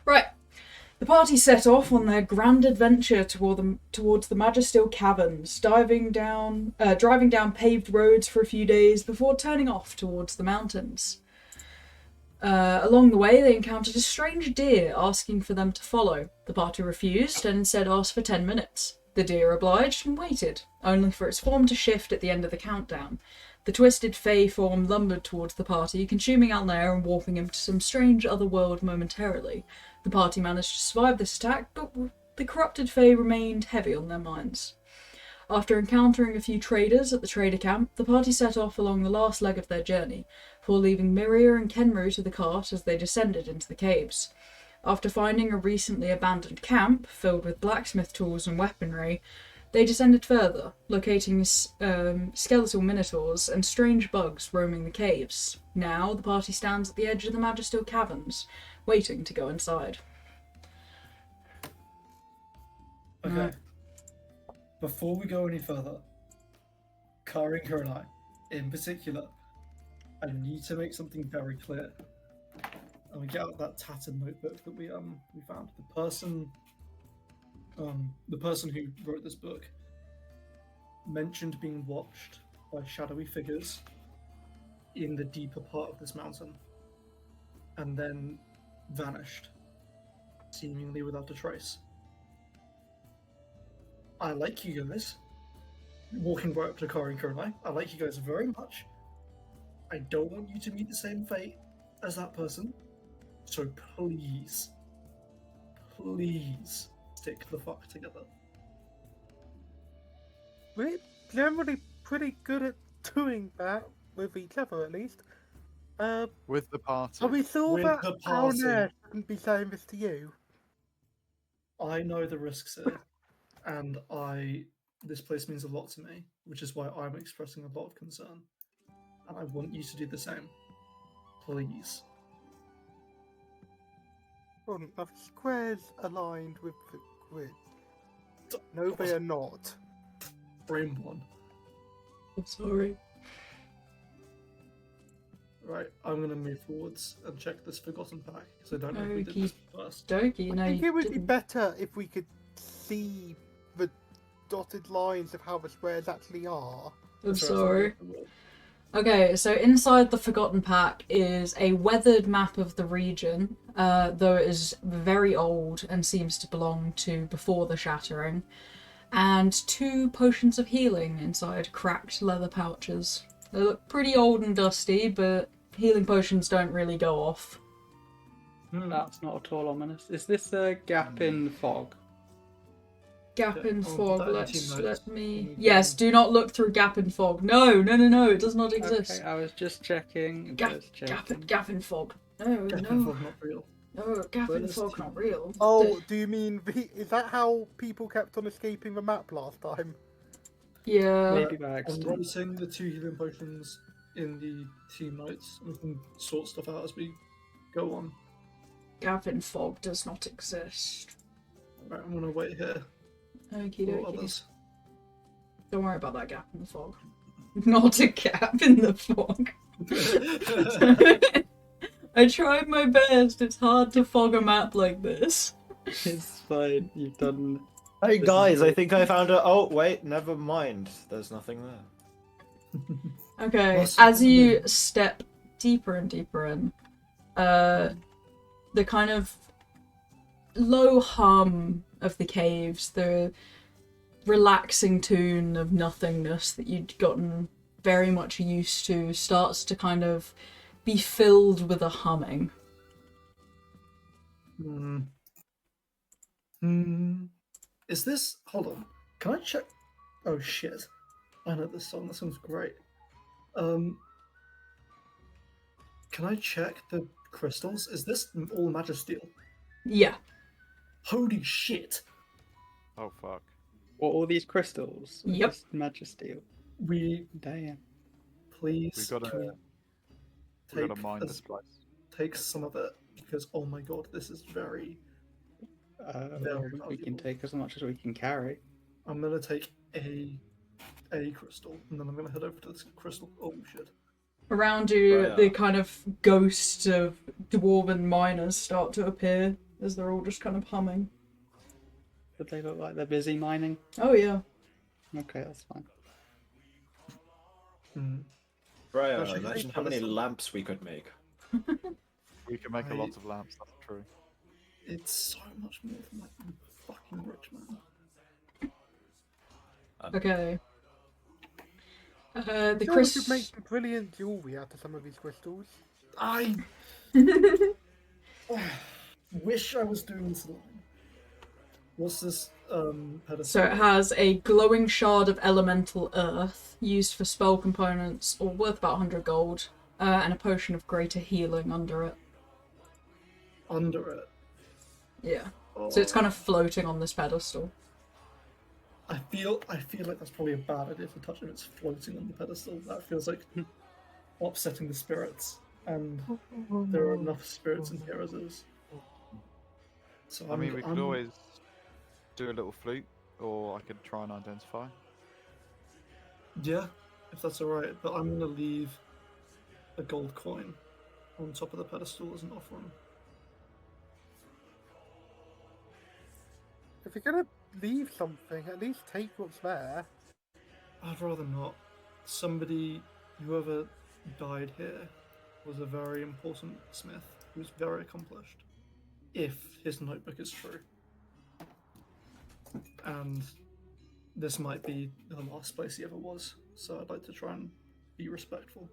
Right. The party set off on their grand adventure towards the Magisteel caverns, driving down paved roads for a few days before turning off towards the mountains. Along the way, they encountered a strange deer asking for them to follow. The party refused and instead asked for 10 minutes. The deer obliged and waited, only for its form to shift at the end of the countdown. The twisted fey form lumbered towards the party, consuming Alnair and warping him to some strange other world momentarily. The party managed to survive this attack, but the corrupted fey remained heavy on their minds. After encountering a few traders at the trader camp, the party set off along the last leg of their journey, before leaving Myria and Kenru to the cart as they descended into the caves. After finding a recently abandoned camp, filled with blacksmith tools and weaponry, they descended further, locating skeletal minotaurs and strange bugs roaming the caves. Now, the party stands at the edge of the Magisteel caverns, waiting to go inside. Okay. Before we go any further, Karinka and I, in particular, I need to make something very clear. And we get out that tattered notebook that we found. The person who wrote this book mentioned being watched by shadowy figures in the deeper part of this mountain, and then vanished, seemingly without a trace. I like you guys. Walking right up to Karinka and I like you guys very much. I don't want you to meet the same fate as that person. So please stick the fuck together. We're generally pretty good at doing that, with each other at least. With the party. Are we sure With that the party. Alnair shouldn't be saying this to you? I know the risks here, and this place means a lot to me, which is why I'm expressing a lot of concern. And I want you to do the same. Please. Well, are the squares aligned with the grid? No, they are not. Frame one. I'm sorry. Right, I'm gonna move forwards and check this forgotten pack, because I don't know if we did Okey this first. Dokey, no, I think you it would be didn't. better if we could see the dotted lines of how the squares actually are. I'm Sorry, sorry. I forgot. Okay, so inside the Forgotten Pack is a weathered map of the region, though it is very old and seems to belong to before the Shattering, and 2 potions of healing inside cracked leather pouches. They look pretty old and dusty, but healing potions don't really go off. That's not at all ominous. Is this a gap in the fog? Gap in Oh, fog, that let notes. me... Yes, do not look through gap in fog. No, it does not exist. Okay, I was just checking. Gap in fog. No, Gap no. and fog, not real. No, gap in Where's fog, the- not real. Oh, do you mean, is that how people kept on escaping the map last time? Yeah. Maybe by I'm accident. writing the 2 healing potions in the team notes. We can sort stuff out as we go on. Gap in fog does not exist. Right, I'm gonna wait here Okie for dokie. others. Don't worry about that gap in the fog. Not a gap in the fog. I tried my best. It's hard to fog a map like this. It's fine. You've done. Hey guys, I think I found a. Oh wait, never mind. There's nothing there. Okay, What's- as you step deeper and deeper in, the kind of low hum of the caves, the relaxing tune of nothingness that you'd gotten very much used to, starts to kind of be filled with a humming. Is this... Hold on. Can I check... Oh shit. I know this song. That song's great. Can I check the crystals? Is this all Magisteel? Yeah. Holy shit. Oh fuck. What, all these crystals? Or Yep. just Magisteel. We... Damn. Please... We gotta- can We gotta take mine us- this place. take some of it, because oh my god, this is very... Well, Very we valuable. can take as much as we can carry. I'm gonna take a crystal, and then I'm gonna head over to this crystal. Oh shit. Around you, Oh, yeah. the kind of ghosts of dwarven miners start to appear as they're all just kind of humming. But they look like they're busy mining. Oh yeah. Okay, that's fine. Right, Actually, imagine hey, how many pedestal. lamps we could make. We can make a lot of lamps, that's true. It's so much more than like I'm fucking rich, man. Okay. The We Chris. could make some brilliant jewelry out of some of these crystals. I wish I was doing this alone. What's this pedestal? So it has a glowing shard of elemental earth used for spell components, or worth about 100 gold, and a potion of greater healing under it. Under it. Yeah. So it's kind of floating on this pedestal. I feel like that's probably a bad idea to touch if it's floating on the pedestal. That feels like upsetting the spirits, and there are enough spirits in here as is. So I mean, we could always do a little flute, or I could try and identify. Yeah, if that's alright. But I'm gonna leave a gold coin on top of the pedestal as an offering. If you're gonna leave something, at least take what's there. I'd rather not. Whoever died here, was a very important smith who was very accomplished. If his notebook is true. And this might be the last place he ever was, so I'd like to try and be respectful.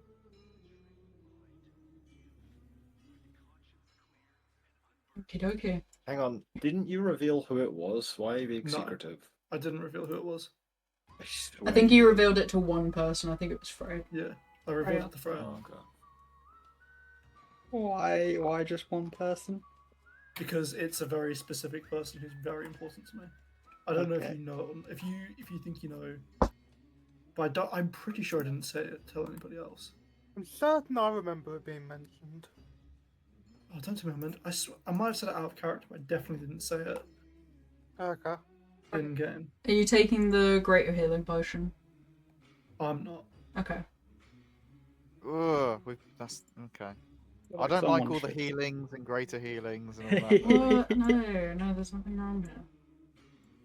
Okie dokie. Hang on, didn't you reveal who it was? Why are you being No. secretive? I didn't reveal who it was. I think you revealed it to one person. I think it was Fred. Yeah, I revealed yeah. it to Freya. Oh, okay. Why just one person? Because it's a very specific person who's very important to me. I don't know if Okay. you know, if you think you know, but I'm pretty sure I didn't tell anybody else. I'm certain I remember it being mentioned. Oh, don't tell me I meant. I might have said it out of character, but I definitely didn't say it Okay. in game. Are you taking the greater healing potion? I'm not. Okay. Ugh, that's okay. I don't like all the healings and greater healings and all that. What? No, there's nothing wrong here.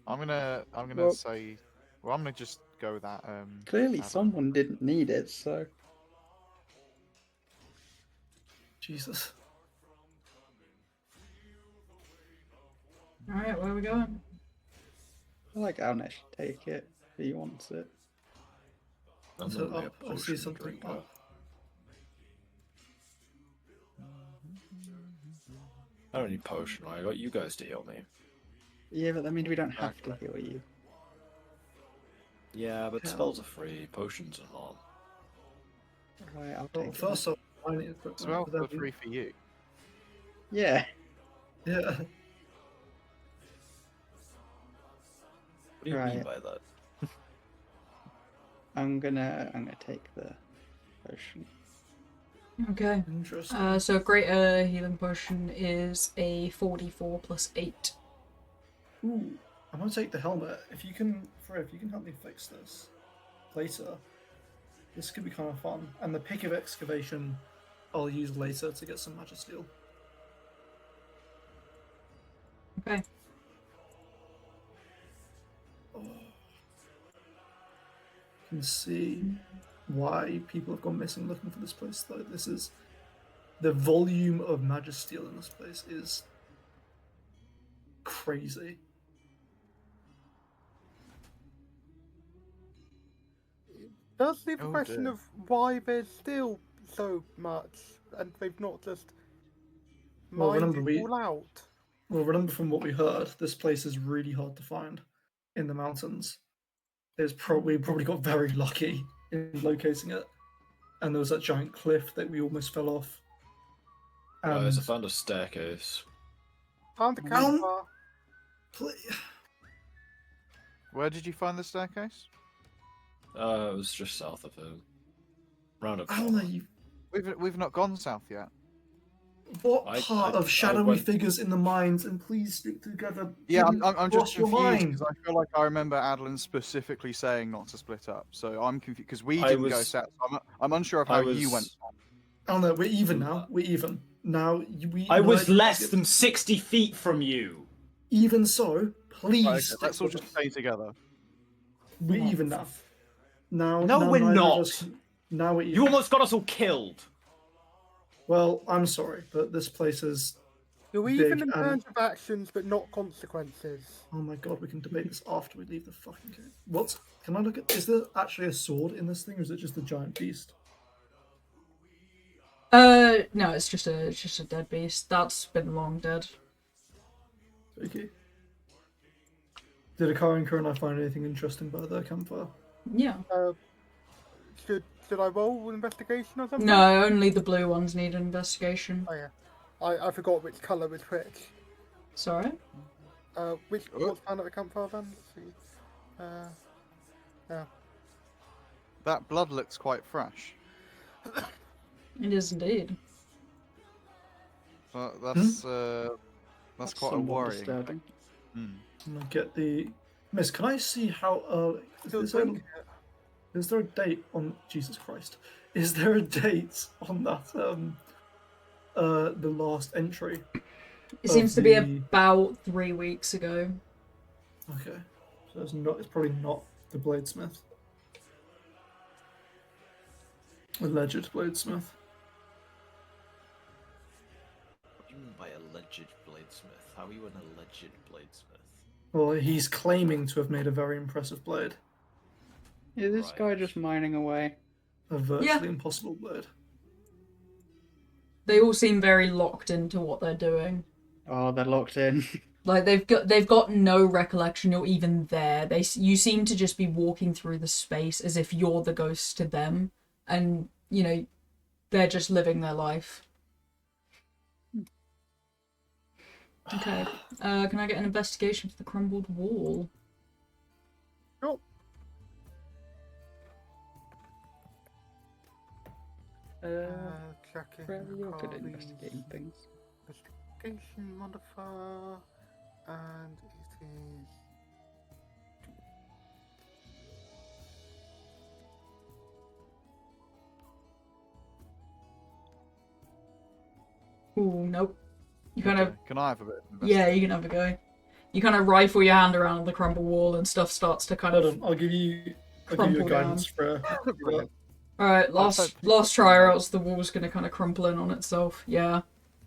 I'm gonna Well- say, well, I'm gonna just go with that. Clearly, Adam. someone didn't need it, so. Jesus. Alright, where are we going? I like Alnair should take it. He wants it. I'm So only a up, I see potion something drinker. up. I don't need potion. I got you guys to heal me. Yeah, but that means we don't have to heal you. Yeah, but Yeah. spells are free. Potions are not. Right, I'll Well, take first it. off, I need equipment. As well but then for free for you. Yeah. Yeah. What do you mean Right. by that? I'm gonna take the potion. Okay. Interesting. So greater healing potion is a 44 plus 8. Ooh, I'm gonna take the helmet. If you can help me fix this later, this could be kind of fun. And the pick of excavation, I'll use later to get some Magisteel. Okay. Oh. You can see why people have gone missing looking for this place, though. This is the volume of Magisteel in this place is crazy. Does leave the Oh, question dear. of why there's still so much, and they've not just Well, mined remember, it all out. Well, remember from what we heard, this place is really hard to find in the mountains. We probably got very lucky in locating it, and there was that giant cliff that we almost fell off. Guys, I And found a staircase. Found a campfire. Where did you find the staircase? It was just south of it. Round a I don't know. corner. We've not gone south yet. What I- part I- of I shadowy went- figures in the mines? And please stick together. Yeah, didn't I'm cross just your confused mind? because I feel like I remember Adeline specifically saying not to split up. So I'm confused because we I didn't go was- south. So I'm unsure of I how you was- went. I don't know. We're even now. We're even. Now I was less than 60 feet from you. Even so, please. Right, okay, stick let's all with just us. stay together. We're even now. Now, No, now we're neither of not. us- Now we're even. You almost got us all killed. Well, I'm sorry, but this place is. You're Big even in and- terms of actions, but not consequences. Oh my god, we can debate this after we leave the fucking game. What? Can I look at? Is there actually a sword in this thing, or is it just a giant beast? No, it's just a dead beast. That's been long dead. Okay. Did Akari and Kurun find anything interesting by their campfire? Yeah. Should I roll investigation or something? No, only the blue ones need an investigation. Oh yeah. I forgot which colour was which. Sorry? What's found at the campfire then? Let's see. Yeah. That blood looks quite fresh. It is indeed. But that's quite a somewhat worrying. disturbing. Hmm. I'm gonna get the. Miss, can I see how? Is there a date on Jesus Christ? Is there a date on that? The last entry. It seems to be the- about 3 weeks ago. Okay, so it's not. It's probably not the bladesmith. Alleged bladesmith. What do you mean by alleged bladesmith? How are you an alleged bladesmith? Well, he's claiming to have made a very impressive blade, Is this Right. guy just mining away? a virtually impossible blade. They all seem very locked into what they're doing. Oh, they're locked in. Like they've got no recollection you're even there. You seem to just be walking through the space as if you're the ghost to them, and you know they're just living their life. Okay. Can I get an investigation for the crumbled wall? Sure. Checking. You're good at Akari's investigating things. Investigation modifier, and it is. Ooh, nope. You kind of Can I have a bit of yeah, you can have a go. You kind of rifle your hand around the crumble wall and stuff starts to kind Hold of. on, I'll give you a Crumple guidance for. Brilliant. Alright, Also- last try or else the wall's gonna kind of crumple in on itself. Yeah.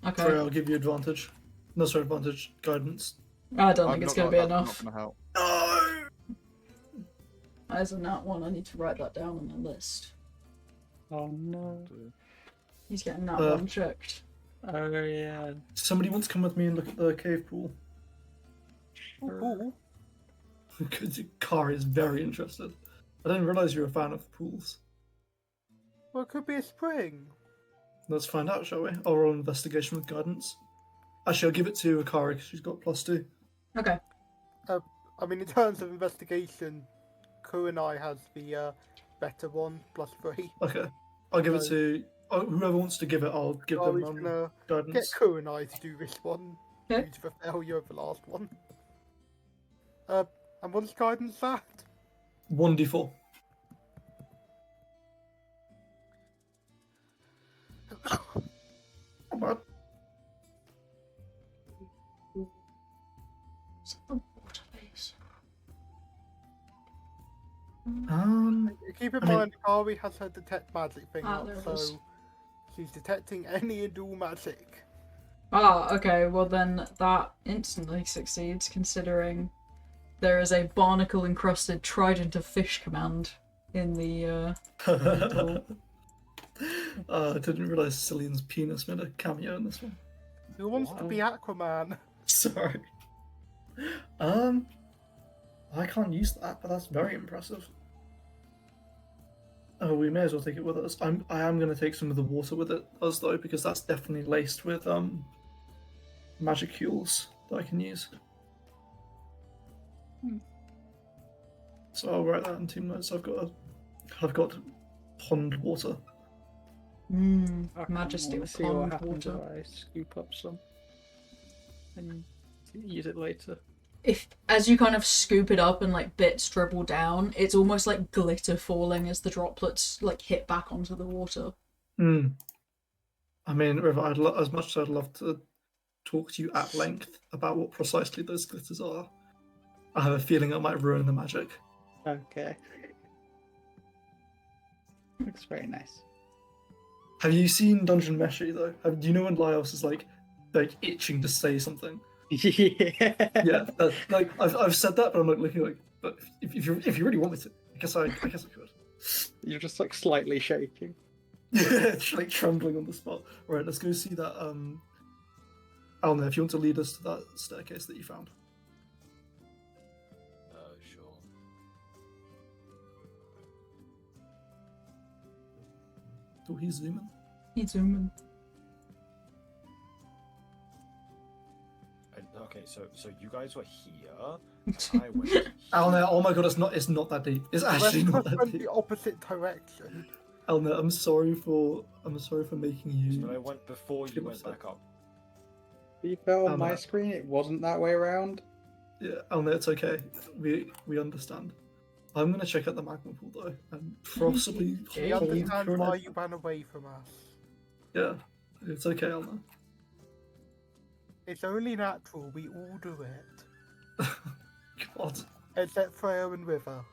Okay. Sorry, I'll give you advantage. No, sorry, advantage. Guidance. I don't I'm think it's not- gonna be that's enough. Not gonna help. No! As a nat one, I need to write that down on the list. Oh no. He's getting that one checked. Oh yeah. Somebody wants to come with me and look at the cave pool. Ooh. Because Kari is very interested. I didn't realise you were a fan of pools. Well, it could be a spring. Let's find out, shall we? I'll roll investigation with guidance. Actually, I'll give it to Akari because she's got +2. Okay. I mean, in terms of investigation, Kurenai has the better one, +3. Okay. I'll give it to whoever wants to give it. I'll give I them was gonna get guidance. Kurenai to do this one Okay. due to the failure of the last one. And what's guidance at? 1d4. Not bad. Is that the water base? Keep in I mean- mind, Kari has her detect magic thing Ah, up, there it so is. she's detecting any and all magic. Ah, okay, well then that instantly succeeds, considering there is a barnacle-encrusted trident of fish command in the, I didn't realise Cillian's penis made a cameo in this one. Who wants to be Aquaman? Sorry. I can't use that, but that's very impressive. Oh, we may as well take it with us. I am going to take some of the water with us though, because that's definitely laced with magicules that I can use. So I'll write that in team notes. I've got pond water. Magisteel Let's see what pond happens water. if I scoop up some and use it later. If as you kind of scoop it up and like bits dribble down, it's almost like glitter falling as the droplets like hit back onto the water. I mean, River, as much as I'd love to talk to you at length about what precisely those glitters are, I have a feeling it might ruin the magic. Okay. Looks very nice. Have you seen Dungeon Meshi though? Do you know when Lyos is like itching to say something? Yeah. Yeah, I've said that, but I'm like looking like, but if you really want me to, I guess I could. You're just like slightly shaking. Yeah, like trembling on the spot. Right, let's go see that. Alnair, if you want to lead us to that staircase that you found. Sure. Oh, he's zooming. He's zooming. Okay, so you guys were here. I went here. Alnair, oh my god, it's not that deep. It's actually not Let's that went deep. the opposite direction. Alnair, I'm sorry for making you. So I went before you went back up. You fell on my Alnair. screen, it wasn't that way around. Yeah, Alnair, it's okay. We understand. I'm gonna check out the magma pool though, and possibly. We hopefully understand Coronado- why you ran away from us. Yeah, it's okay, Alnair. It's only natural, we all do it. God. Except Freya and River.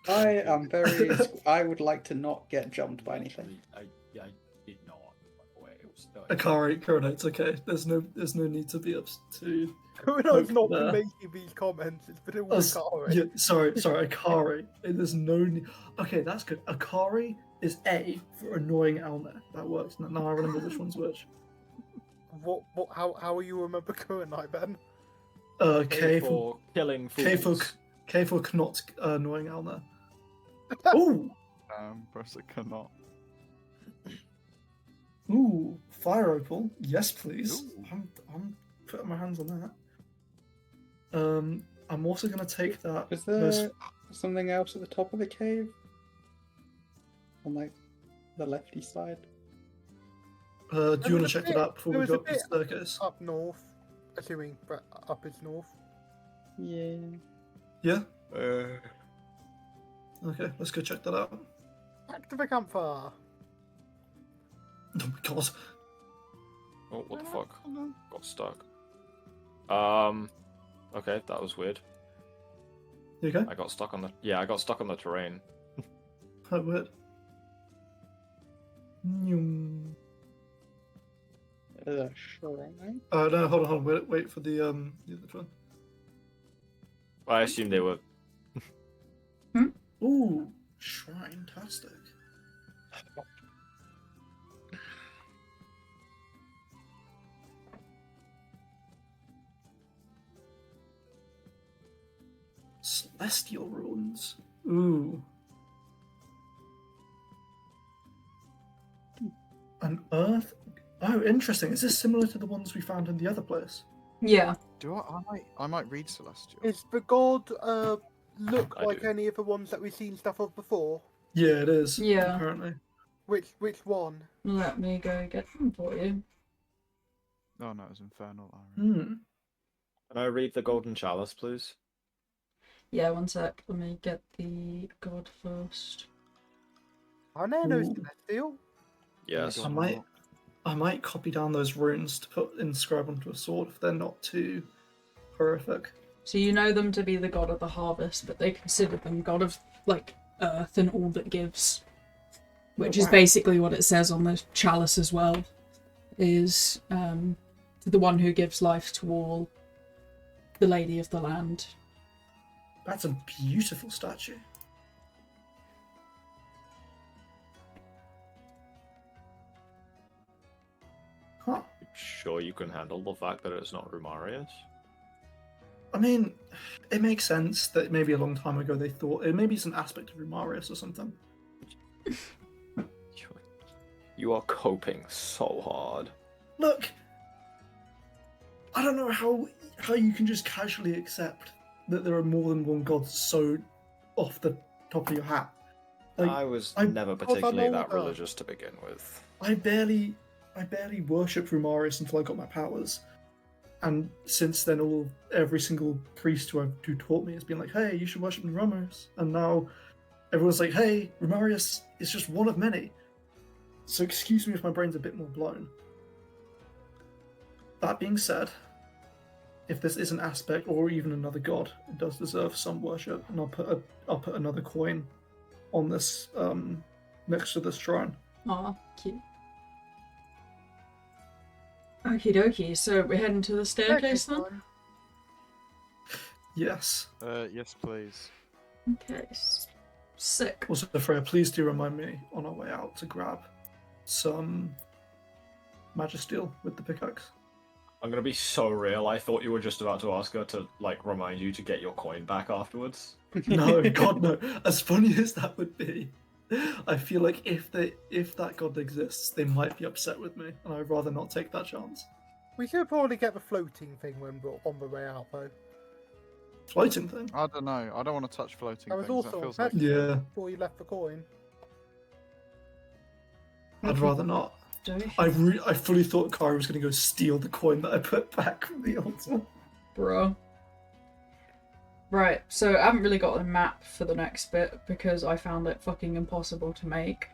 I am very. I would like to not get jumped by anything. I did not. Wait, it was Akari, Coronado, it's okay. There's no need to be up to. Kuno's not there. been making these comments, it's been a Us- Wakari. yeah, sorry, Akari. There's no need. Okay, that's good. Akari is A for annoying Alnair. That works. Now I remember which one's which. How will you remember Kuronai, Ben? K for killing K for fools. K for not annoying Alnair. Ooh, Press a cannot. ooh, fire opal. Yes, please. Ooh. I'm putting my hands on that. I'm also gonna take that. Is those- there something else at the top of the cave? On like the lefty side? do you want to was a check bit- that out before there we was go a up the bit- staircase? Up north. Assuming up is north. Yeah. Yeah. Uh, Okay, let's go check that out. Back to the campfire. Oh my god. Oh, what the fuck? Got stuck. Okay, that was weird. You okay? I got stuck on the. Yeah, I got stuck on the terrain. How weird. Nyum. Shrine? No, hold on. Wait for the other one. I assume they were. Ooh, shrine-tastic. Celestial ruins. Ooh. An earth. Oh, interesting. Is this similar to the ones we found in the other place? Yeah. I might read Celestial. Is the god look I like do. any of the ones that we've seen stuff of before? Yeah, it is. Yeah. Apparently. Which one? Let me go get them for you. Oh no, it was Infernal Iron. Hmm. Can I read the Golden Chalice, please? Yeah, one sec. Let me get the god first. Alnair knows Ooh. Celestial. Yes. I might copy down those runes to put inscribe onto a sword if they're not too horrific. So you know them to be the god of the harvest, but they consider them god of like earth and all that gives. Which is Wow. basically what it says on the chalice as well. Is to the one who gives life to all, the lady of the land. That's a beautiful statue. Huh. Sure, you can handle the fact that it's not Rumarius. I mean, it makes sense that maybe a long time ago they thought it maybe it's an aspect of Rumarius or something. You are coping so hard. Look, I don't know how you can just casually accept that there are more than one god so off the top of your hat. Like, I was I- never I'm particularly that older. religious to begin with. I barely worshipped Rumarius until I got my powers, and since then, every single priest who taught me has been like, "Hey, you should worship Rumarius," and now everyone's like, "Hey, Rumarius is just one of many." So excuse me if my brain's a bit more blown. That being said, if this is an aspect or even another god, it does deserve some worship, and I'll put another coin on this next to this shrine. Aw, cute. Okie dokie, so we're heading to the staircase then? Yes. Yes, please. Okay, sick. Also, Freya, please do remind me on our way out to grab some Magisteel with the pickaxe. I'm gonna be so real. I thought you were just about to ask her to like remind you to get your coin back afterwards. No, God no. As funny as that would be, I feel like if that god exists, they might be upset with me, and I'd rather not take that chance. We should probably get the floating thing when we're on the way out, though. Floating thing? I don't know. I don't want to touch floating That was things. also That feels on like... Yeah. before you left the coin. I'd rather not. I fully thought Kara was going to go steal the coin that I put back from the altar. Bro. Right, so I haven't really got a map for the next bit because I found it fucking impossible to make.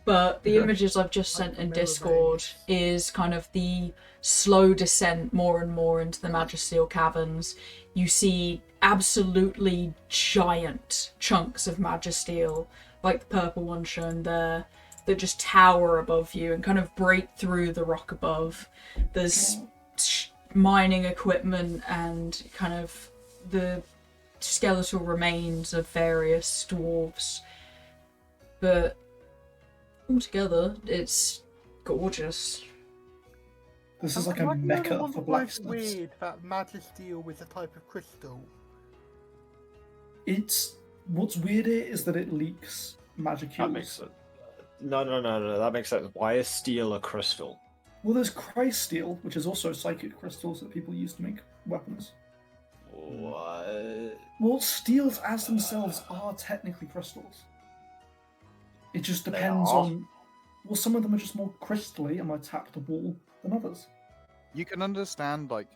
But the images I've just sent in Discord is kind of the slow descent more and more into the Magisteel caverns. You see absolutely giant chunks of Magisteel, like the purple one shown there, that just tower above you and kind of break through the rock above. There's mining equipment and kind of the skeletal remains of various dwarves. But altogether, it's gorgeous. This is like a mecca for blacksmiths. Weird that Magisteel was a type of crystal. What's weird here is that it leaks magic That makes sense. No. That makes sense. Why is steel a crystal? Well, there's Christsteel, which is also psychic crystals that people use to make weapons. What? Well, steels as themselves are technically crystals. It just depends on... Well, some of them are just more crystally and might tap the wall than others. You can understand, like,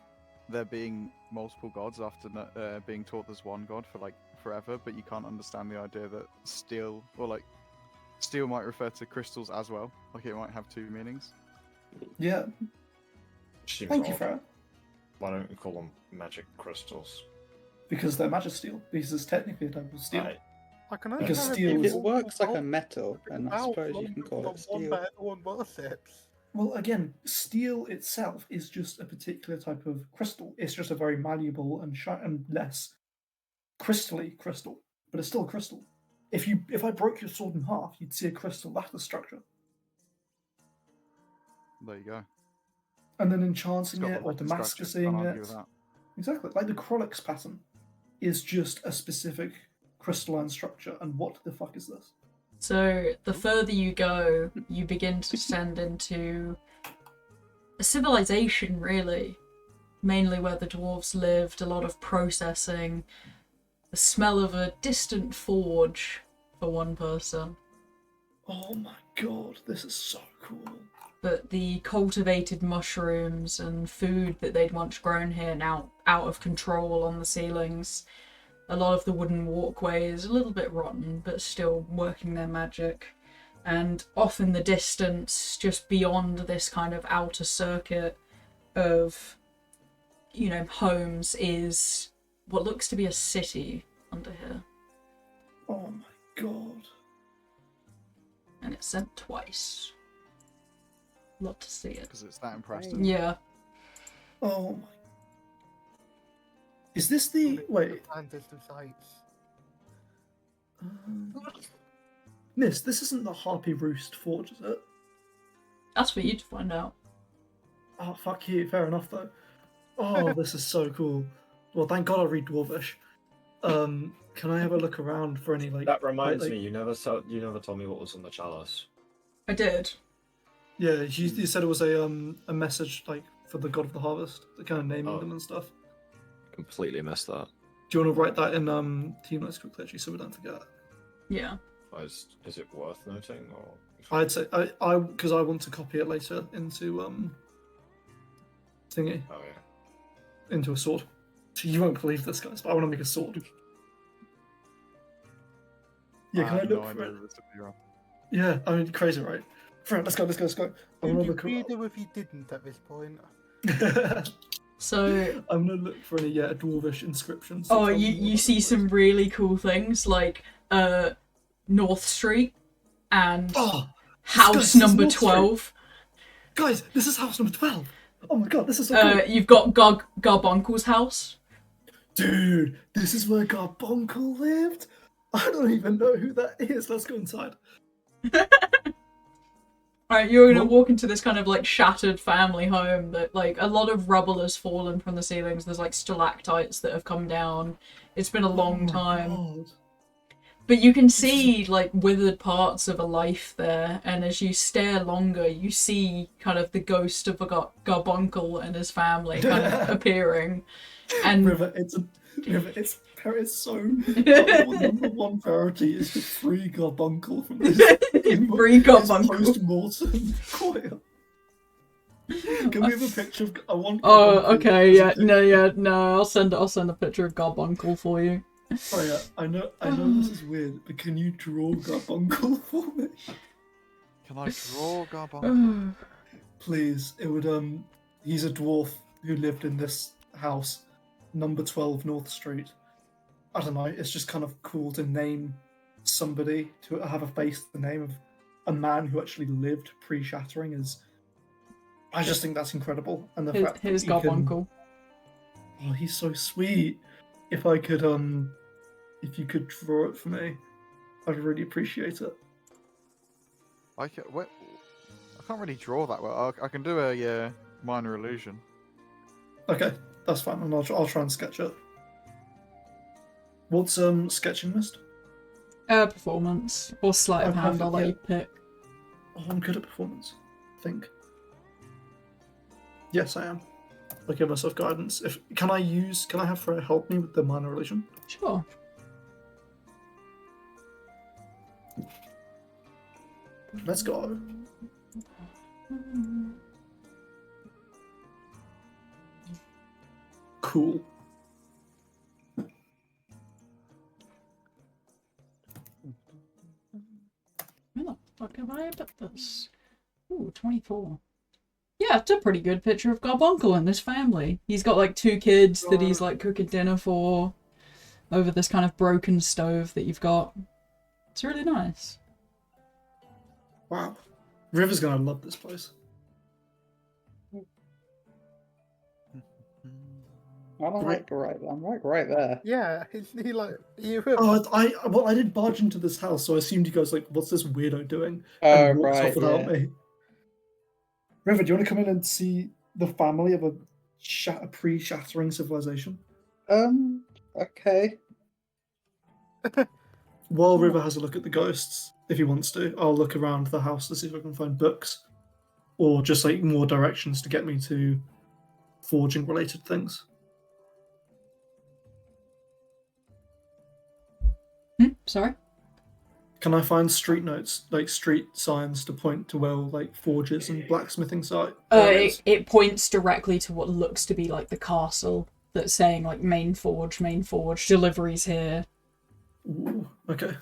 there being multiple gods after being taught there's one god for, like, forever, but you can't understand the idea that steel, or, like, steel might refer to crystals as well. Like, it might have two meanings. Yeah. Seems Thank you, odd. Freya. Why don't we call them magic crystals? Because they're Magisteel. Because it's technically a type of steel. Right. I can Because understand steel If is- it works like a metal, then I suppose you can call it One steel. better, one worships. Well, again, steel itself is just a particular type of crystal. It's just a very malleable and less crystally crystal, but it's still a crystal. If I broke your sword in half, you'd see a crystal lattice structure. There you go. And then It's enchanting got it the or lattice structure, Damascusing can't argue it. with that. Exactly. Like the Krolix pattern is just a specific crystalline structure. And what the fuck is this? So the further you go, you begin to descend into a civilization, really. Mainly where the dwarves lived, a lot of processing, the smell of a distant forge for one person. Oh my god, this is so cool. But the cultivated mushrooms and food that they'd once grown here now out of control on the ceilings. A lot of the wooden walkways, a little bit rotten, but still working their magic. And off in the distance, just beyond this kind of outer circuit of, you know, homes, is what looks to be a city under here. Oh my god. And it's sent twice. Love to see it. Because it's that impressive. Yeah. Oh my. Is this the... Wait. And distant sights. Nis, this isn't the Harpy Roost Forge, is it? That's for you to find out. Oh, fuck you. Fair enough, though. Oh, this is so cool. Well, thank God I read Dwarvish. Can I have a look around for any, like... That reminds like, me, you never told me what was on the chalice. I did. Yeah, you said it was a message, like, for the God of the Harvest, the kind of naming them and stuff. Completely missed that. Do you want to write that in Team Notes quickly, actually, so we don't forget? Yeah. Is it worth noting, or...? I'd say, because I want to copy it later into, thingy, Oh, yeah. into a sword. You won't believe this, guys, but I want to make a sword. Yeah, can I have look no for idea it? if it's a hero. Yeah, I mean, crazy, right? Friend, let's go. I want to look You'd around. be if you didn't at this point. So, I'm gonna look for any dwarvish inscriptions. oh, you see some really cool things like North Street and Oh, house this is number North Street. 12. Guys, this is house number 12. Oh my god, this is so cool. You've got Garbunkle's house. Dude, this is where Garbunkle lived. I don't even know who that is. Let's go inside. Alright, you're gonna Well- walk into this kind of like shattered family home that like a lot of rubble has fallen from the ceilings. There's like stalactites that have come down. It's been a long time. God. But you can see like withered parts of a life there, and as you stare longer, you see kind of the ghost of a Garbuncle and his family kind of appearing. And River, it's so. Number one priority is to free Garbuncle from this. Free Garbuncle. Post-mortem coil. Can we have a picture of? I want. Oh, Garbuncle okay, as a no. I'll send a picture of Garbuncle for you. Oh yeah, I know this is weird, but can you draw Garbuncle for me? Can I draw Garbuncle? Please, it would he's a dwarf who lived in this house, number 12 North Street. I don't know, it's just kind of cool to name somebody, to have a face to the name of a man who actually lived pre-shattering is. I just think that's incredible. And the fact Here's that he can- Garbuncle. Oh, he's so sweet. If you could draw it for me, I'd really appreciate it. I can't really draw that well. I can do a minor illusion. Okay, that's fine, and I'll try and sketch it. What's sketching mist? Performance or sleight of I've hand. had- I'll let yeah. you pick. Oh, I'm good at performance. I think. Yes, I am. I'll give myself guidance. Can I have Freya help me with the minor illusion? Sure. Let's go. Cool. Where the fuck have I put this? Ooh, 24. Yeah, it's a pretty good picture of Garbuncle and this family. He's got like 2 kids that he's like cooking dinner for over this kind of broken stove that you've got. It's really nice. Wow. River's gonna love this place. I'm like right there. Yeah, he like you. Oh, I did barge into this house, so I assumed you guys like, what's this weirdo doing? Oh, And walked right, off without yeah. me. River, do you want to come in and see the family of a pre-shattering civilization? Okay. While River has a look at the ghosts, if he wants to, I'll look around the house to see if I can find books or just like more directions to get me to forging related things. Sorry? Can I find street notes, like street signs to point to where like forges and blacksmithing site? It points directly to what looks to be like the castle that's saying like main forge, deliveries here. Ooh, okay.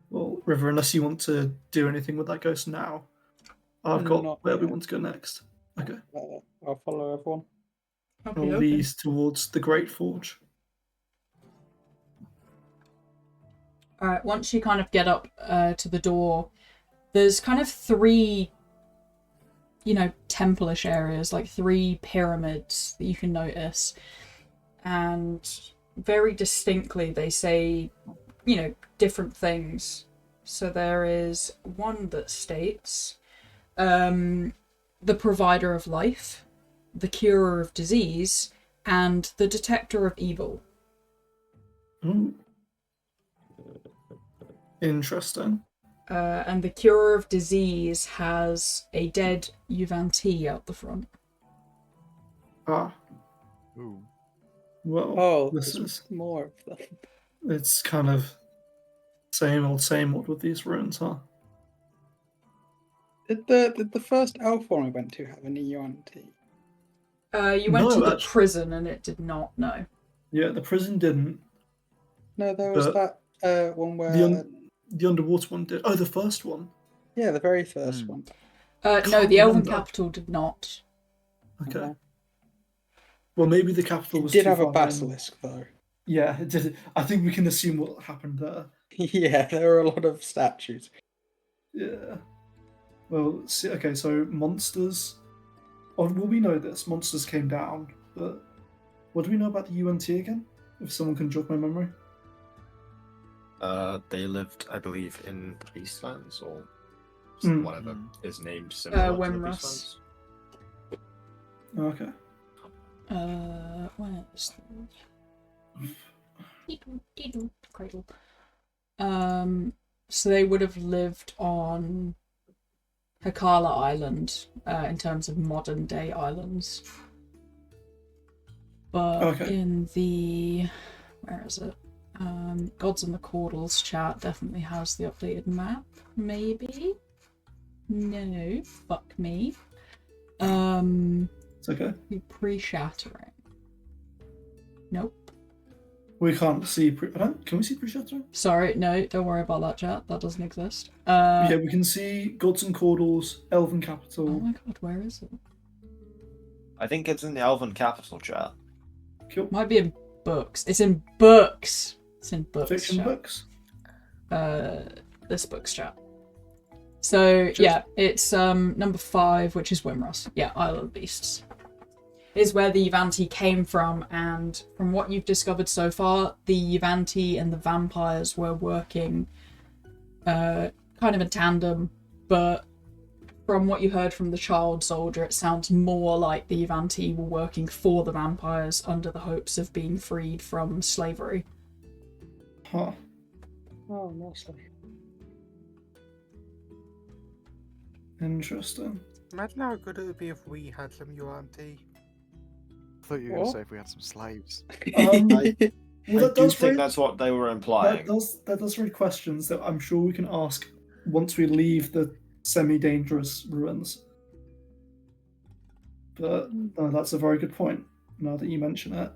Well, River, unless you want to do anything with that ghost now, I've got Not where we yet. want to go next. Okay. I'll follow everyone. Okay, I'll okay. lead towards the Great Forge. Alright, once you kind of get up to the door, there's kind of 3, temple-ish areas, like 3 pyramids that you can notice. And very distinctly they say, different things. So there is one that states, the provider of life, the curer of disease, and the detector of evil. Ooh. Interesting. And the cure of disease has a dead Yuvan-Ti out the front. Ah, Ooh. well, Oh, this there's is more of them. it's kind of same old with these ruins, huh? Did the first elf one we went to have any UNT? You went No, to the actually- prison and it did not, no. Yeah, the prison didn't. No, there was But that one where The underwater one did. Oh, the first one. Yeah, the very first one. No, the Elven remember. capital did not. Okay. Well, maybe the capital It was did too have a far in. basilisk, though. Yeah, it did. I think we can assume what happened there. Yeah, there were a lot of statues. Yeah. Well, see, okay, so monsters. Oh, well, we know this. Monsters came down, but what do we know about the UNT again? If someone can jog my memory. They lived, I believe, in the Eastlands or Mm. whatever is named similar to the Wemrus. Eastlands. Okay. Where's the Cradle? So they would have lived on Hakala Island, in terms of modern day islands. But Okay. in the where is it? Gods and the Caudles chat definitely has the updated map. Maybe? No, fuck me. It's okay. Pre-shattering. Nope. We can't see. Can we see pre-shattering? Sorry, no, don't worry about that chat. That doesn't exist. Yeah, we can see Gods and Caudles, Elven Oh Capital. my god, where is it? I think it's in the Elven capital chat. Cool. Might be in books. It's in books. It's in books. Fiction chat. books. This book's chat. So yeah, it's number 5, which is Wimrus. Yeah, Isle of Beasts is where the Yuvanti came from, and from what you've discovered so far, the Yuvanti and the vampires were working kind of in tandem, but from what you heard from the child soldier, it sounds more like the Yuvanti were working for the vampires under the hopes of being freed from slavery. Huh. Oh, mostly. Interesting. Imagine how good it would be if we had some UNT. I thought you were going to say if we had some slaves. Well, I that do does think raise, that's what they were that implying. does raise questions that I'm sure we can ask once we leave the semi-dangerous ruins. But no, that's a very good point. Now that you mention it.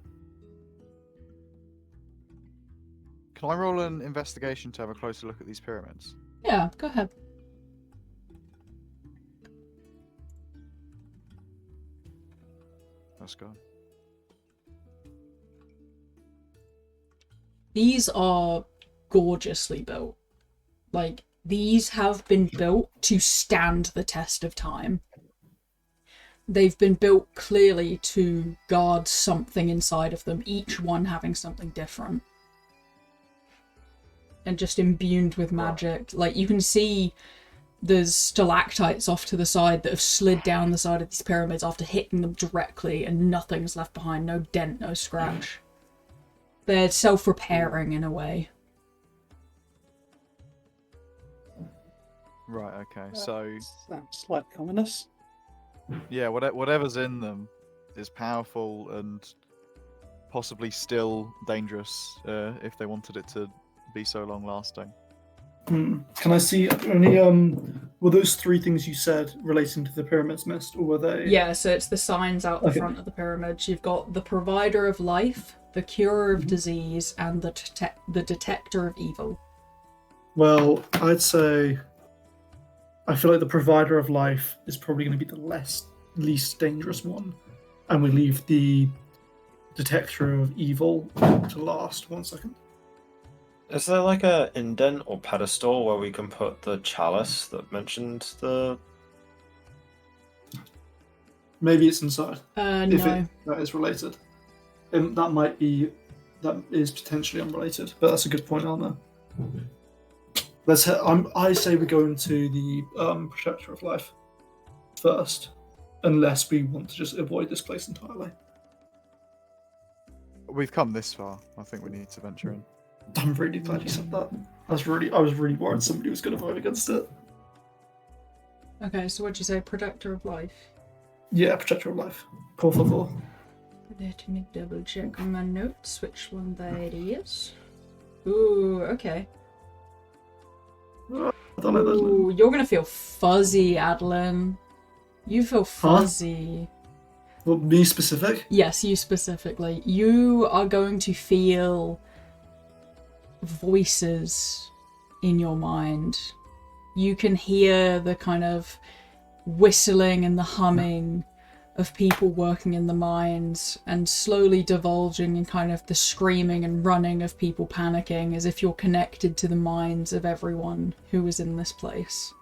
Can I roll an investigation to have a closer look at these pyramids? Yeah, go ahead. Let's go. These are gorgeously built. Like, these have been built to stand the test of time. They've been built clearly to guard something inside of them, each one having something different. And just imbued with magic. Like, you can see there's stalactites off to the side that have slid down the side of these pyramids after hitting them directly, and nothing's left behind. No dent, no scratch. They're self-repairing in a way. Right, okay. So, Sounds like ominous. yeah, whatever's in them is powerful and possibly still dangerous if they wanted it to be so long-lasting. Can I see any were those 3 things you said relating to the pyramids mist, or were they? Yeah, so it's the signs out the Okay. front of the pyramids. You've got the provider of life, the curer of disease, and the detector of evil. Well, I'd say I feel like the provider of life is probably going to be the least dangerous one, and we leave the detector of evil to last. 1 second. Is there like a indent or pedestal where we can put the chalice that mentioned the... Maybe it's inside. If No. that is related. That is potentially unrelated, but that's a good point, Alnair. I say we go into the protector of life first, unless we want to just avoid this place entirely. We've come this far. I think we need to venture in. I'm really glad you said that. I was really worried somebody was going to vote against it. Okay, so what'd you say? Protector of life? Yeah, protector of life. Por favor. Let me double check on my notes which one that is. Ooh, okay. I don't know those names. Ooh, you're gonna feel fuzzy, Adeline. You feel fuzzy. Well, me specific? Yes, you specifically. You are going to feel voices in your mind You can hear the kind of whistling and the humming of people working in the mines, and slowly divulging in kind of the screaming and running of people panicking, as if you're connected to the minds of everyone who was in this place.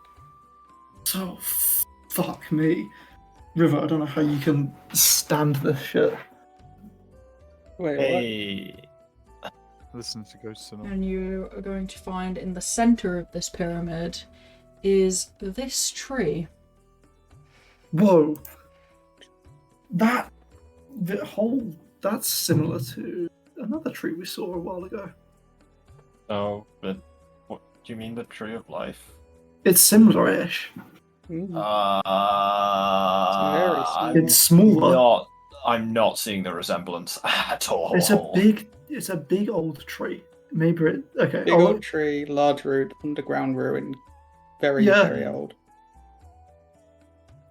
So, fuck me. River, I don't know how you can stand this shit. Wait, what? Hey. Listen to ghosts and all. And you are going to find in the center of this pyramid is this tree. Whoa. That's similar to another tree we saw a while ago. Oh, but what do you mean the tree of life? It's similar-ish. Mm. Uh, It's smaller. I'm not seeing the resemblance at all. It's a big old tree. Maybe it. Okay. Big old tree, large root, underground ruin, very, Yeah. very old.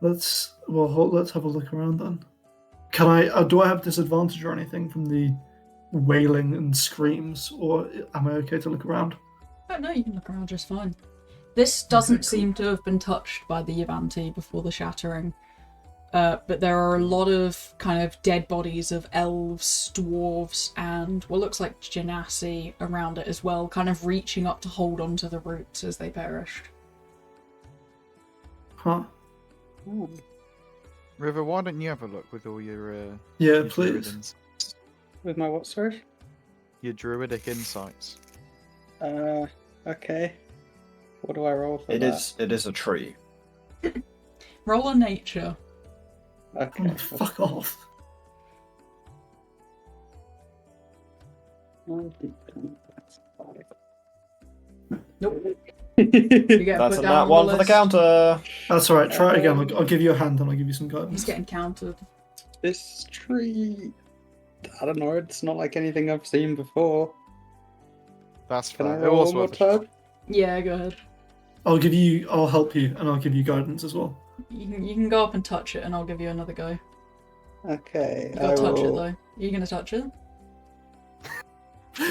Let's have a look around then. Can I? Do I have disadvantage or anything from the wailing and screams, or am I okay to look around? Oh no, you can look around just fine. This doesn't seem to have been touched by the Yavanti before the shattering. But there are a lot of kind of dead bodies of elves, dwarves, and what looks like genasi around it as well, kind of reaching up to hold onto the roots as they perished. Huh? Ooh. River, why don't you have a look with all your Yeah, your please. druid With my what, sorry? your druidic insights? Okay. What do I roll for It that? is a tree. Roll a nature. Okay. Oh, fuck off. Nope. You get That's put a down nat on one the for the list. counter. That's alright. Try it again. I'll give you a hand and I'll give you some He's guidance. getting counted. This tree, I don't know, it's not like anything I've seen before. That's Can I fair. It roll was one more worth a shot. time? Yeah, go ahead. I'll help you and I'll give you guidance as well. You can go up and touch it, and I'll give you another go. Okay, You gotta touch it will... though. Are you gonna touch it?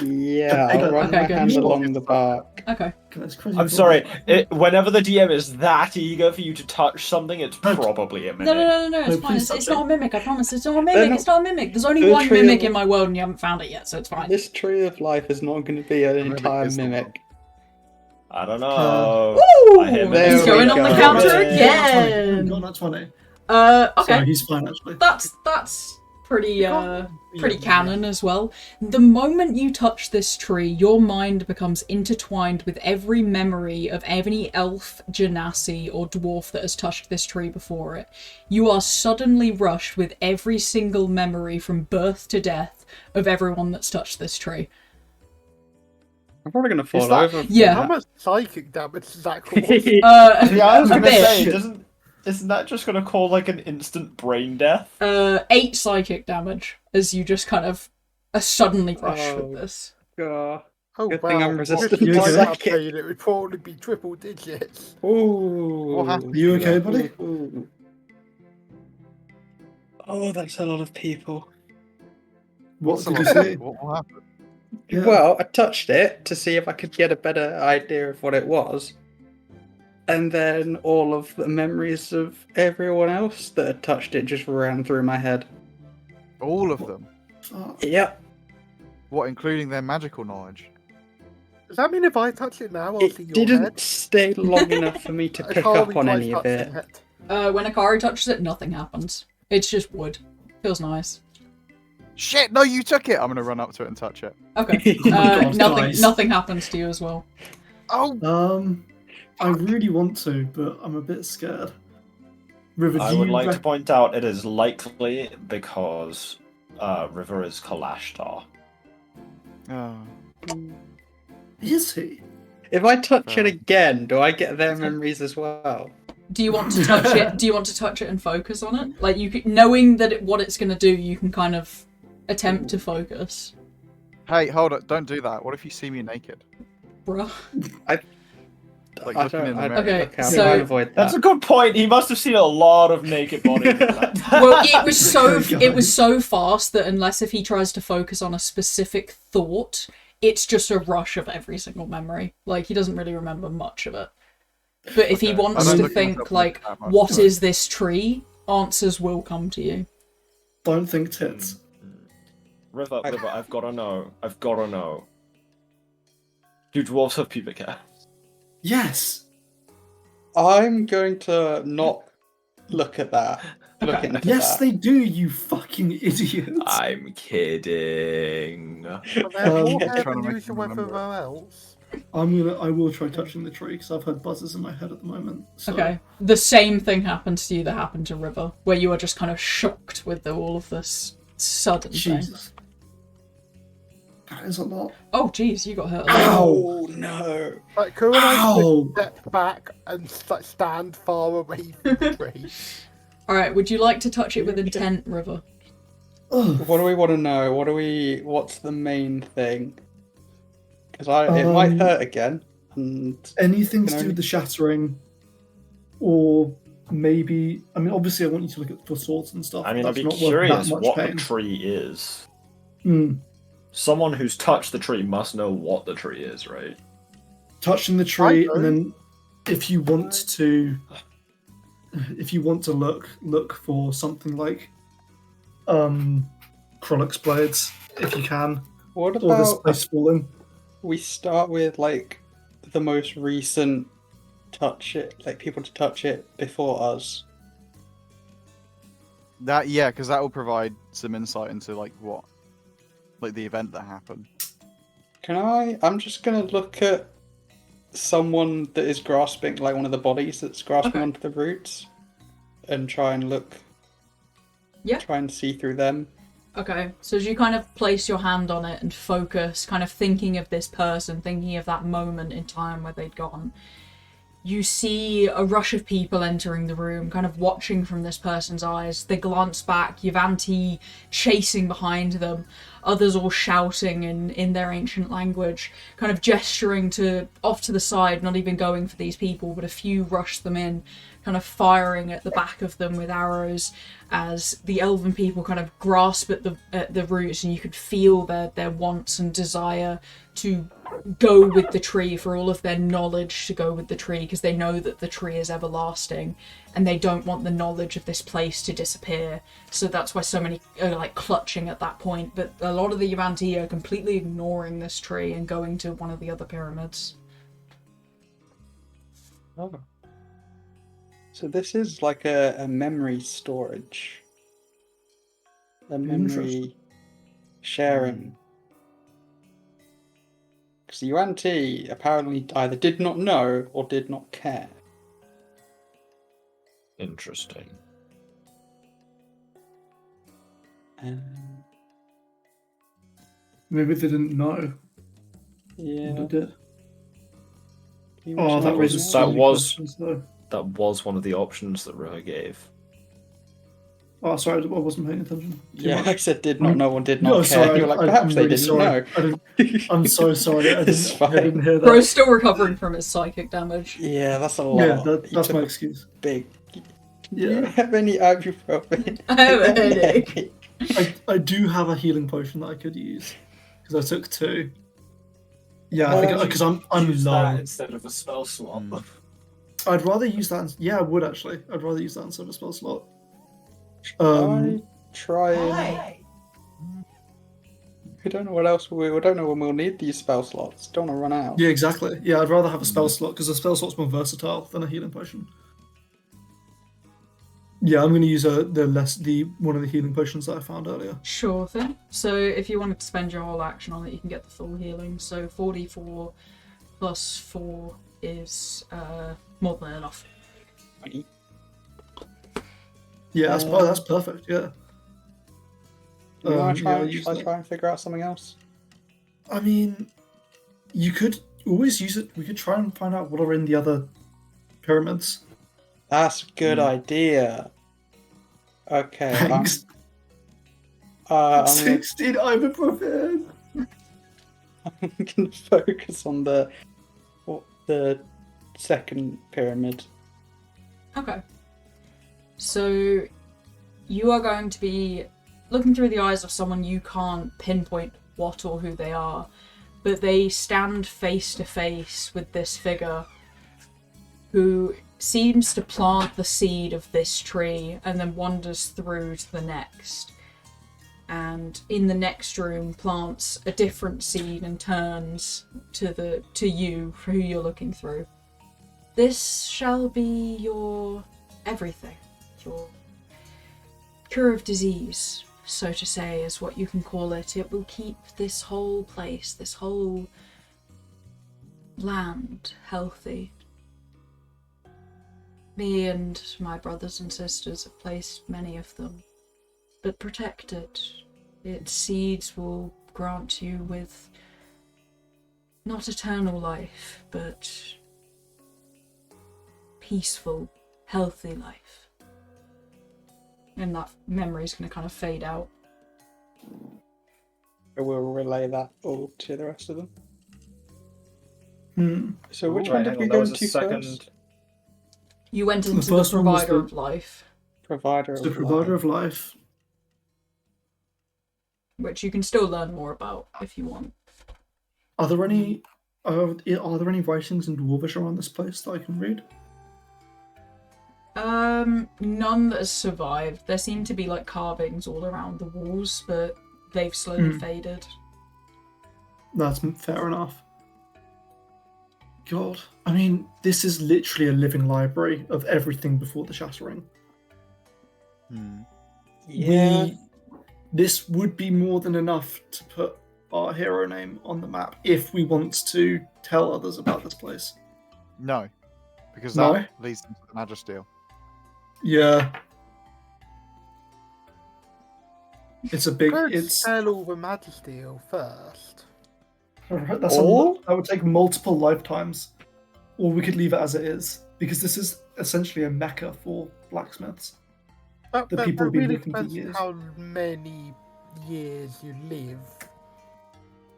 Yeah, Okay, I'll run okay, my good. hand along the bark. Okay. That's crazy. I'm sorry. Whenever the DM is that eager for you to touch something, it's probably a No, mimic. no, it's No, fine. please It's touch not it. a mimic, I promise. It's not a They're mimic, not- it's not a mimic. There's only The one tree mimic of- in my world and you haven't found it yet, so it's fine. This tree of life is not going to be an mimic entire is the mimic. one. I don't know. Woo! I hear There He's we going on the go. counter Yeah. again! Got that 20. Okay. Sorry, he's fine actually. That's pretty pretty canon as well. The moment you touch this tree, your mind becomes intertwined with every memory of any elf, genasi, or dwarf that has touched this tree before it. You are suddenly rushed with every single memory from birth to death of everyone that's touched this tree. I'm probably going to fall that- over. Yeah. How much psychic damage does that cause? Yeah, I was a gonna say, bit. isn't that just gonna cause like an instant brain death? 8 psychic damage as you just kind of are suddenly rushed Oh. with this. God. Oh, Good thing I'm wow. resistant to With my psychic. campaign, it would probably be triple digits. Ooh. happened? You okay, buddy? Ooh. Oh, that's a lot of people. What What's the did you last- say? What will happen? Yeah. Well, I touched it to see if I could get a better idea of what it was. And then all of the memories of everyone else that had touched it just ran through my head. All of them. Fuck. Yep. What, including their magical knowledge? Does that mean if I touch it now, I'll see It your didn't head? stay long enough for me to I pick can't up be on quite any of touching it. it. When Akari touches it, nothing happens. It's just wood. Feels nice. Shit, no, you took it! I'm gonna run up to it and touch it. Okay. Oh my God, guys. Nothing happens to you as well. Oh! I really want to, but I'm a bit scared. River, I do would you like to rec- point out it is likely because River is Kalashtar. Oh. Is he? If I touch it Fair. again, do I get their memories as well? Do you want to touch it? Do you want to touch it and focus on it? Like you, knowing that what it's going to do, you can kind of attempt to focus. Hey, hold it, don't do that. What if you see me naked? Bruh. Like I looking don't- in the I- mirror. Okay, I'll so- try and avoid That's that. a good point. He must have seen a lot of naked bodies. in that. Well, it was so Okay, it was guys. so fast that unless if he tries to focus on a specific thought, it's just a rush of every single memory. Like he doesn't really remember much of it. But if he Okay. wants I don't to look at think, myself like, that much, what but- is this tree? Answers will come to you. Don't think tits. River, I've gotta know. I've gotta know. Do dwarves have pubic hair? Yes. I'm going to not look at that. Look into Yes, that. they do. You fucking idiot. I'm kidding. But they're more Okay. hair Trying to than make usual them remember everywhere else. I will try touching the tree because I've had buzzers in my head at the moment. So. Okay. The same thing happens to you that happened to River, where you are just kind of shocked with all of this sudden thing. Jesus. That is a lot. Oh, jeez, you got hurt. a lot. Ow! Oh no! Like, Kuru and I Ow! step back and stand far away from the tree. Alright, would you like to touch it with intent, River? Ugh. What do we want to know? What's the main thing? Because it might hurt again. And Anything to Can do I- with the shattering, or maybe. I mean, obviously, I want you to look at the swords and stuff. I mean, I'd That's be not worth curious that much what pain. the tree is. Hmm. Someone who's touched the tree must know what the tree is, right? Touching the tree, I and then if you want to look for something like Krolix blades, if you can, what or the about space falling. we start with like the most recent people to touch it before us? Because that will provide some insight into like the event that happened. I'm just gonna look at someone that is grasping, like one of the bodies that's grasping Okay. onto the roots, and try and look. Yeah. Try and see through them. Okay, so as you kind of place your hand on it and focus, kind of thinking of this person, thinking of that moment in time where they'd gone, you see a rush of people entering the room, kind of watching from this person's eyes. They glance back, Yuvanti chasing behind them, others all shouting in their ancient language, kind of gesturing off to the side, not even going for these people, but a few rush them in, kind of firing at the back of them with arrows as the elven people kind of grasp at the roots, and you could feel their wants and desire to go with the tree, for all of their knowledge to go with the tree, because they know that the tree is everlasting and they don't want the knowledge of this place to disappear. So that's why so many are like clutching at that point, but a lot of the Yuvanti are completely ignoring this tree and going to one of the other pyramids. Oh. So this is like a memory storage. A memory Interesting. sharing. Because the Yuan-Ti apparently either did not know or did not care. Interesting. Maybe they didn't know. Yeah. But they did. Can you Oh, imagine that what raises was- so That many was- questions, though. That was one of the options that Ruha gave. Oh, sorry, I wasn't paying attention. Too Yeah, much. I said did not know or did not No, care. sorry. You're like, I'm perhaps they really didn't sorry. know. I'm so sorry. I It's didn't hear that. Bro's still recovering from his psychic damage. Yeah, that's a lot. Yeah, You that's took my a excuse. big. Do Yeah. you have any ibuprofen? I have a headache. I do have a healing potion that I could use because I took 2. Yeah, I think because I'm Use low. that instead of a spell slot. I'd rather use that. Yeah, I would actually. I'd rather use that instead of a spell slot. I try and... We don't know what else we don't know when we'll need these spell slots. Don't want to run out. Yeah, exactly. Yeah, I'd rather have a spell slot because a spell slot's more versatile than a healing potion. Yeah, I'm going to use one of the healing potions that I found earlier. Sure thing. So if you wanted to spend your whole action on it, you can get the full healing. So 4d4 plus 4 is more than enough. Yeah, that's perfect. Yeah. You want to try? yeah, I'll use Shall I that. try and figure out something else? I mean, you could always use it. We could try and find out what are in the other pyramids. That's a good idea. Okay. Thanks. I'm 16 ibuprofen. gonna focus on the second pyramid. Okay. So you are going to be looking through the eyes of someone you can't pinpoint what or who they are, but they stand face to face with this figure who seems to plant the seed of this tree and then wanders through to the next. And in the next room plants a different seed and turns to you for who you're looking through. This shall be your everything, your cure of disease, so to say, is what you can call it. It will keep this whole place, this whole land healthy. Me and my brothers and sisters have placed many of them, but protected. Its seeds will grant you with not eternal life, but peaceful, healthy life. And that memory's going to kind of fade out. I will relay that all to the rest of them. So which Ooh, one right, did hang we on, go that was into a second. first? You went The into the first one was provider the- of life, Provider of The provider life. of life. which you can still learn more about if you want. Are there any writings in Dwarvish around this place that I can read? None that has survived. There seem to be like carvings all around the walls, but they've slowly faded. That's fair enough. God, I mean, this is literally a living library of everything before the shattering. Yeah. This would be more than enough to put our hero name on the map if we want to tell others about this place. No, because No? that leads into the Magisteel. Yeah. It's a big. Let's tell all the Magisteel first. Alright, Or- that would take multiple lifetimes. Or we could leave it as it is. Because this is essentially a mecca for blacksmiths. The people have been really looking for depends years. how many years you live.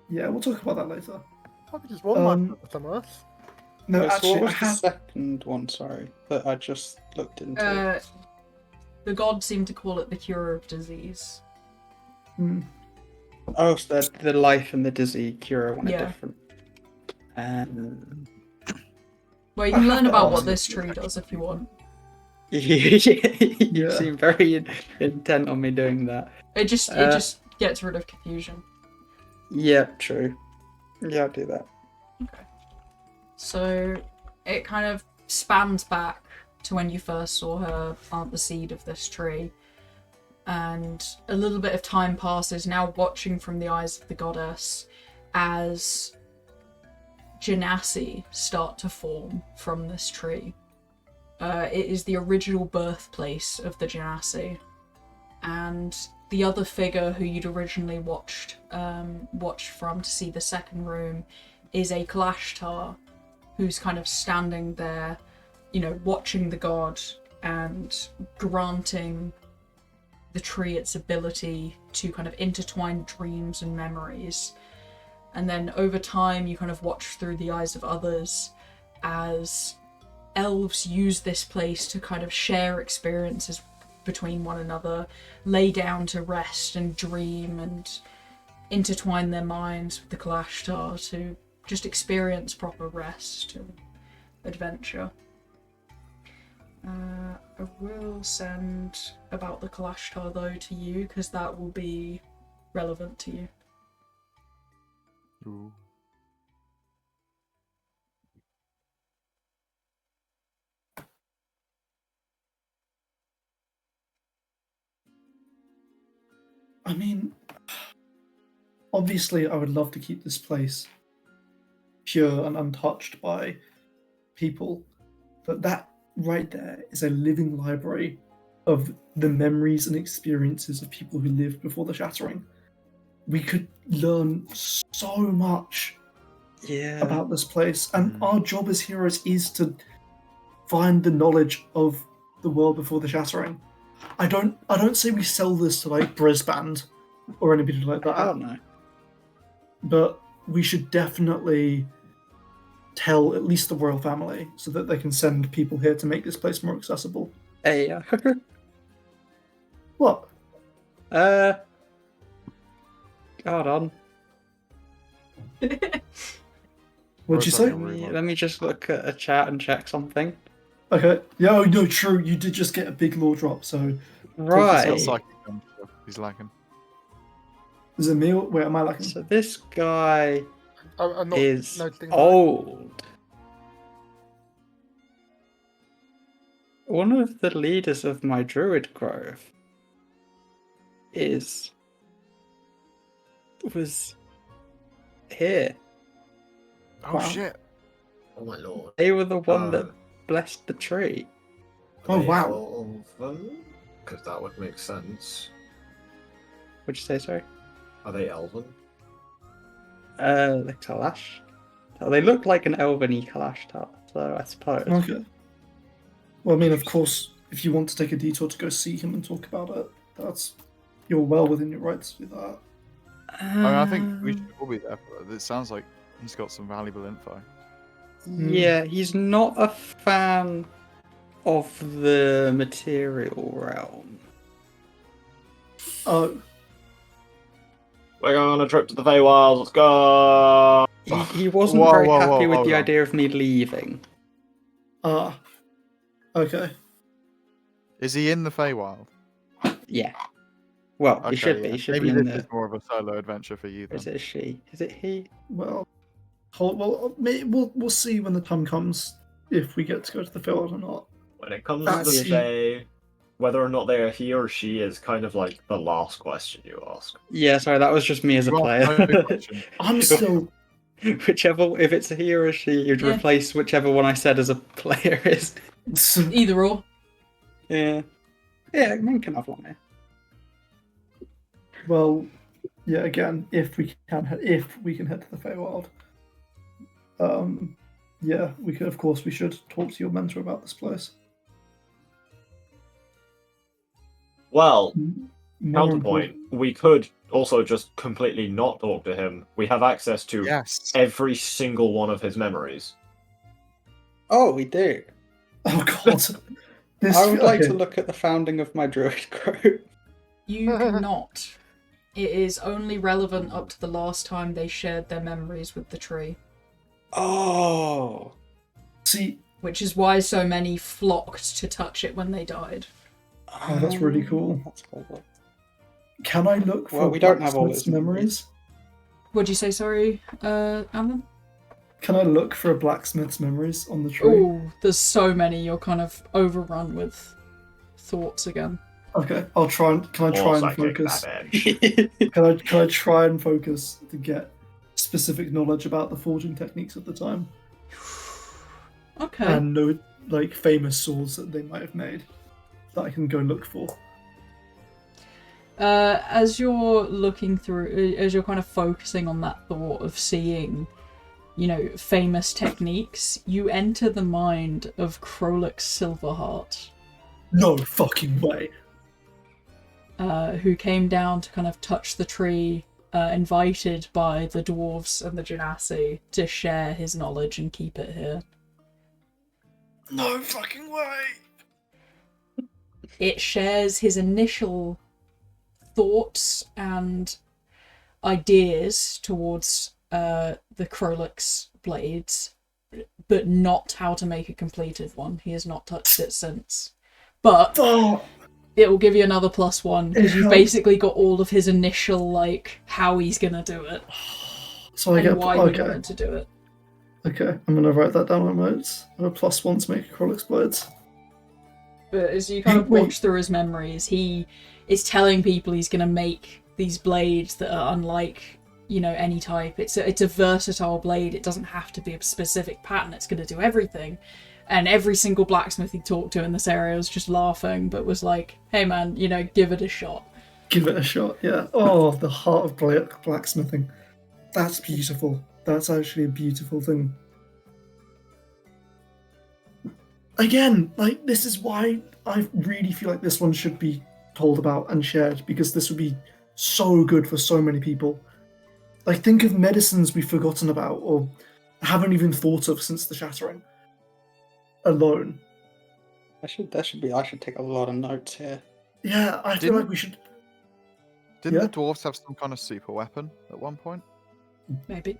Yeah, we'll talk about that later. Probably just one might put somewhere else. No, Wait, so actually, what I was the have. second one? Sorry, that I just looked into. The gods seem to call it the cure of disease. Oh, so the life and the disease cure one are Yeah. different. Well, you I can have learn to about ask what this you, tree does if you want. You Yeah. seem very intent on me doing that. It just gets rid of confusion. Yeah, true. Yeah, I'll do that. So it kind of spans back to when you first saw her plant the seed of this tree. And a little bit of time passes, now watching from the eyes of the goddess as genasi start to form from this tree. It is the original birthplace of the genasi. And the other figure who you'd originally watched from to see the second room is a Kalashtar, who's kind of standing there, you know, watching the god and granting the tree its ability to kind of intertwine dreams and memories. And then over time you kind of watch through the eyes of others as elves use this place to kind of share experiences between one another, lay down to rest and dream and intertwine their minds with the Kalashtar to just experience proper rest and adventure. I will send about the Kalashtar though to you because that will be relevant to you. Ooh. I mean, obviously, I would love to keep this place pure and untouched by people, but that right there is a living library of the memories and experiences of people who lived before the shattering. We could learn so much about this place, and our job as heroes is to find the knowledge of the world before the shattering. I don't say we sell this to like Brisbane or anybody like that. I don't know. But we should definitely tell at least the royal family so that they can send people here to make this place more accessible. Hey, What? hold on. What'd you say? Let me just look at a chat and check something. Okay. Yeah, oh, no, true. You did just get a big lore drop, so... He's got Right. psychic and stuff. He's lagging. Is it me or... Wait, am I lacking? So this guy I'm not is noticing that. old. One of the leaders of my druid grove was here. Oh Wow. shit! Oh my lord. They were the one that blessed the tree. Oh, wow. Because that would make sense. What'd you say, sorry? Are they elven? The Kalash. Oh, they look like an elven-y Kalash top, so I suppose. Okay. Well, I mean, of course, if you want to take a detour to go see him and talk about it, you're well within your rights to do that. I mean, I think we should all be there for it. It sounds like he's got some valuable info. Yeah, he's not a fan of the material realm. Oh, We're going on a trip to the Feywild. Let's go. He wasn't Whoa, very whoa, happy whoa, with hold the on. idea of me leaving. Okay. Is he in the Feywild? Yeah. Well, he should be. yeah. He should Maybe be in this the... is more of a solo adventure for you Or is then. it she? Is it he? Well, we'll see when the time comes if we get to go to the field or not. When it comes That's to the Fey, whether or not they are he or she is kind of like the last question you ask. Yeah, sorry, that was just me as a You asked player. no question. I'm still. Whichever, if it's a he or a she, you'd Yeah. replace whichever one I said as a player is. Either or. Yeah. Yeah, men can have long hair. Well, yeah. Again, if we can head to the Feywild, yeah, we could. Of course, we should talk to your mentor about this place. Well, More counterpoint, we could also just completely not talk to him. We have access to Yes. every single one of his memories. Oh, we do. Oh God. I would like to okay. look at the founding of my druid group. You cannot. It is only relevant up to the last time they shared their memories with the tree. Oh. See. Which is why so many flocked to touch it when they died. Oh, that's really cool. That's cool. Can I look for Well, we don't have all blacksmith's his memories? What'd you say, sorry, Alan? Can I look for a blacksmith's memories on the tree? Oh, there's so many, you're kind of overrun with thoughts again. Okay, I'll try and can I try Or and psychic focus? damage. Can I try and focus to get specific knowledge about the forging techniques at the time Okay. and know like famous swords that they might have made that I can go look for? As you're looking through, as you're kind of focusing on that thought of seeing, you know, famous techniques, you enter the mind of Krolix Silverheart, No fucking way. who came down to kind of touch the tree, invited by the dwarves and the genasi to share his knowledge and keep it here. No fucking way. It shares his initial thoughts and ideas towards the Krolix blades, but not how to make a completed one. He has not touched it since. But Oh, it will give you another +1 because you've Yeah. basically got all of his initial, like, how he's gonna do it so I and get why he okay. wanted to do it. Okay, I'm gonna write that down on my notes. I have a +1 to make Krolix blades. But as you kind of Wait. watch through his memories, he is telling people he's going to make these blades that are unlike, you know, any type. It's a versatile blade. It doesn't have to be a specific pattern. It's going to do everything. And every single blacksmith he talked to in this area was just laughing, but was like, hey man, you know, give it a shot. Give it a shot, yeah. Oh, the heart of blacksmithing. That's beautiful. That's actually a beautiful thing. Again, like, this is why I really feel like this one should be told about and shared, because this would be so good for so many people. Like, think of medicines we've forgotten about or haven't even thought of since the Shattering. Alone. I should take a lot of notes here. Yeah, I feel Didn't- like we should... Didn't Yeah? the dwarves have some kind of super weapon at one point? Maybe.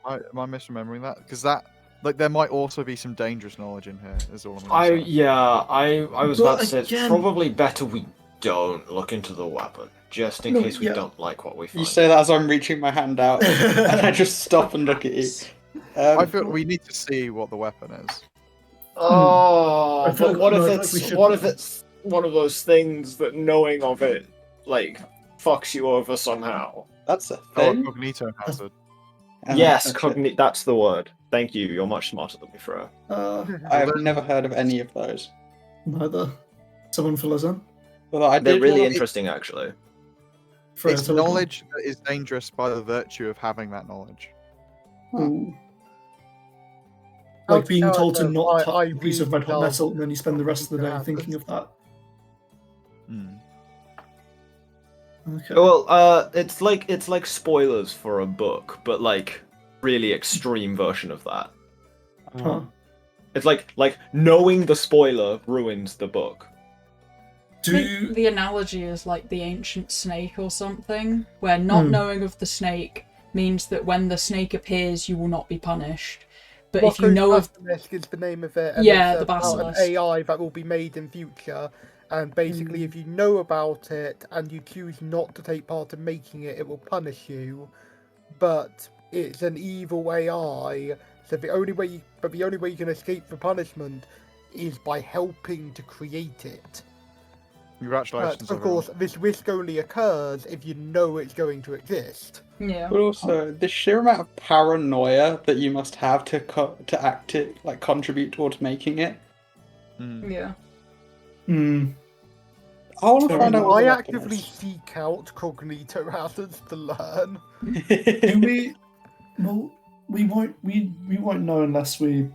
Am I misremembering that? Because that Like there might also be some dangerous knowledge in here. Is all I'm gonna say. I was But about to say it's again- probably better we don't look into the weapon, just in No, case we yeah. don't like what we You find. say that as I'm reaching my hand out, and I just stop and look at you. I feel we need to see what the weapon is. Oh, I feel but like- what no, I if feel like it's we should- what if it's one of those things that knowing of it like fucks you over somehow? That's a Oh, a thing. cognito hazard. Yes, That's it. that's the word. Thank you. You're much smarter than me, Fro. I've never heard of any of those. Neither. Someone fill us in. Although I They're did really wanna- interesting, actually. Freya, It's tell us more. knowledge that is dangerous by the virtue of having that knowledge. Ooh. Out Like of being told to character, not touch I a piece of really red hot love metal, and then you spend the rest of the day hazards. thinking of that. Mm. Okay. Well, it's like spoilers for a book, but like really extreme version of that. Huh. It's like knowing the spoiler ruins the book. I think the analogy is like the ancient snake or something, where not knowing of the snake means that when the snake appears, you will not be punished. But if you know of Basilisk is the name of it, and Yeah, it's the about an basilisk. AI that will be made in future. And basically, if you know about it and you choose not to take part in making it, it will punish you. But it's an evil AI, so the only way you can escape the punishment is by helping to create it. Congratulations, Of everyone. course, this risk only occurs if you know it's going to exist. yeah, But also, the sheer amount of paranoia that you must have to act it, like contribute towards making it. Mm. yeah. I want to Fair find out enough. what I the weapon actively is. seek out cognito hazards to learn. Do we? Well, we won't know unless we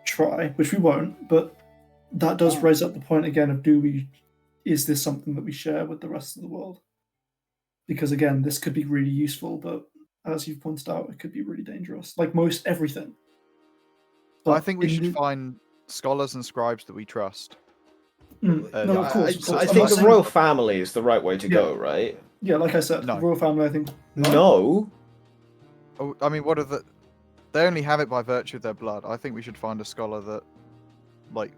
try, which we won't. But that does raise up the point again of is this something that we share with the rest of the world? Because again, this could be really useful, but as you've pointed out, it could be really dangerous. Like most everything. I think we in should the- find scholars and scribes that we trust. No, of course. I I'm think not the saying- royal family is the right way to Yeah. go, right? Yeah, like I said, No. the royal family. I think No. Oh, I mean, what are the? They only have it by virtue of their blood. I think we should find a scholar that, like,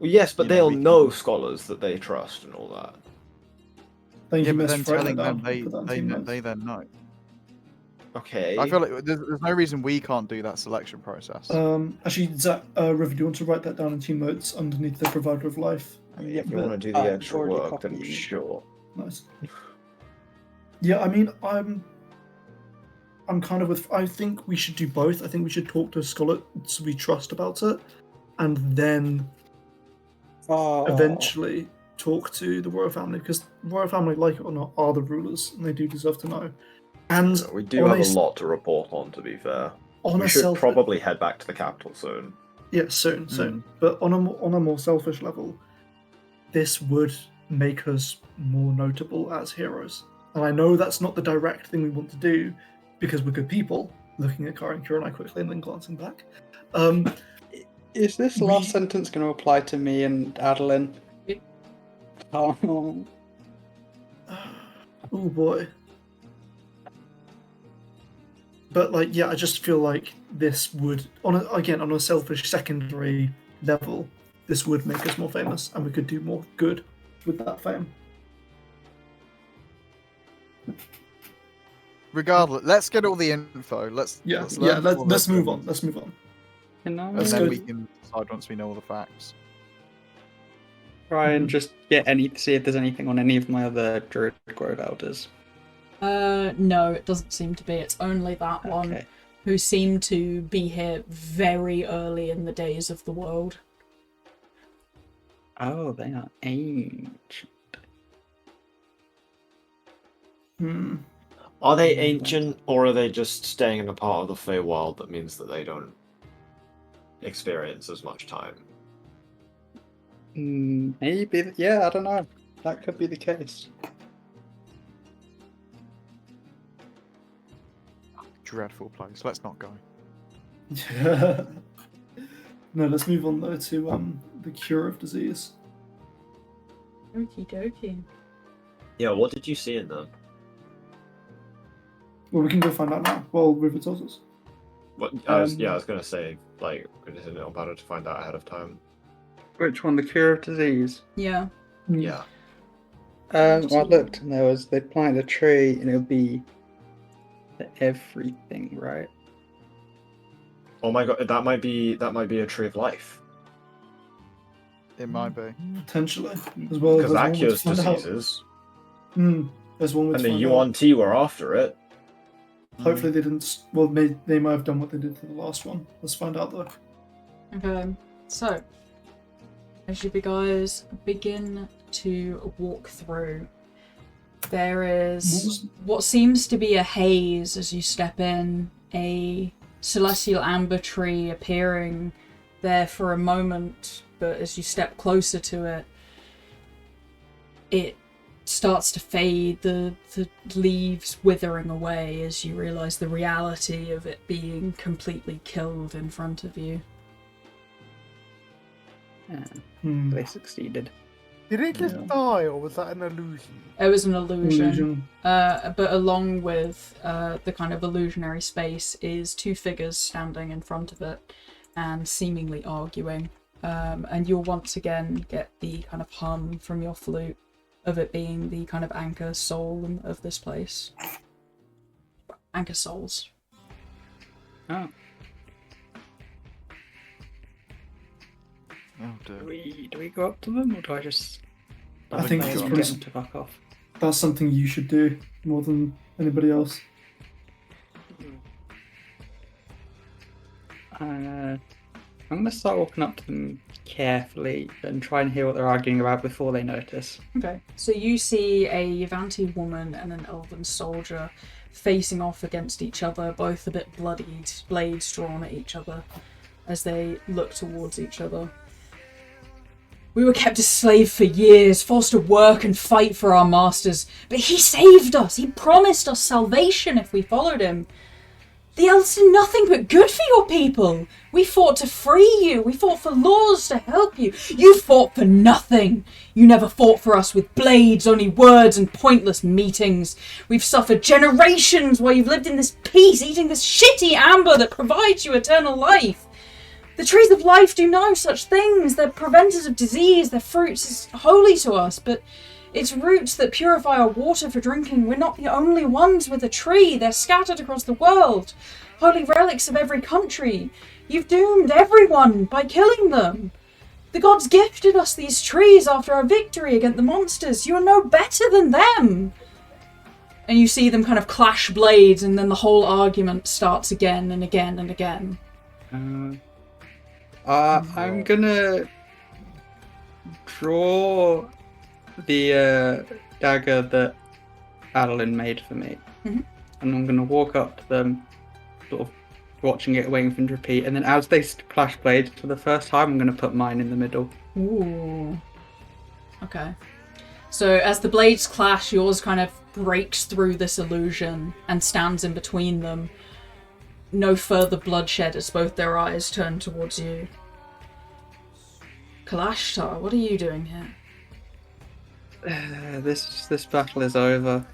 Well, yes, but You know, they'll we can- know scholars that they trust and all that. Thank yeah, you, but Miss. then For writing telling that them down. they Put that in they team know, notes. they then know. Okay. I feel like there's no reason we can't do that selection process. Actually, Zach, River, do you want to write that down in team notes underneath the provider of life? I mean, Yeah, if you but want to do the I'm extra already work, then copying. sure. Nice. Yeah, I mean, I'm kind of with. I think we should do both. I think we should talk to scholars we trust about it, and then eventually talk to the royal family, because the royal family, like it or not, are the rulers, and they do deserve to know. And We do on have a a s- lot to report on, to be fair. on We a should self- probably head back to the capital soon. Yeah, soon. But on a more selfish level, this would make us more notable as heroes. And I know that's not the direct thing we want to do, because we're good people. Looking at Kara and Kira quickly and then glancing back. Is this last sentence going to apply to me and Adeline? Yeah. Oh. Oh boy. But like, yeah, I just feel like this would, on a selfish secondary level, this would make us more famous, and we could do more good with that fame. Regardless, let's get all the info. Let's Yeah, let's yeah. learn all Let's the move things, on. Let's move on. Can I and Let's then go- we can decide once we know all the facts. try and just see if there's anything on any of my other Druid Grove elders? No, it doesn't seem to be. It's only that one Okay. who seemed to be here very early in the days of the world. Oh, they are ancient. Are they ancient, or are they just staying in a part of the Feywild that means that they don't experience as much time? Maybe. Yeah, I don't know. That could be the case. Dreadful place. Let's not go. No, let's move on though to the cure of disease. Okie dokie. Yeah, what did you see in them? Well, we can go find out now. Well, River tells us. What? I was gonna say, like, isn't it better to find out ahead of time? Which one? The cure of disease? Yeah. Yeah. Well, I looked and they planted a tree and it would be for everything, right? Oh my god, that might be a tree of life. It might be. Potentially. As well, Because there's that one way to cures find out. diseases. There's one way And to the find Yuan out. Ti were after it. Hopefully they didn't. Well, they might have done what they did to the last one. Let's find out though. Okay, so as you guys begin to walk through, there is what seems to be a haze as you step in, a celestial amber tree appearing there for a moment, but as you step closer to it, it starts to fade, the leaves withering away as you realise the reality of it being completely killed in front of you. Yeah, Hmm. they succeeded. Did it just Yeah. die, or was that an illusion? It was an illusion. Illusion. But along with the kind of illusionary space is two figures standing in front of it and seemingly arguing. And you'll once again get the kind of hum from your flute of it being the kind of anchor soul of this place. Anchor souls. Oh, Oh dear. do we go up to them or do I just? I think double it's and pretty get them to fuck off. That's something you should do more than anybody else. I'm gonna start walking up to them carefully and try and hear what they're arguing about before they notice. Okay, so you see a Yavanti woman and an elven soldier facing off against each other, both a bit bloodied, blades drawn at each other as they look towards each other. We were kept as slaves for years, forced to work and fight for our masters, but he saved us. He promised us salvation if we followed him. The elves did nothing but good for your people. We fought to free you. We fought for laws to help you. You fought for nothing. You never fought for us with blades, only words and pointless meetings. We've suffered generations while you've lived in this peace, eating this shitty amber that provides you eternal life. The trees of life do no such things. They're preventers of disease. Their fruits is holy to us, but it's roots that purify our water for drinking. We're not the only ones with a tree. They're scattered across the world. Holy relics of every country. You've doomed everyone by killing them. The gods gifted us these trees after our victory against the monsters. You are no better than them. And you see them kind of clash blades, and then the whole argument starts again and again and again. I'm gonna draw the dagger that Adeline made for me, Mhm. and I'm gonna walk up to them, sort of watching it, waiting for them to repeat, and then as they clash blades for the first time, I'm gonna put mine in the middle. Ooh. Okay. So as the blades clash, yours kind of breaks through this illusion and stands in between them. No further bloodshed as both their eyes turn towards you. Kalashtar, what are you doing here? This battle is over.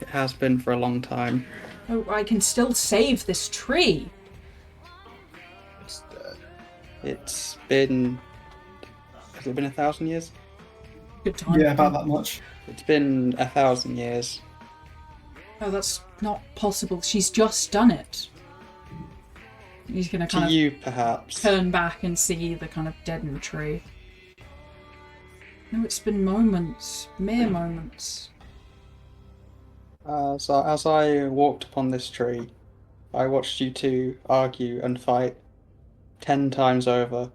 It has been for a long time. Oh, I can still save this tree. It's dead. It's been... Has it been 1,000 years? Good time. Yeah, about that much. It's been 1,000 years. Oh, that's not possible. She's just done it. He's gonna To kind of you, perhaps. turn back and see the kind of deadened tree. No, it's been moments. Mere moments. So as I walked upon this tree, I watched you two argue and fight 10 times over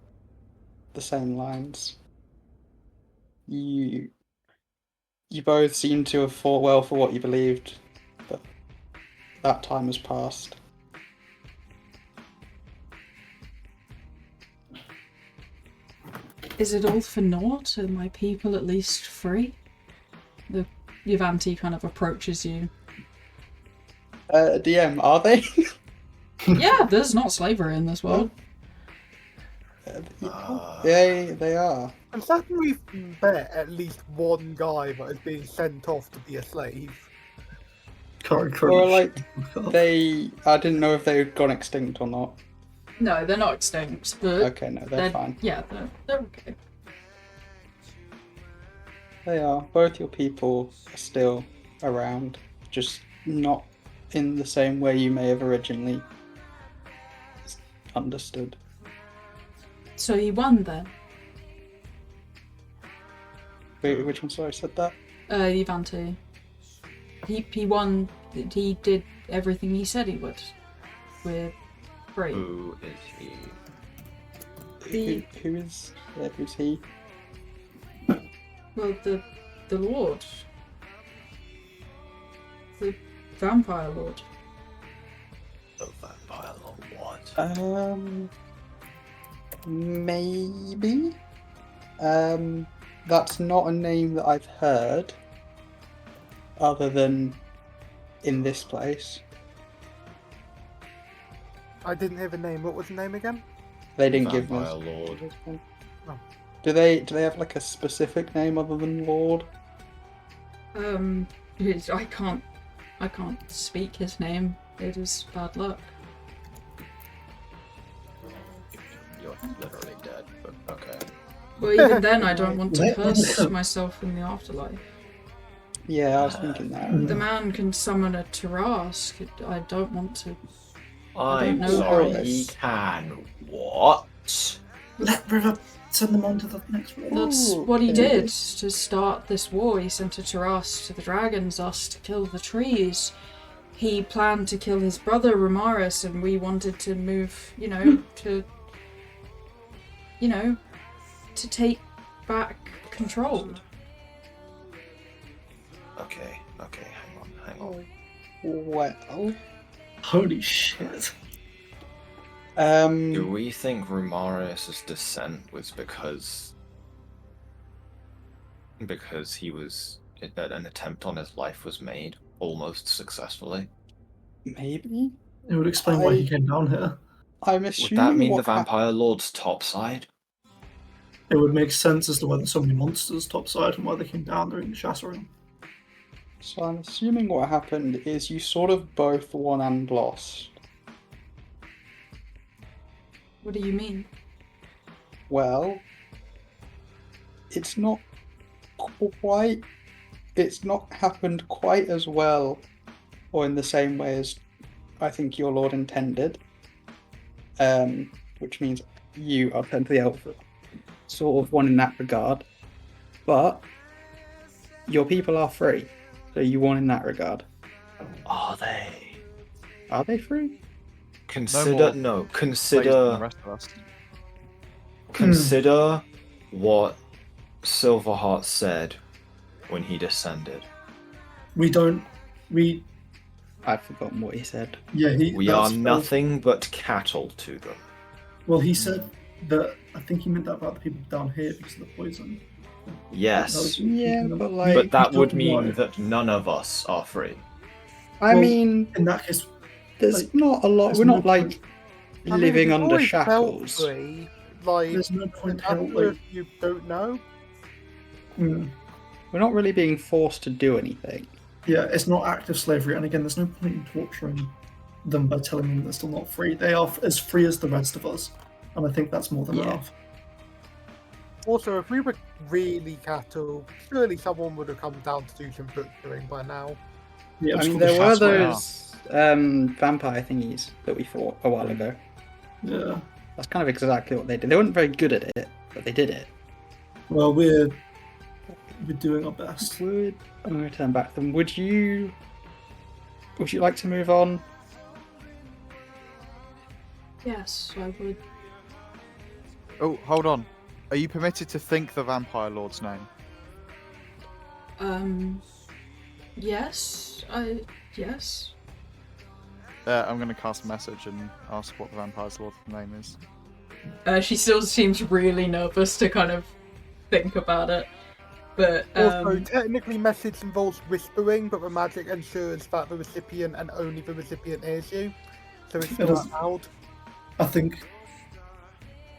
the same lines. You both seem to have fought well for what you believed, but that time has passed. Is it all for naught? Are my people at least free? The Yavanti kind of approaches you. DM, are they? Yeah, there's not slavery in this world. They are. And certainly we've met at least one guy that is being sent off to be a slave. Or like I didn't know if they had gone extinct or not. No, they're not extinct, but Okay, no, they're fine. Yeah, they're okay. They are. Both your people are still around, just not in the same way you may have originally understood. So he won then? Wait, which one? Sorry, I said that? Ivanti. He won. He did everything he said he would. We're free. Who is he? Who's he? Well, the Lord. The Vampire Lord. The Vampire Lord what? Maybe. That's not a name that I've heard, other than in this place. I didn't hear the name. What was the name again? They didn't give Vampire us. Lord. Oh. Do they have like a specific name other than Lord? I can't speak his name. It is bad luck. You're literally dead, but okay. Well, even then, I don't want to Let- curse myself in the afterlife. Yeah, I was thinking that. The man can summon a Tarask. I don't want to. I I'm don't know sorry, how he it's- can. What? Let River send them on to the next room. That's Ooh, what he okay. did to start this war. He sent a Tarask to the dragons, us to kill the trees. He planned to kill his brother Romaris, and we wanted to move, to take back control. Okay, hang on. Well, Holy shit. Do we think Romaris' descent was because he was that an attempt on his life was made almost successfully? maybe. It would explain why he came down here. I'm Would assuming that mean the what Vampire Lord's topside? It would make sense as to why there's so many monsters topside and why they came down during the shattering. So I'm assuming what happened is you sort of both won and lost. What do you mean? Well, it's not happened quite as well or in the same way as I think your lord intended. Which means you are technically out for sort of one in that regard. But your people are free. So you won in that regard. Are they? Are they free? Consider Slaves than the rest of us. Consider what Silverheart said when he descended. I've forgotten what he said. We are nothing but cattle to them. Well, he said that, I think he meant that about the people down here because of the poison. Yes, Yeah, but but that would don't mean know. that none of us are free. I Well, mean, In that case, there's like, not a lot. there's We're no not like point. I mean, living you've under always felt shackles. free, like, there's no point how, after like, you don't know. We're not really being forced to do anything. yeah, it's not active slavery, and again, there's no point in torturing them by telling them they're still not free. They are as free as the rest of us, and I think that's more than Yeah. enough. Also, if we were really cattle, surely someone would have come down to do some butchering by now. Yeah, I it's mean, called there were Highspire. those vampire thingies that we fought a while ago. Yeah. That's kind of exactly what they did. They weren't very good at it, but they did it. Well, we're doing our best. I'm going to turn back to them. Would you like to move on? Yes, I would. Oh, hold on. Are you permitted to think the Vampire Lord's name? Yes. Yes. I'm going to cast a message and ask what the Vampire Lord's name is. She still seems really nervous to kind of think about it. But, Also, technically, message involves whispering, but the magic ensures that the recipient and only the recipient hears you, so it's It still does- loud. I think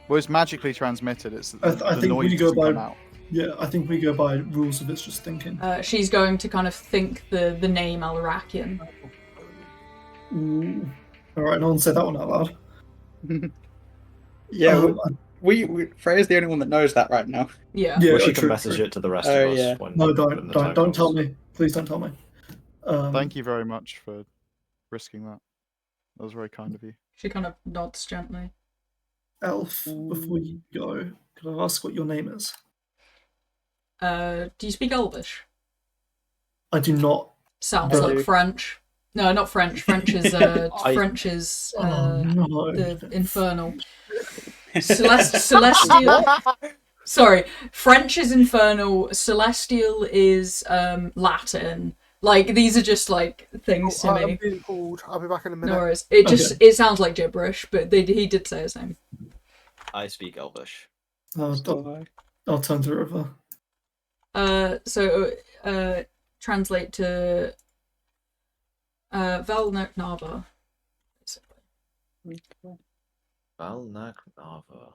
Well, it's magically transmitted. It's I the think noise we go doesn't by come out. Yeah, I think we go by rules of it's just thinking. She's going to kind of think the name Alrakian. Ooh. All right, no one said that one out loud. Yeah, we Freya's the only one that knows that right now. Yeah. Yeah, Well, she true, can message true. it to the rest Oh, of us. yeah. When, No, when don't the time tell comes. me. Please don't tell me. Thank you very much for risking that. That was very kind of you. She kind of nods gently. Elf, before you go, could I ask what your name is? Do you speak Elvish? I do not. Sounds I like do. French. No, not French. French is French is no. the infernal. Celestial. Sorry, French is infernal. Celestial is Latin. Like these are just like things to I'm me. being called. I'll be back in a minute. No worries. It sounds like gibberish, but he did say his name. I speak Elvish. I'll turn to River. So translate to Valnava, basically. Valnava.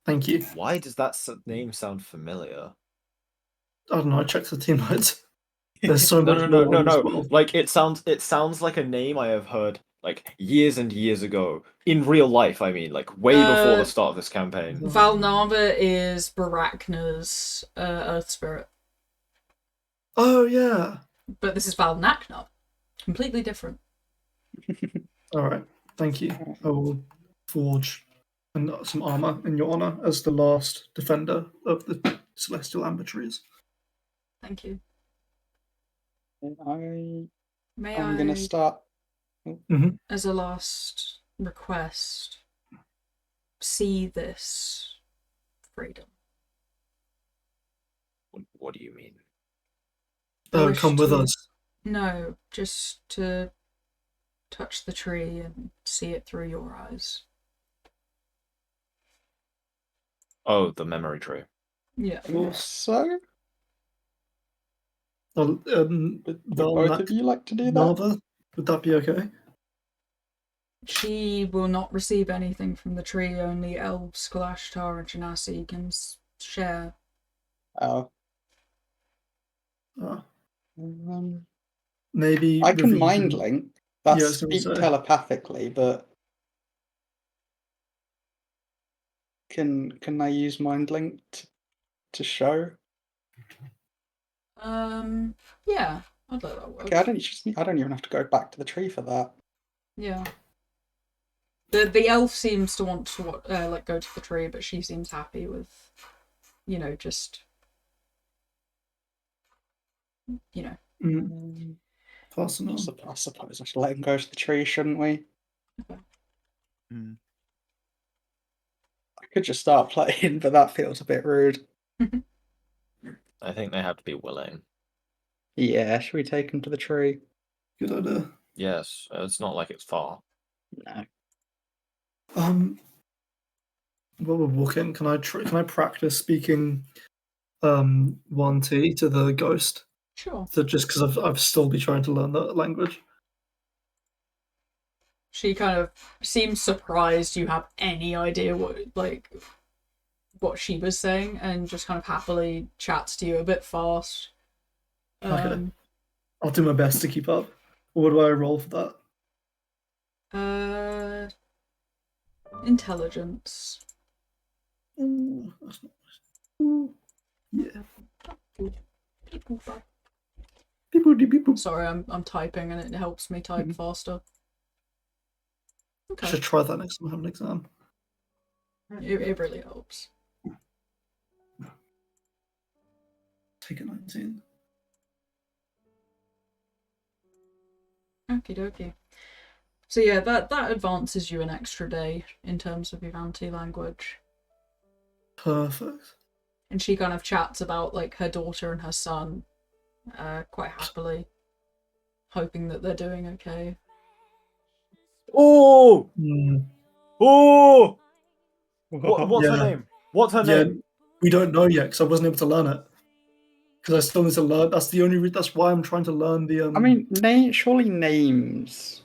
Thank you. Why does that name sound familiar? I don't know. I checked the team notes. There's so much. No. Like it sounds like a name I have heard like years and years ago in real life. I mean, like way before the start of this campaign. Valnava is Barakna's earth spirit. Oh yeah. But this is Valnakna. Completely different. All right. Thank you. I will forge some armor in your honor as the last defender of the celestial amber trees. Thank you. I'm May gonna I, start. as a last request, see this freedom? What do you mean? Come with us. No, just to touch the tree and see it through your eyes. Oh, the memory tree. Yeah. So, Would both of you like to do that? Nava, would that be okay? She will not receive anything from the tree. Only elves, Kalashtar, and Genasi can share. Oh. Maybe I can River, mind link. That's Yeah, I was gonna speak say. telepathically, but can I use mind link to show? Yeah, I'd let that work. Okay, I don't even have to go back to the tree for that. Yeah. The elf seems to want to like go to the tree, but she seems happy with, just Pass on. I suppose I should let him go to the tree, shouldn't we? Okay. I could just start playing, but that feels a bit rude. I think they have to be willing. Yeah, should we take him to the tree? Good idea. Yes, it's not like it's far. No. While we're walking, can I practice speaking 1T to the ghost? Sure. So just because I've still been trying to learn that language. She kind of seems surprised you have any idea what she was saying, and just kind of happily chats to you a bit fast. Okay. I'll do my best to keep up. What do I roll for that? Intelligence. Ooh, that's not nice. Ooh, yeah. Sorry, I'm typing and it helps me type faster. I Okay. should try that next time I have an exam. It really helps. Take a 19. Okie dokie. So yeah, that advances you an extra day in terms of your anti-language. Perfect. And she kind of chats about like her daughter and her son quite happily, hoping that they're doing okay. Oh! Oh! What's Yeah. her name? What's her Yeah, name? we don't know yet because I wasn't able to learn it. Because I still need to learn. That's the only. That's why I'm trying to learn the. I mean, surely names.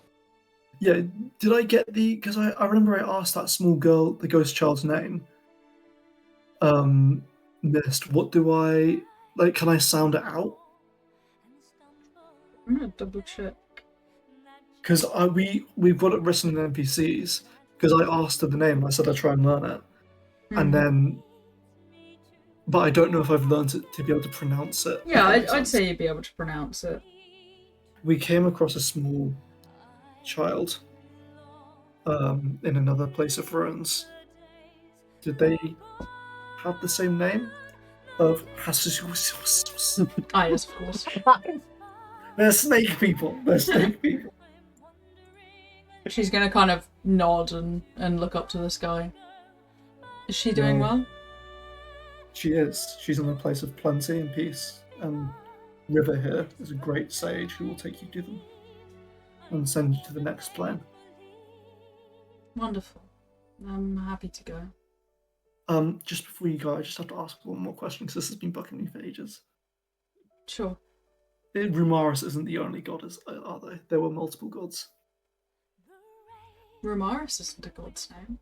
Yeah, did I get the? Because I remember I asked that small girl, the ghost child's name. missed. What do I like? Can I sound it out? I'm gonna double check. Because we've got it written in NPCs. Because I asked her the name and I said I'd try and learn it, and then, but I don't know if I've learned it to be able to pronounce it. Yeah, if that makes I'd sense. say you'd be able to pronounce it. We came across a small child in another place of ruins. Did they have the same name? Of Ah, yes, of course. They're snake people. They're snake people. She's gonna kind of nod and look up to the sky. Is she doing well? She is. She's in a place of plenty and peace. And River here is a great sage who will take you to them and send you to the next plane. Wonderful. I'm happy to go. Just before you go, I just have to ask one more question because this has been bugging me for ages. Sure. Rumaris isn't the only god, are they? There were multiple gods. Rumaris isn't a god's name.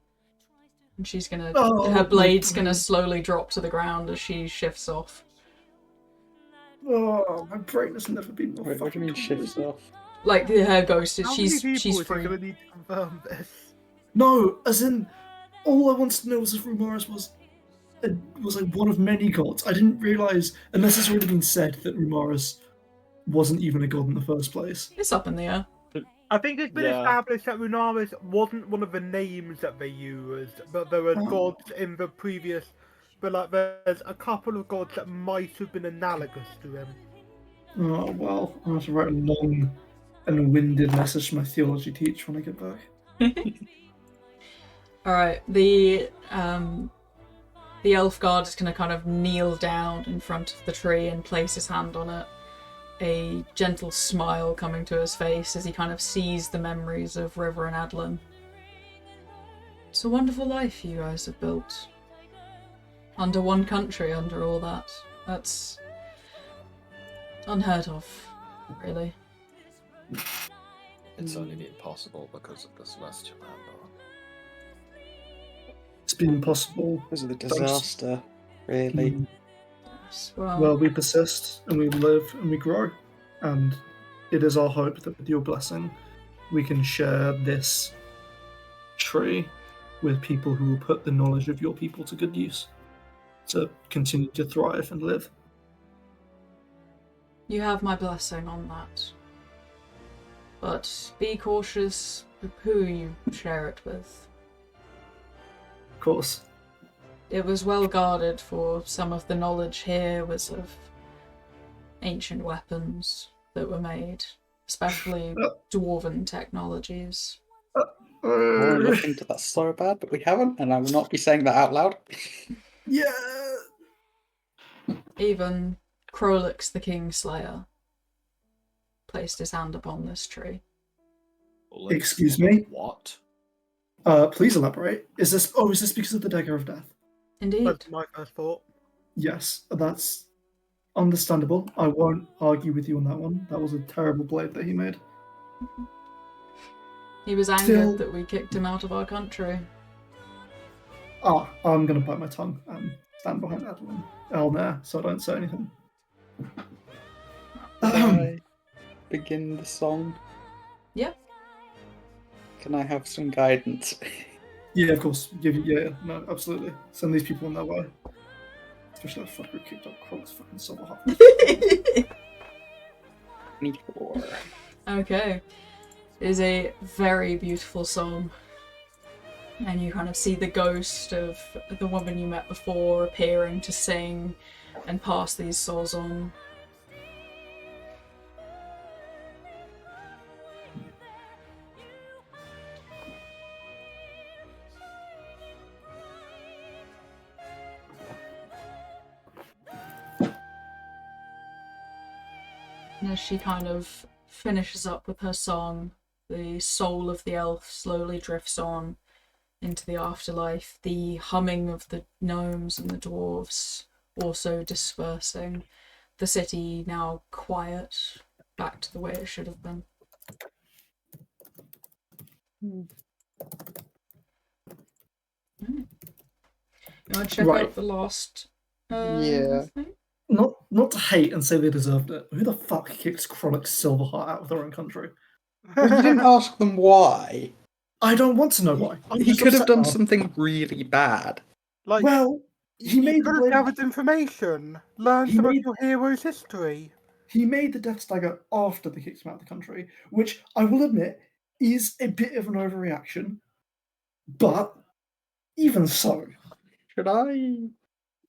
And she's gonna... Oh, her blade's my gonna brain. slowly drop to the ground as she shifts off. Oh, my brain has never been more Wait, what do you mean fucking shifts confused. off? Like, her ghost is... How she's many people is free. going to need to confirm this? No, as in, all I wanted to know was if Rumaris was like one of many gods. I didn't realise, unless it's already been said, that Rumaris wasn't even a god in the first place. It's up in the air. I think it's been Yeah. established that Runaris wasn't one of the names that they used, but there were Oh. gods in the previous. But like, there's a couple of gods that might have been analogous to him. Oh, well, I'll have to write a long and winded message to my theology teacher when I get back. Alright, the elf guard is going to kind of kneel down in front of the tree and place his hand on it. A gentle smile coming to his face as he kind of sees the memories of River and Adlin. It's a wonderful life you guys have built. Under one country, under all that. That's unheard of, really. It's only been possible because of the Celestial Handle. It's been impossible. Because of the disaster, really. Yes, Well, we persist and we live and we grow. And it is our hope that with your blessing, we can share this tree with people who will put the knowledge of your people to good use to continue to thrive and live. you have my blessing on that. But be cautious of who you share it with. Of course. It was well guarded, for some of the knowledge here was of ancient weapons that were made, especially dwarven technologies. I want to look into that so bad, but we haven't, and I will not be saying that out loud. Yeah. Even Krolix the Kingslayer placed his hand upon this tree. Excuse me? What? Please elaborate. Is this because of the Dagger of Death? Indeed. That's my first thought. Yes, that's understandable. I won't argue with you on that one. That was a terrible blade that he made. He was angered Still- that we kicked him out of our country. I'm gonna bite my tongue and stand behind Alnair so I don't say anything. I begin the song. Yeah. Can I have some guidance? Yeah, of course. Yeah, no, absolutely. Send these people on their way. Especially that fucker who kicked up Krog's fucking silver hut. 24. Okay. It is a very beautiful song. And you kind of see the ghost of the woman you met before appearing to sing and pass these souls on. And as she kind of finishes up with her song, the soul of the elf slowly drifts on into the afterlife, the humming of the gnomes and the dwarves also dispersing, the city now quiet, back to the way it should have been. You want to check Right. out the last Yeah. Not to hate and say they deserved it. Who the fuck kicks Chronic's Silverheart out of their own country? Well, you didn't ask them why. I don't want to know why. He could have done something really bad. Like, Well, he you made could the have blade. gathered information, learned He some of made- your hero's history. He made the Death Dagger after they kicked him out of the country, which I will admit is a bit of an overreaction. But even so, Should I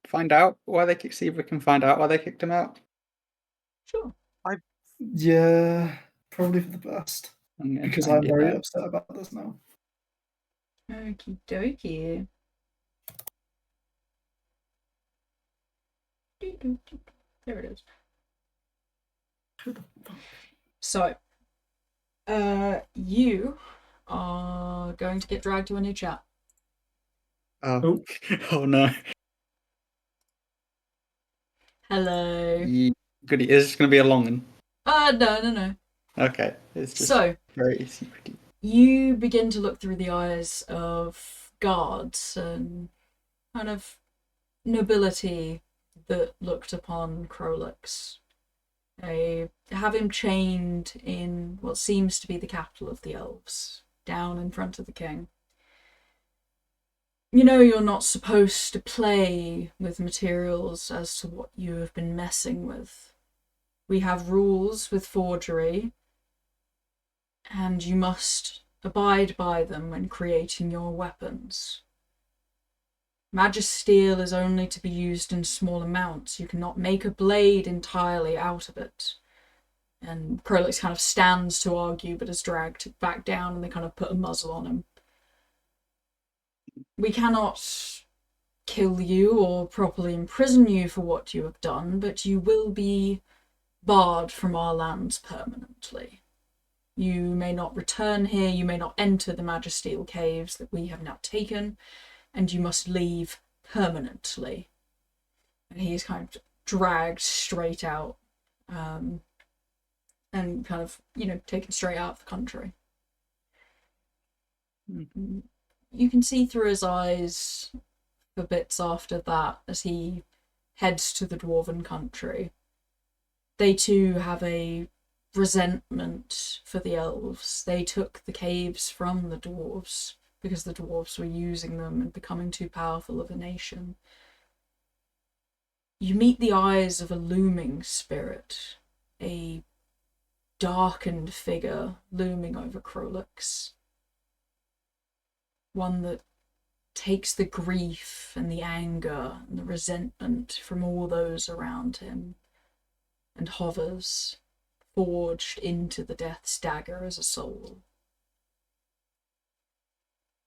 find out why they kicked? See if we can find out why they kicked him out. Sure. yeah, probably for the best. I'm gonna Because try and I'm do very that. upset about this now. Okie dokie. There it is. Who the fuck? So, you are going to get dragged to a new chat. Oh, oh no. Hello. Goody, is this going to be a long one? No. Okay, it's just So, very secret. you begin to look through the eyes of guards and kind of nobility that looked upon Krolix. They have him chained in what seems to be the capital of the elves, down in front of the king. You know you're not supposed to play with materials as to what you have been messing with. We have rules with forgery, and you must abide by them when creating your weapons. Magisteel is only to be used in small amounts. You cannot make a blade entirely out of it. And Krolix kind of stands to argue, but is dragged back down, and they kind of put a muzzle on him. We cannot kill you or properly imprison you for what you have done, but you will be barred from our lands permanently. You may not return here, you may not enter the Magisteel caves that we have now taken, and you must leave permanently. And he is kind of dragged straight out, and kind of, taken straight out of the country. Mm-hmm. You can see through his eyes for bits after that as he heads to the dwarven country. They too have a resentment for the elves. They took the caves from the dwarves because the dwarves were using them and becoming too powerful of a nation. You meet the eyes of a looming spirit, a darkened figure looming over Krolix. One that takes the grief and the anger and the resentment from all those around him and hovers, forged into the Death's Dagger as a soul.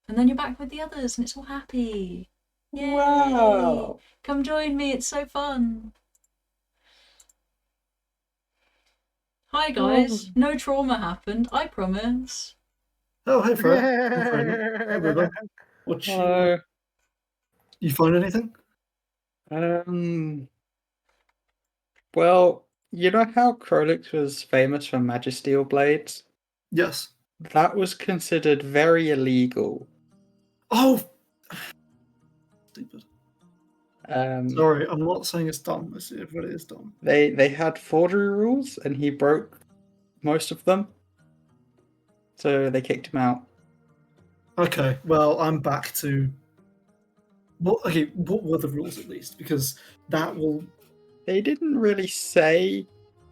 And then you're back with the others and it's all happy. Yay! Wow! Come join me, it's so fun. Hi guys, no trauma happened, I promise. Oh, hey Fred. Hey River. What you find anything? Well, you know how Krolix was famous for Magisteel blades? Yes. That was considered very illegal. Oh, stupid. Um, Sorry, I'm not saying it's dumb. But it is dumb. They had forgery rules, and he broke most of them, so they kicked him out. Okay, well, I'm back to. Well, okay, what were the rules at least? Because that will. They didn't really say.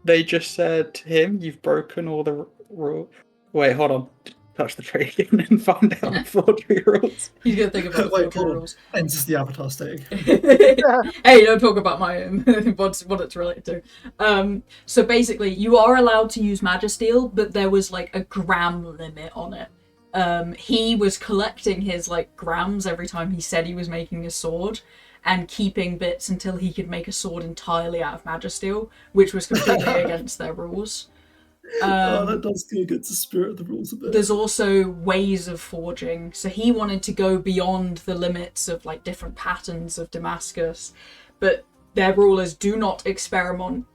They just said to him, "You've broken all the rules." Wait, hold on. Touch the tree again and find out the forgery rules. He's gonna think about the Wait, forgery rules. Enters the avatar state. Hey, don't talk about my what it's related to. So basically, you are allowed to use Magisteel, but there was like a gram limit on it. He was collecting his like grams every time he said he was making a sword, and keeping bits until he could make a sword entirely out of Magisteel, which was completely against their rules. That does go against the spirit of the rules a bit. There's also ways of forging, so he wanted to go beyond the limits of like different patterns of Damascus, but their rule is do not experiment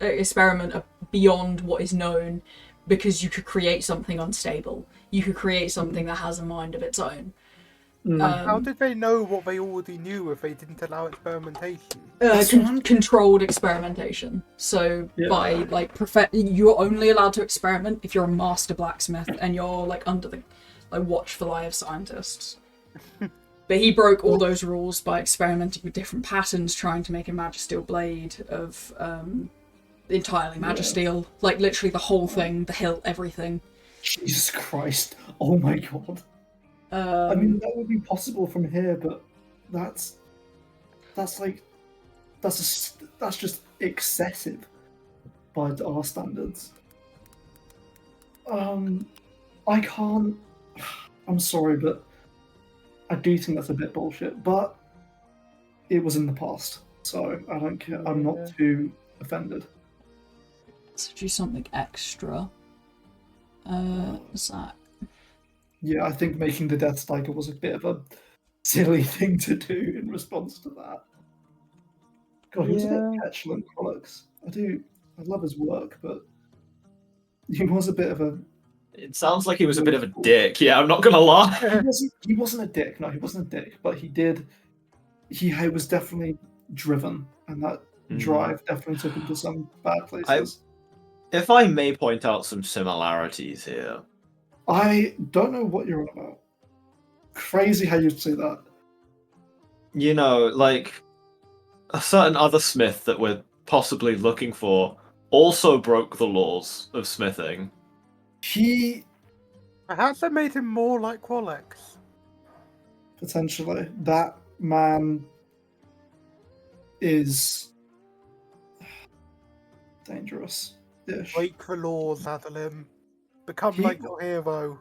beyond what is known, because you could create something unstable. You could create something that has a mind of its own. How did they know what they already knew if they didn't allow experimentation? Controlled experimentation. So by like you're only allowed to experiment if you're a master blacksmith and you're like under the watchful eye of scientists. But he broke all those rules by experimenting with different patterns, trying to make a Magisteel blade of entirely Magisteel, like literally the whole thing, the hilt, everything. Jesus Christ! Oh my god! I mean, that would be possible from here, but that's just excessive by our standards. I can't. I'm sorry, but I do think that's a bit bullshit. But it was in the past, so I don't care. I'm not too offended. Let's do something extra. What's that? Yeah, I think making the Death Stagger was a bit of a silly thing to do in response to that. God, he was a bit petulant, Crolix. I love his work, but he was a bit of a... It sounds like he was a bit of a dick, yeah, I'm not gonna lie. He wasn't a dick, no, he wasn't a dick, but he was definitely driven, and that drive definitely took him to some bad places. If I may point out some similarities here. I don't know what you're on about. Crazy how you'd say that. You know, like, a certain other smith that we're possibly looking for also broke the laws of smithing. Perhaps they made him more like Qualex. Potentially. That man is dangerous-ish. Break the laws, Adelim. Become like your hero.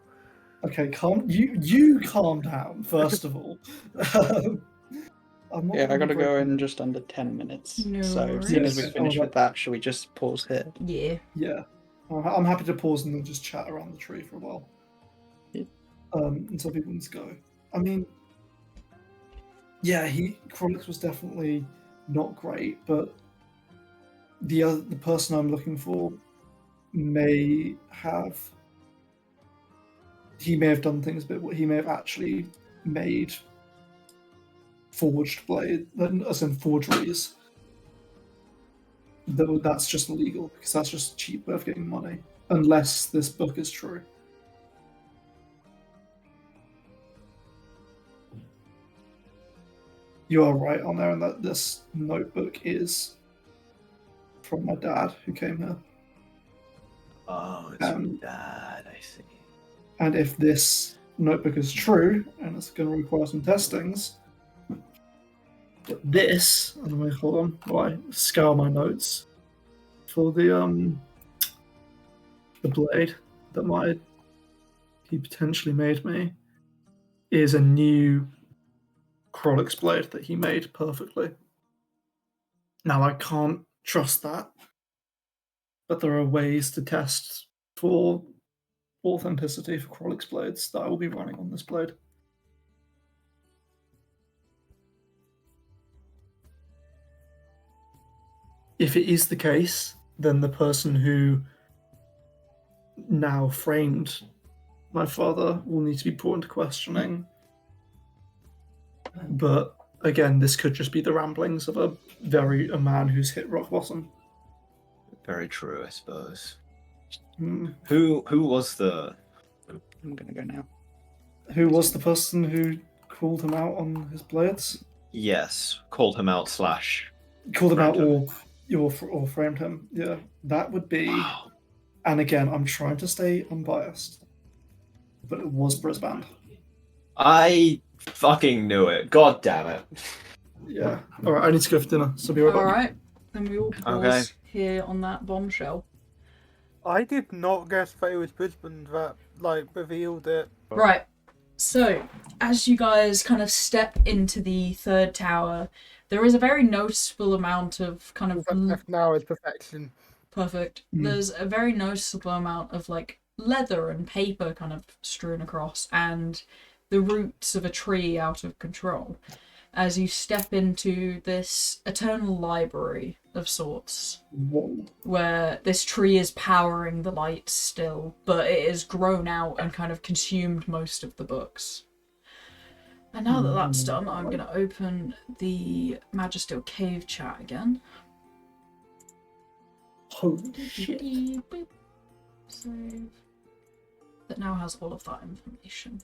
Okay, you calm down, first of all. I gotta go in just under 10 minutes. No so, worries. as soon as we finish with that, should we just pause here? Yeah. Yeah. I'm happy to pause and then just chat around the tree for a while. Yeah. Until people need to go. I mean, yeah, Crolix was definitely not great, but the person I'm looking for may have done things, but he may have actually made forged blade, as in forgeries. That's just illegal, because that's just a cheap way of getting money, unless this book is true. You are right on there, and that this notebook is from my dad, who came here. Oh, it's from Dad, I see. And if this notebook is true, and it's going to require some testings, but this, and wait, hold on, while I scour my notes for the blade that he potentially made me, is a new Crolix blade that he made perfectly. Now, I can't trust that, but there are ways to test for authenticity for Crolix blades that I will be running on this blade. If it is the case, then the person who now framed my father will need to be put into questioning. But again, this could just be the ramblings of a man who's hit rock bottom. Very true, I suppose. Hmm. Who was the... I'm gonna go now. Who was the person who called him out on his blades? Yes, called him out / Called him out framed or framed him. Yeah, that would be... Wow. And again, I'm trying to stay unbiased, but it was Brisbane. I fucking knew it. God damn it. Yeah. Alright, I need to go for dinner, so be right back. Alright. Then we all pause Okay. here on that bombshell. I did not guess that it was Brisbane that revealed it. Right. So, as you guys kind of step into the third tower, there is a very noticeable amount of kind of... Now is perfection. Perfect. Mm. There's a very noticeable amount of leather and paper kind of strewn across, and the roots of a tree out of control. As you step into this eternal library of sorts, Whoa. where this tree is powering the lights still, but it has grown out and kind of consumed most of the books. And now that that's done, I'm going to open the Magisteel Cave chat again. Holy shit. Save. That now has all of that information.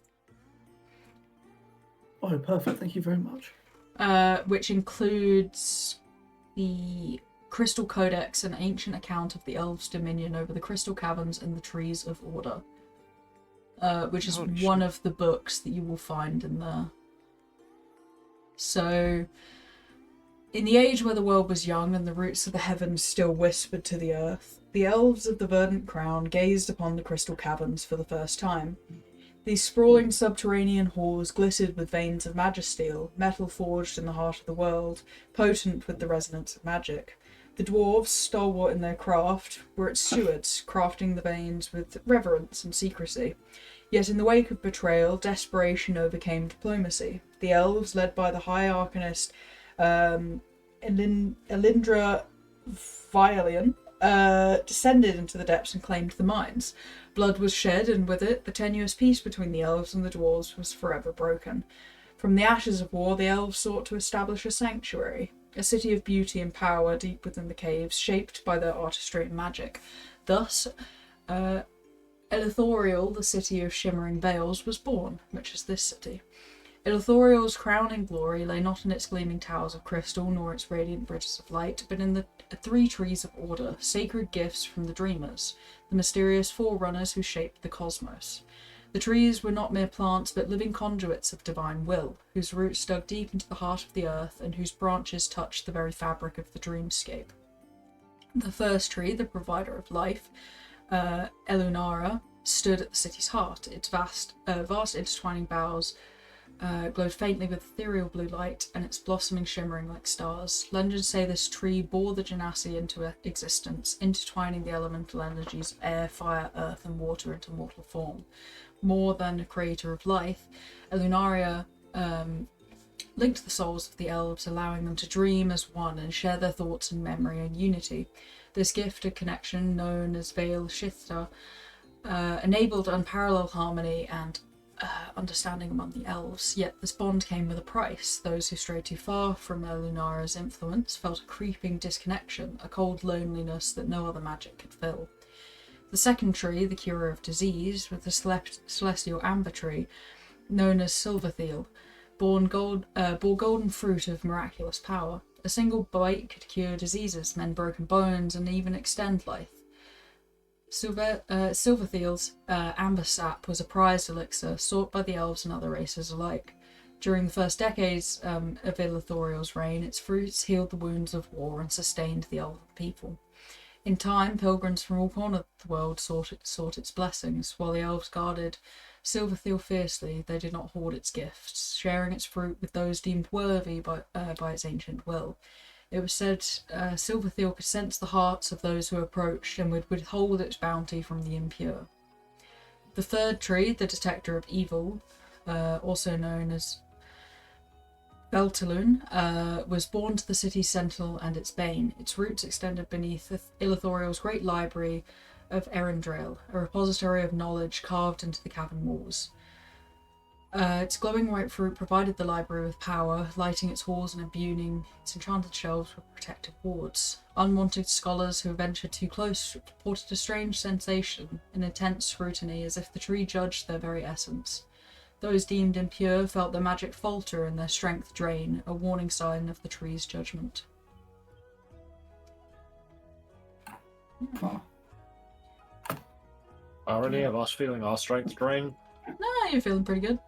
Oh, perfect. Thank you very much. Which includes the Crystal Codex, an ancient account of the elves' dominion over the crystal caverns and the trees of order. Which is Holy one shit. of the books that you will find in there. So, in the age where the world was young and the roots of the heavens still whispered to the earth, the elves of the Verdant Crown gazed upon the crystal caverns for the first time. These sprawling subterranean halls glittered with veins of magisteel, metal forged in the heart of the world, potent with the resonance of magic. The dwarves, stalwart in their craft, were its stewards, crafting the veins with reverence and secrecy. Yet in the wake of betrayal, desperation overcame diplomacy. The elves, led by the High Arcanist Elindra Violian, descended into the depths and claimed the mines. Blood was shed, and with it, the tenuous peace between the elves and the dwarves was forever broken. From the ashes of war, the elves sought to establish a sanctuary, a city of beauty and power deep within the caves, shaped by their artistry and magic. Thus, Elithoriel, the city of shimmering veils, was born, which is this city. Elithoriel's crowning glory lay not in its gleaming towers of crystal, nor its radiant bridges of light, but in the 3 trees of order, sacred gifts from the dreamers, the mysterious forerunners who shaped the cosmos. The trees were not mere plants, but living conduits of divine will, whose roots dug deep into the heart of the earth, and whose branches touched the very fabric of the dreamscape. The first tree, the provider of life, Elunara, stood at the city's heart. Its vast intertwining boughs glowed faintly with ethereal blue light, and its blossoming shimmering like stars. Legends say this tree bore the Genasi into existence, intertwining the elemental energies of air, fire, earth, and water into mortal form. More than a creator of life, Elunaria linked the souls of the elves, allowing them to dream as one and share their thoughts and memory and unity. This gift of connection, known as Veil Shithta, enabled unparalleled harmony and understanding among the elves, yet this bond came with a price. Those who strayed too far from Elunara's influence felt a creeping disconnection, a cold loneliness that no other magic could fill. The second tree, the curer of disease, was the celestial amber tree, known as Silverthiel, bore golden fruit of miraculous power. A single bite could cure diseases, mend broken bones, and even extend life. Silverthiel's amber sap was a prized elixir sought by the elves and other races alike. During the first decades of Elithoriel's reign, its fruits healed the wounds of war and sustained the elven people. In time, pilgrims from all corners of the world sought its blessings. While the elves guarded Silverthiel fiercely, they did not hoard its gifts, sharing its fruit with those deemed worthy by its ancient will. It was said Silverthiel could sense the hearts of those who approached and would withhold its bounty from the impure. The third tree, the detector of evil, also known as Beltalun, was born to the city's sentinel and its bane. Its roots extended beneath Elithoriel's great library of Erendrail, a repository of knowledge carved into the cavern walls. Its glowing white fruit provided the library with power, lighting its halls and imbuing its enchanted shelves with protective wards. Unwanted scholars who ventured too close reported a strange sensation, an intense scrutiny, as if the tree judged their very essence. Those deemed impure felt their magic falter and their strength drain, a warning sign of the tree's judgment. Huh. Already, of us feeling our strength drain. No, you're feeling pretty good.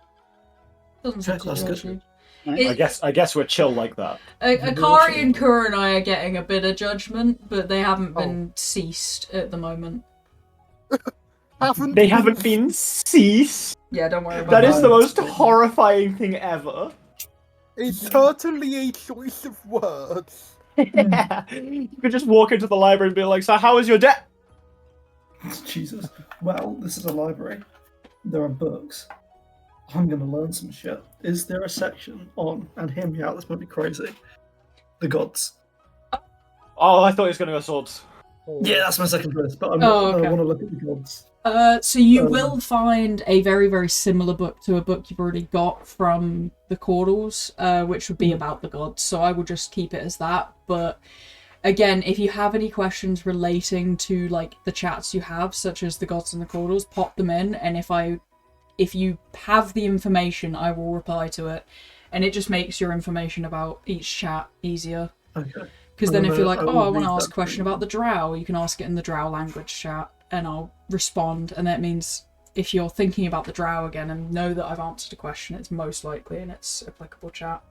Doesn't seem That's to good. you. I guess we're chill like that. Akari and Kur and I are getting a bit of judgment, but they haven't been ceased at the moment. They haven't been ceased. Yeah, don't worry about That that. is the most horrifying thing ever. It's certainly a choice of words. You could just walk into the library and be like, "So how was your day?" Jesus. Well, this is a library. There are books. I'm gonna learn some shit. Is there a section on, and hear me out, this might be crazy, the gods? Oh, I thought he was going to go swords. Yeah, that's my second choice, but I okay. want to look at the gods. So you will find a very, very similar book to a book you've already got from the Cradles, which would be about the gods. So I will just keep it as that. But again, if you have any questions relating to like the chats you have, such as the gods and the Cradles, pop them in, and if you have the information, I will reply to it, and it just makes your information about each chat easier. Okay. Because then if you're like, I oh, will I want to read ask a that question through. about the drow, you can ask it in the drow language chat, and I'll respond. And that means if you're thinking about the drow again and know that I've answered a question, it's most likely in its applicable chat.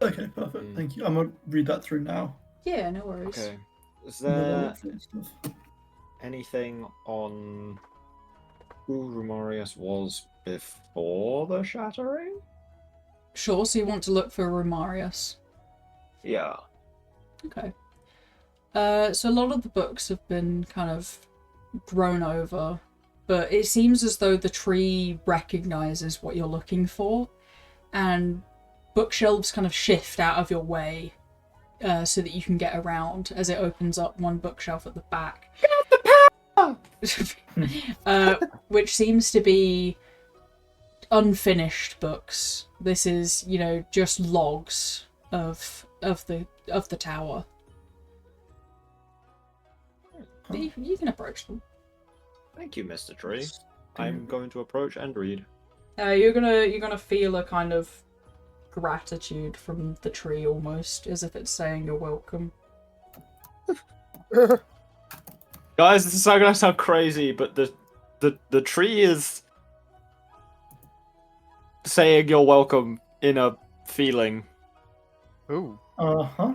Okay, perfect. Thank you. I'm gonna read that through now. Yeah, no worries. Okay. Is And then I'll there look for stuff. anything on who Rumorius was before the shattering? Sure, so you want to look for Rumarius. Yeah. Okay. So a lot of the books have been kind of grown over, but it seems as though the tree recognizes what you're looking for, and bookshelves kind of shift out of your way so that you can get around as it opens up one bookshelf at the back. Which seems to be unfinished books. This is, just logs of the tower. You can approach them. Thank you, Mr. Tree. I'm going to approach and read. You're gonna feel a kind of gratitude from the tree, almost as if it's saying you're welcome. Guys, this is gonna sound crazy, but the tree is saying you're welcome in a feeling. Ooh. Uh-huh.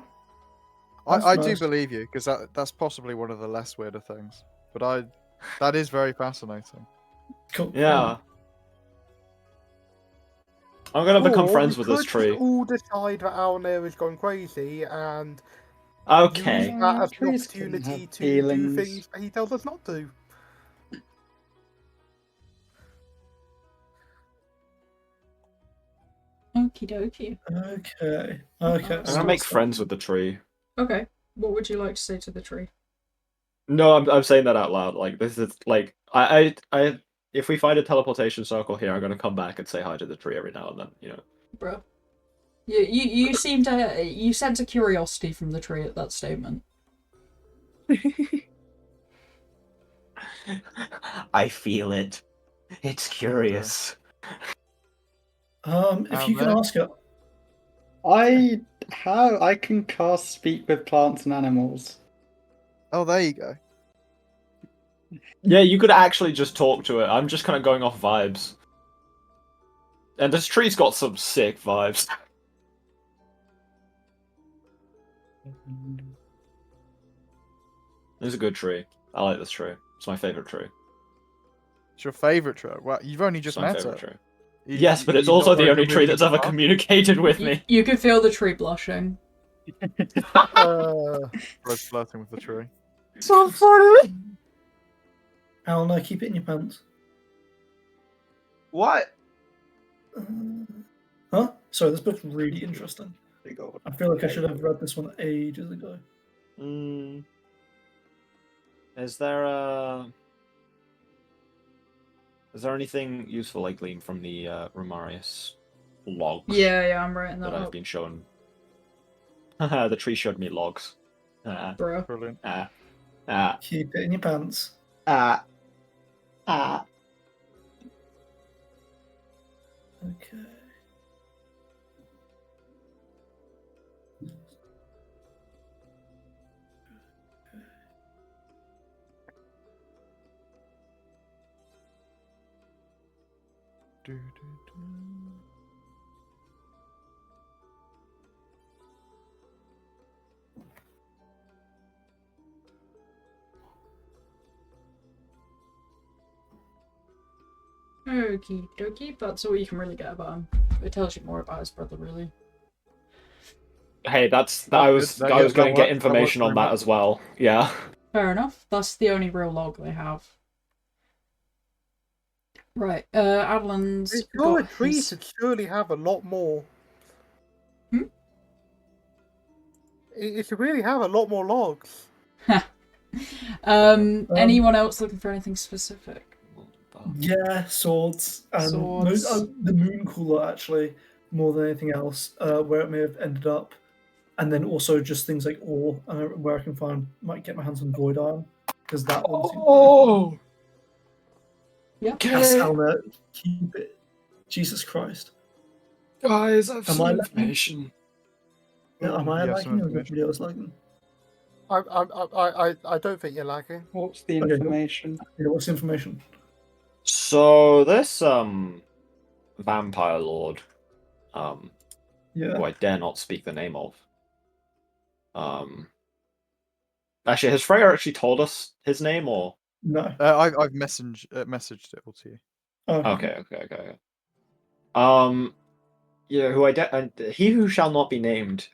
I That's do nice. believe you, because that's possibly one of the less weirder things. But that is very fascinating. Cool. Yeah. I'm gonna become Or friends we with this could tree. just all decide that Alnair has gone crazy and Okay. use that as an Trees can opportunity have to do feelings. things that he tells us not to. Okie dokie. Okay. I'm gonna make So- friends with the tree. Okay. What would you like to say to the tree? No, I'm saying that out loud. Like this is like I if we find a teleportation circle here, I'm gonna come back and say hi to the tree every now and then. Bro. You seem to you sense a curiosity from the tree at that statement. I feel it. It's curious. If you can Alnair? ask it. I can cast speak with plants and animals. Oh, there you go. Yeah, you could actually just talk to it. I'm just kind of going off vibes. And this tree's got some sick vibes. This is a good tree. I like this tree. It's my favorite tree. It's your favourite tree. Well, you've only It's just my met favorite it. tree. You- Yes, but it's you've also not the learned only to tree read that's ever far? communicated with me. You can feel the tree blushing. Bro's flirting with the tree. So funny. Alnair, keep it in your pants. What? Huh? Sorry, this book's really interesting. I feel like I should have read this one ages ago. Is there anything useful I gleaned from the Rumarius logs? Yeah, I'm writing that That I've up, been shown. The tree showed me logs. bro. Brilliant. Keep it in your pants. Okay. Okie dokie, that's all you can really get about him. It tells you more about his brother, really. Hey, I was That going to works- get that works information on very that much. as well. Yeah. Fair enough. That's the only real log they have. Right, Adlan's This got solid tree his... should surely have a lot more. Hmm? It should really have a lot more logs. Anyone else looking for anything specific? Yeah, swords. Swords. The moon cooler, actually, more than anything else, where it may have ended up. And then also just things like ore, where I can might get my hands on void iron, because that one seems Oh, Yeah. Yes, Alnair, keep it. Jesus Christ. guys, I've Am some I information. Am I You have some liking or is information. everybody else liking? I don't think you're lagging. What's the Okay. information? Yeah, what's the information? So this vampire lord, Yeah. who I dare not speak the name of. Actually, has Freya actually told us his name or? No. I've messaged it all to you. Okay. Okay. Yeah, he who shall not be named,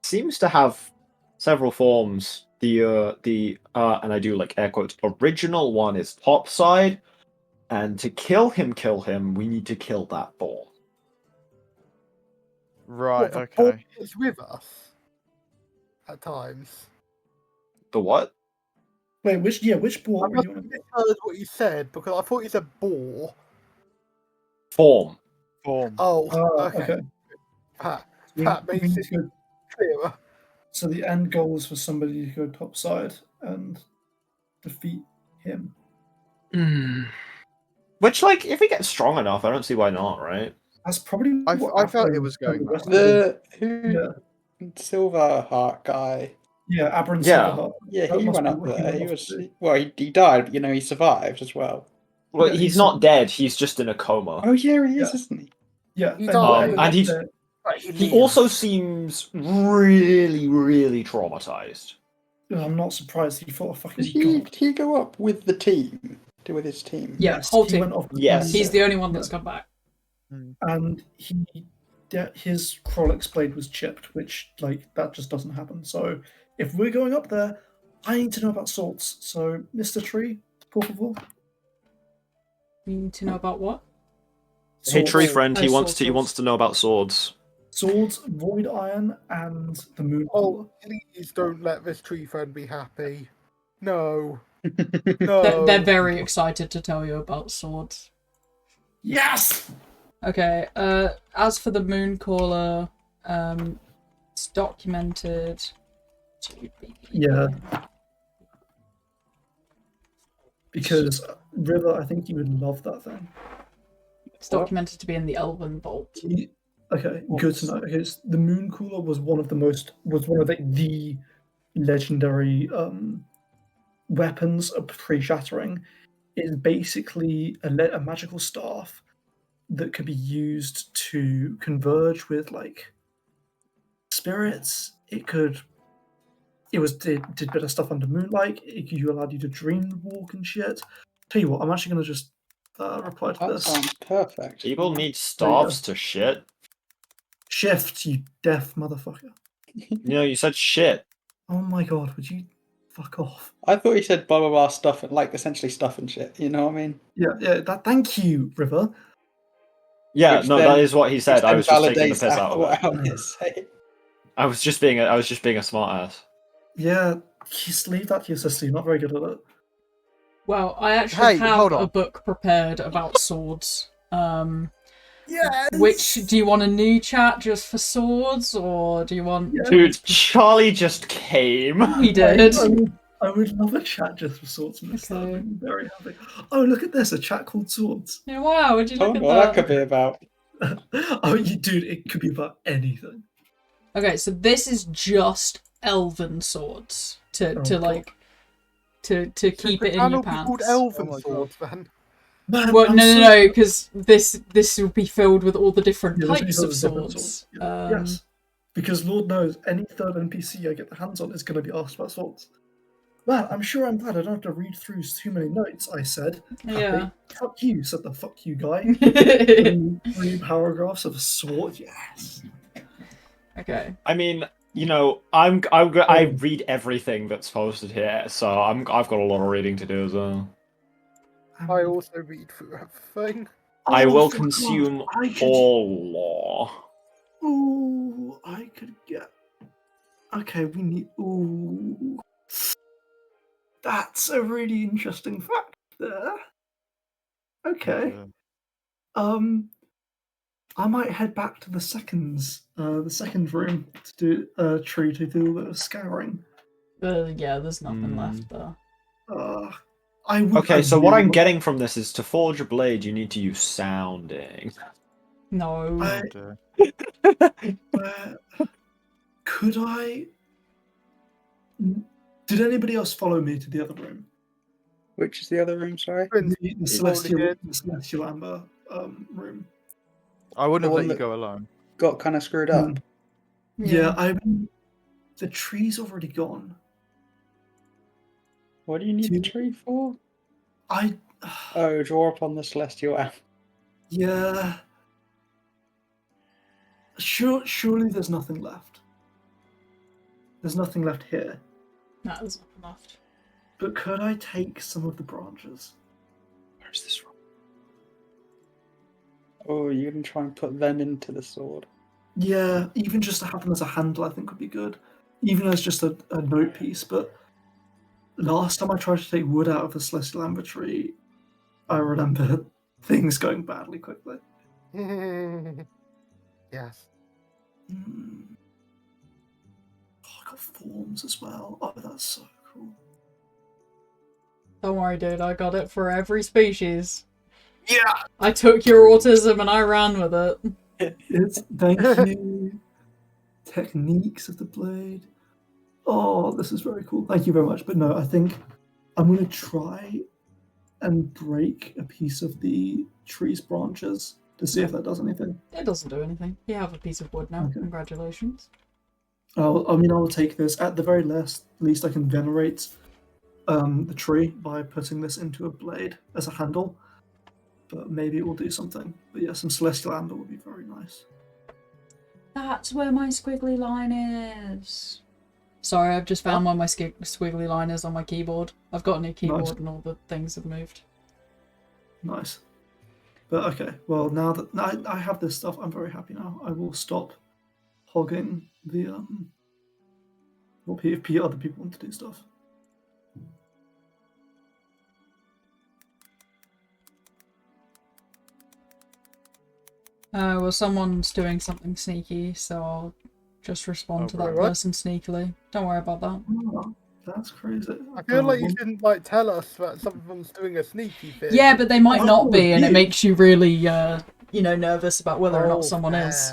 seems to have several forms. And I do like air quotes. Original one is topside, and to kill him, we need to kill that form. Right. What, the ball Okay. is with us at times. The what? Wait, which boar I were must you have on? misheard what you said because I thought you said boar. Form. Form. Oh, Okay. okay. That We makes need it to go, clearer. so the end goal is for somebody to go topside and defeat him. Which, like, if we get strong enough, I don't see why not, right? That's probably I what felt Abra it was and going the that rest way. of The Silverheart guy. Yeah, Abra and Yeah. Silverheart. Yeah, That he must went be up what he there. went He off was to do. well. He died, but he survived as well. Well, Yeah, he's he's not some- dead. He's just in a coma. Oh yeah, he is, Yeah. isn't he? Yeah, He and died, then and he's- He He also seems really, really traumatized. I'm not surprised he fought a fucking Did god. he go up with the team? With his team? Yeah, Yes, whole he team. went off. Yes. He's the only one that's come back. And his Krolix blade was chipped, which that just doesn't happen. So if we're going up there, I need to know about swords. So Mr. Tree, por favor. You need to know about what? Hey, tree friend, he Oh, wants swords. to know about swords. Swords, void iron, and the moon. Oh, please don't let this tree friend be happy. No. They're No. very excited to tell you about swords. Yes. Okay, as for the moon caller, it's documented to be... Yeah. Because River, I think you would love that thing. It's documented to be in the Elven Vault. Okay, good to know. Because the moon cooler was one of the legendary weapons of pre-shattering. It's basically a magical staff that could be used to converge with spirits. It did bit of stuff under moonlight. You allowed you to dream walk and shit. Tell you what, I'm actually gonna just reply to That this. sounds perfect. People need staffs to shit. Shift, you deaf motherfucker. You said shit. Oh my god, would you fuck off? I thought he said blah blah blah stuff, essentially stuff and shit. You know what I mean? Yeah. Thank you, River. Yeah, Which no, then- that is what he said. I was just taking the validates piss out of what it. Alnair's saying. I was just being a smart ass. Yeah, just leave that to your sister. You're not very good at it. Well, I actually Hey, have hold a on. book prepared about swords. Yes. Which, do you want a new chat just for swords, or do you want... Dude, Charlie just came. He did. I would love a chat just for swordsmiths. That Okay. would be very happy. Oh, look at this, a chat called Swords. Yeah, wow, would you Oh, look at well, that could be about. Oh, dude, it could be about anything. Okay, so this is just elven swords to God. keep it in your pants. Called Elven Oh my Swords, then. Man, Well, I'm no, because this will be filled with all the different Yeah, there's types these of other different swords. Yeah, yes. Because Lord knows, any third NPC I get the hands on is going to be asked about swords. Man, I'm glad I don't have to read through too many notes, I said. Happy. Yeah. Fuck you, said the fuck you guy. three paragraphs of sword, yes. Okay. I mean, I read everything that's posted here, so I've got a lot of reading to do as well. I also read through everything. I Oh, will for consume God, I could- all law. Ooh, I could get. Okay, we need. Ooh. That's a really interesting fact there. Okay. I might head back to the second room to do tree to do a bit of scouring. Yeah, there's nothing left there. Okay, so what I'm getting from this is to forge a blade, you need to use sounding. No. Could I? Did anybody else follow me to the other room? Which is the other room? Sorry. The celestial amber room. I wouldn't have The let one you that- go alone. Got kind of screwed up. Yeah, the tree's already gone. What do you need the tree for? I Oh, draw upon the celestial amp. Yeah. Surely there's nothing left. There's nothing left here. No, there's nothing left. But could I take some of the branches? Where's this from? Oh, you're gonna try and put them into the sword. Yeah, even just to have them as a handle, I think would be good. Even as just a note piece. But last time I tried to take wood out of the celestial amber tree, I remember things going badly quickly. Yes. Oh, I got forms as well. Oh, that's so cool. Don't worry, dude. I got it for every species. Yeah. I took your autism and I ran with it. Thank you. Techniques of the blade. Oh, this is very cool. Thank you very much. But no, I think I'm going to try and break a piece of the tree's branches to see if that does anything. It doesn't do anything. You have a piece of wood now. Okay. Congratulations. I'll take this. At the very least I can venerate the tree by putting this into a blade as a handle. But maybe it will do something. But yeah, some celestial amber would be very nice. That's where my squiggly line is. Sorry, I've just found where my squiggly line is on my keyboard. I've got a new keyboard and all the things have moved. Nice. But okay, well, now that I have this stuff, I'm very happy now. I will stop hogging the if other people want to do stuff. Well, someone's doing something sneaky, so I'll just respond to that person sneakily. Don't worry about that. Oh, that's crazy. I feel like you shouldn't tell us that someone's doing a sneaky thing. Yeah, but they might not be, and it makes you really, nervous about whether or not someone is.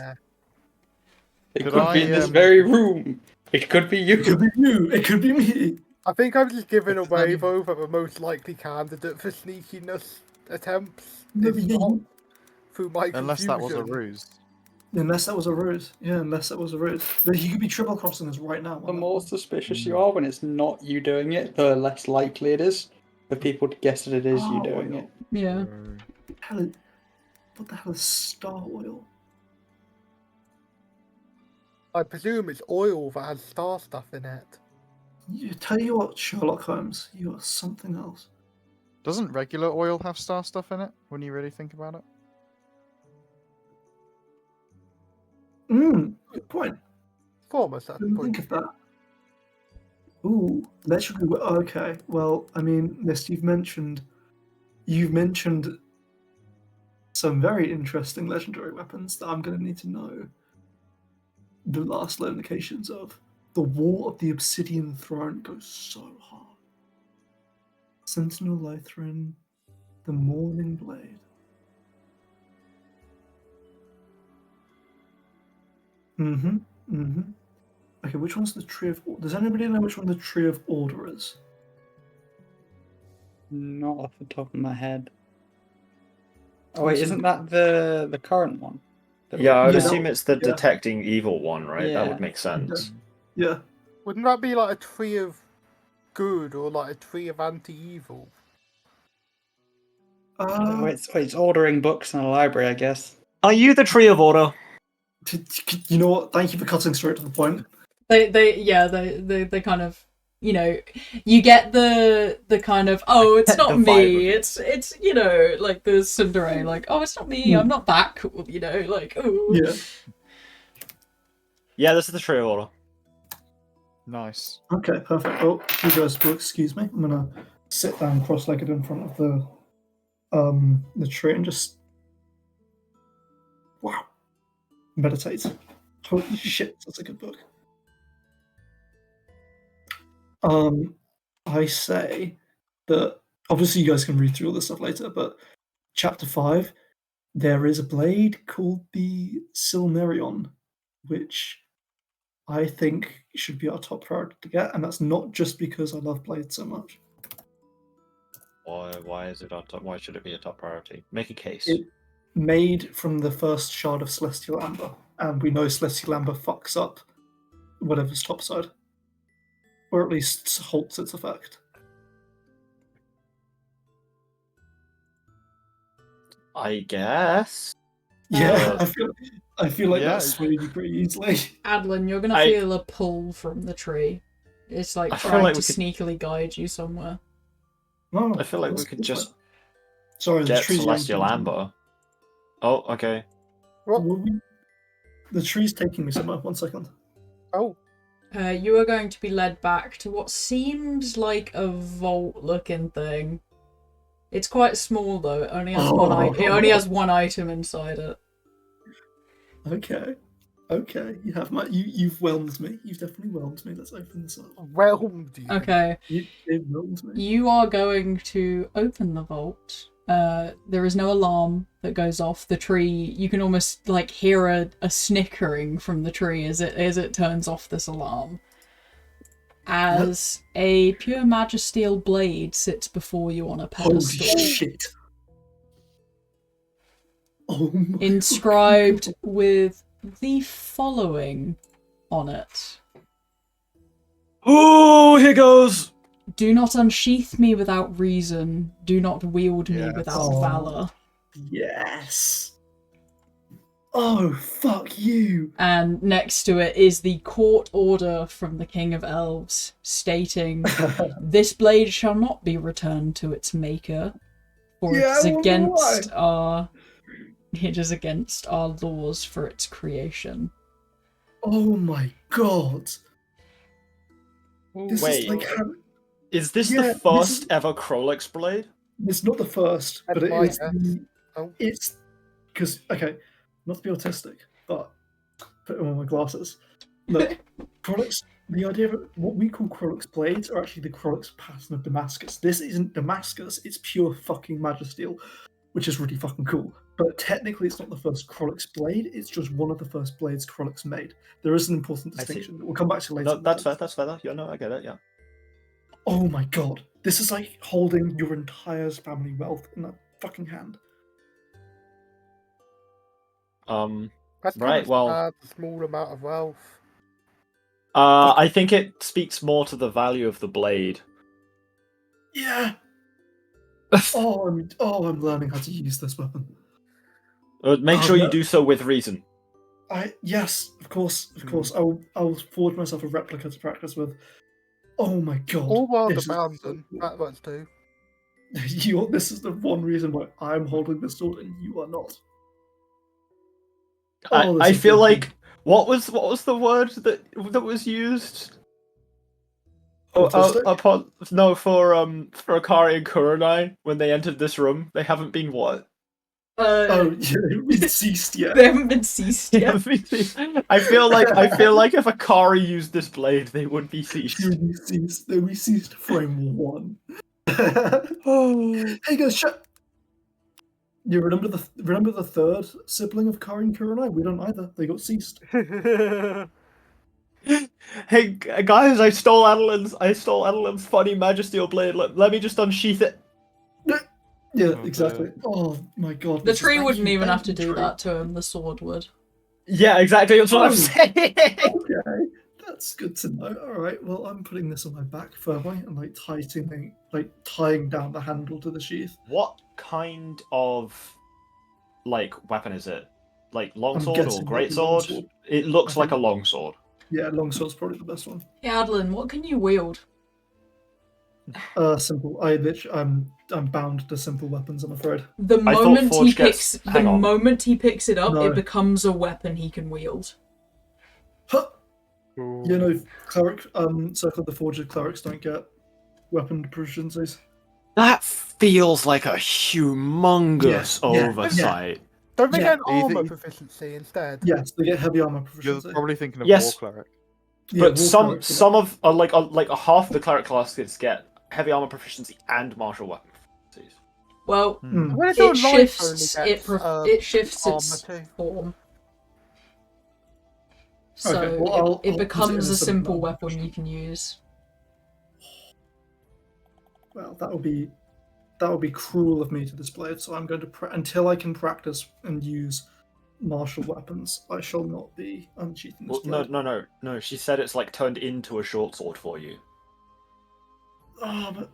It could be in this very room. It could be you. It could be you. It could be me. I think I'm just giving away, though, that the most likely candidate for sneakiness attempts is not through my Unless that was a confusion. ruse. Unless that was a ruse. Yeah, unless that was a ruse. But he could be triple crossing us right now. The more suspicious you are when it's not you doing it, the less likely it is for people to guess that it is you doing it. Yeah. What the hell is star oil? I presume it's oil that has star stuff in it. Tell you what, Sherlock Holmes, you are something else. Doesn't regular oil have star stuff in it, when you really think about it? Good point. Former set Didn't point. think of that. Ooh, legendary. Okay, well, I mean, Mist, you've mentioned some very interesting legendary weapons that I'm going to need to know the last locations of. The Wall of the Obsidian Throne goes so hard. Sentinel Lothrin, the Morning Blade. Okay, which one's the Tree of... Does anybody know which one the Tree of Order is? Not off the top of my head. Oh wait, isn't that the current one? Yeah, I would assume it's the detecting evil one, right? Yeah. That would make sense. Yeah. Wouldn't that be like a tree of good or like a tree of anti-evil? It's ordering books in a library, I guess. Are you the Tree of Order? You know what? Thank you for cutting straight to the point. They kind of, you get the kind of, oh, it's not me, it's like the tsundere, like, oh, it's not me, I'm not that cool, like, oh. Yeah. Yeah, this is the Tree of Order. Nice. Okay, perfect. Oh, you guys will excuse me. I'm gonna sit down cross-legged in front of the tree and just meditate. Holy shit, that's a good book. I say that obviously you guys can read through all this stuff later, but chapter 5, there is a blade called the Silmerion, which I think should be our top priority to get, and that's not just because I love blades so much. Why is it our top? Why should it be a top priority? Make a case. It made from the first shard of Celestial Amber, and we know Celestial Amber fucks up whatever's topside, or at least halts its effect. I guess. Yeah, I feel like Yeah. that swayed you pretty easily. Adlin, you're gonna feel a pull from the tree. It's like I feel trying like to we could- sneakily guide you somewhere. No, I feel like we that's could good. just Sorry, the get tree's Celestial yanked me. Amber. Oh, okay. What? The tree's taking me somewhere. 1 second. Oh, You are going to be led back to what seems like a vault-looking thing. It's quite small though. It only has it only has one item inside it. Okay. You've whelmed me. You've definitely whelmed me. Let's open this up. whelmed you. Okay. You've whelmed me. You are going to open the vault. There is no alarm that goes off. The tree, you can almost like hear a snickering from the tree as it turns off this alarm. As a pure Magisteel blade sits before you on a pedestal. Holy shit. Oh my Inscribed with the following on it. Oh, here goes. Do not unsheath me without reason. Do not wield me Yes. without Oh. valor. Yes. Oh, fuck you. And next to it is the court order from the King of Elves stating, "This blade shall not be returned to its maker, for Yeah, I wonder it is against our laws for its creation." Oh my god. This Wait. is like Is this Yeah, the this first is- ever Krolix blade? it's not the first, but it might is have. Oh. it's because okay, not to be autistic, but put on my glasses. Look, Krolix, the idea of what we call Krolix blades are actually the Krolix pattern of Damascus. This isn't Damascus, it's pure fucking Magisteel, which is really fucking cool. But technically it's not the first Krolix blade, it's just one of the first blades Krolix made. There is an important I see. distinction that we'll come back to later. No, that's fair. That's fair. Yeah, no, I get it. Yeah. Oh my god. This is like holding your entire family wealth in that fucking hand. That's Right, well- a small amount of wealth. I think it speaks more to the value of the blade. Yeah. I'm learning how to use this weapon. Make sure no. you do so with reason. Yes, of course. I'll forge myself a replica to practice with. Oh my god. All while the this is mountain. so That works too. cool. This is the one reason why I'm holding this sword and you are not. Oh, this I is feel good. like what was the word that was used? Autistic? For Akari and Kurenai when they entered this room, they haven't been what? Oh, yeah, it ceased yet. They haven't been ceased They yet. haven't been- I feel like if Akari used this blade, they would be ceased. We ceased frame 1. Oh. Hey guys, shut. You remember the third sibling of Kari and Kurenai? We don't either. They got ceased. Hey guys, I stole Adelin's funny Magisteel blade. Let me just unsheath it. Yeah, Oh, exactly. dear. Oh my god. The this is- tree thank wouldn't you, even thank have to you, do tree. that to him, the sword would. Yeah, exactly. That's what I'm Oh. saying. Okay, that's good to know. All right, well, I'm putting this on my back firmly and like tying down the handle to the sheath. What kind of weapon is it? Like longsword guessing or it'd be greatsword? longsword. It looks I like a think- longsword. Yeah, longsword's probably the best one. Yeah, Adlin, what can you wield? Simple. I'm bound to simple weapons, I'm afraid. The I thought moment he Forge picks gets- hang on. moment he picks it up, No. it becomes a weapon he can wield. Huh. You know, cleric, Circle of the Forged clerics don't get weapon proficiencies. That feels like a humongous Yeah, yeah, oversight. Don't they Yeah. get an Are you armor thi- proficiency instead? Yes, they get heavy armor You're proficiency. probably thinking of Yes. War Cleric. Yeah, But war some clerics get some of like a half the cleric classes get heavy armor proficiency and martial weapon proficiencies. Well, Hmm. When it's it your life shifts. only It gets, it shifts armor its too. form. So Okay, well, I'll it put it in becomes a a simple simple weapon version. you can use. Well, that would be cruel of me to display it. So I'm going to until I can practice and use martial weapons, I shall not be unsheathing this Well, blade. no. She said it's like turned into a short sword for you. Oh, but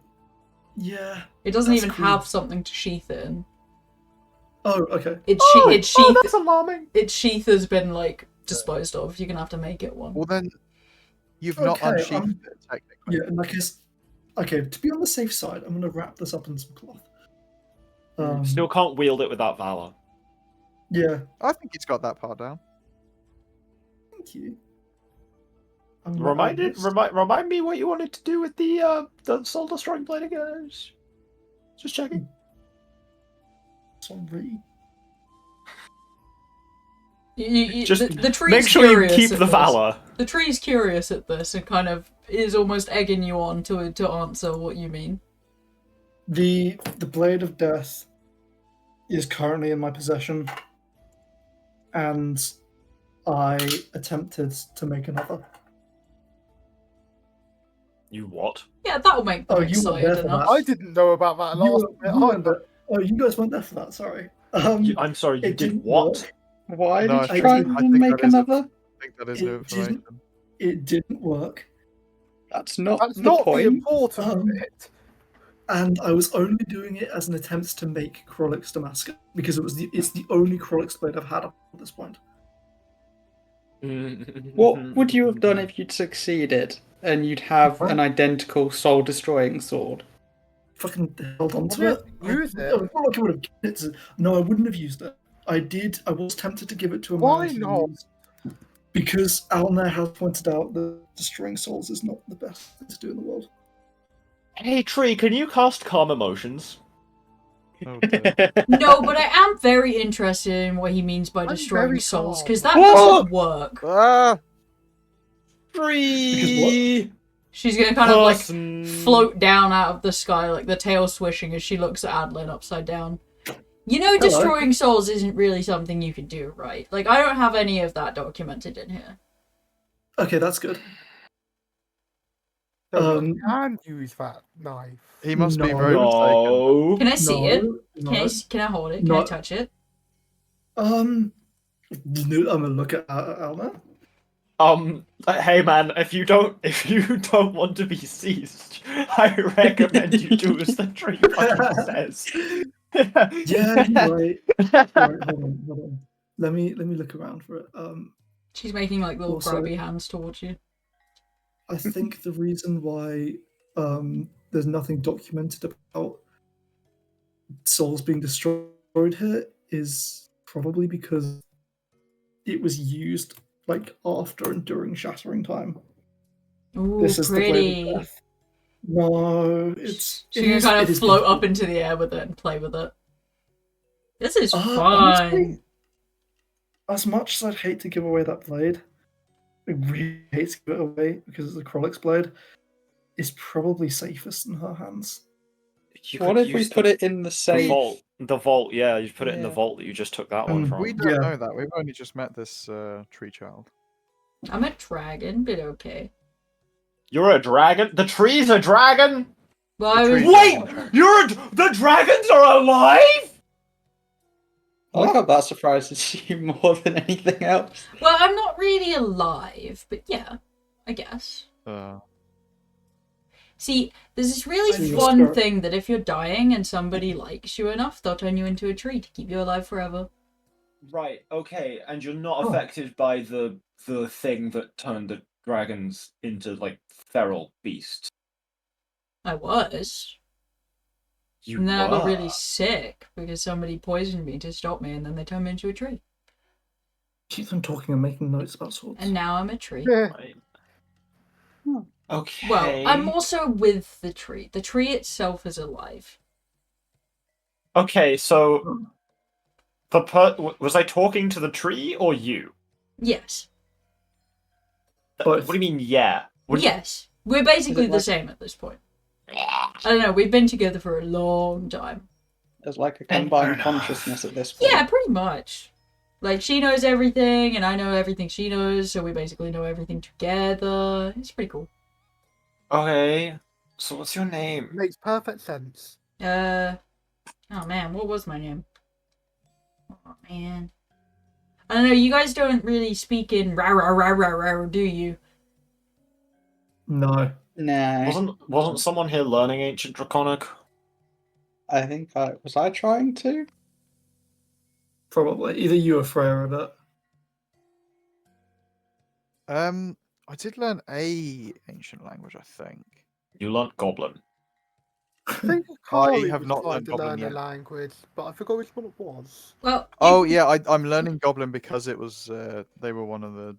yeah. It doesn't That's even cool. have something to sheath it in. Oh, okay. Its that's alarming. its sheath has been like disposed of. You're gonna have to make it one. Well, then you've not Okay, unsheathed it technically. Yeah, in that case, okay. To be on the safe side, I'm going to wrap this up in some cloth. Still can't wield it without valor. Yeah. I think he's got that part down. Thank you. I'm gonna add this. Remind me what you wanted to do with the soul destroying blade again. Just checking. Sorry. Just the tree's make sure you curious keep at the this. valor. The tree's curious at this and kind of is almost egging you on to answer what you mean. The blade of death is currently in my possession, and I attempted to make another. You what? Yeah, that'll make them Oh, you weren't excited there for enough. that. I didn't know about that last bit. Oh, you guys weren't there for that. Sorry. I'm sorry. You it did didn't what? work. Why No, did I you think- try I and think make that is a- another? I think that is new It didn't- information. It didn't work, That's not That's the not the point. important bit. and I was only doing it as an attempt to make Krolix Damascus because it's the only Krolix blade I've had up at this point. What would you have done if you'd succeeded and you'd have an identical soul destroying sword? Fucking held on to Well, it. use it. It's not like I would have given it to. No, I wouldn't have used it. I did. I was tempted to give it to a Why man to not? use, because Alnair has pointed out that destroying souls is not the best thing to do in the world. Hey, Tree, can you cast calm emotions? Oh, dear. No, but I am very interested in what he means by I'm destroying very souls, calm. because that What? doesn't work. Ah! Tree. She's gonna kind of like Person. float down out of the sky, like the tail swishing as she looks at Adlin upside down. You know, Hello. destroying souls isn't really something you can do, right? Like, I don't have any of that documented in here. Okay, that's good. So Um, you can use that knife. He must be No. very mistaken. No. Can I see it? No. Can I hold it? Can I No. touch it? I'm gonna look at Alnair. Hey man, if you don't want to be seized, I recommend you do as the tree fucking says. Yeah, you're right. Alright, hold on. Let me look around for it. She's making like little Also- grubby hands towards you. I think the reason why there's nothing documented about souls being destroyed here is probably because it was used like after and during shattering time. Ooh, This is the blade pretty. of death. No, it's She can kind it of is float beautiful. up into the air with it and play with it. This is fun. Honestly, as much as I'd hate to give away that blade, I really hate to give it away because it's a Krolix blade, it's probably safest in her hands. What if we put it in the the safe? vault? The vault, yeah, you put it in the Yeah. vault that you just took that one from. We don't Yeah. know that. We've only just met this tree child. I'm a dragon, but okay. You're a dragon? The tree's a dragon? Well, I The was... tree- Wait! The dragons are alive? I like how that surprises you more than anything else. Well, I'm not really alive, but yeah, I guess. See, there's this really So you're fun spirit. thing that if you're dying and somebody likes you enough, they'll turn you into a tree to keep you alive forever. Right, okay, and you're not Oh. affected by the thing that turned the dragons into, like, feral beasts. I was. You And then I got were. really sick because somebody poisoned me to stop me, and then they turned me into a tree. Keep on talking and making notes about swords. And now I'm a tree. Yeah. Right. Okay. Well, I'm also with the tree. The tree itself is alive. Okay, so was I talking to the tree or you? Yes. Both. What do you mean, yeah? Yes. We're basically the like- same at this point. I don't know, we've been together for a long time. There's like a Fair combined enough. consciousness at this point. Yeah, pretty much. Like, she knows everything, and I know everything she knows, so we basically know everything together. It's pretty cool. Okay, so what's your name? Makes perfect sense. Oh man, what was my name? Oh man. I don't know, you guys don't really speak in rah rah rah rah rah, do you? No. Nah, Wasn't someone here learning ancient Draconic? I think I trying to? Probably. Either you or Freya are that. I did learn a ancient language, I think. You learnt Goblin. I think Carly have was not trying learned to Goblin learn a yet. language, but I forgot which one it was. Well, Oh yeah, I'm learning Goblin because it was they were one of the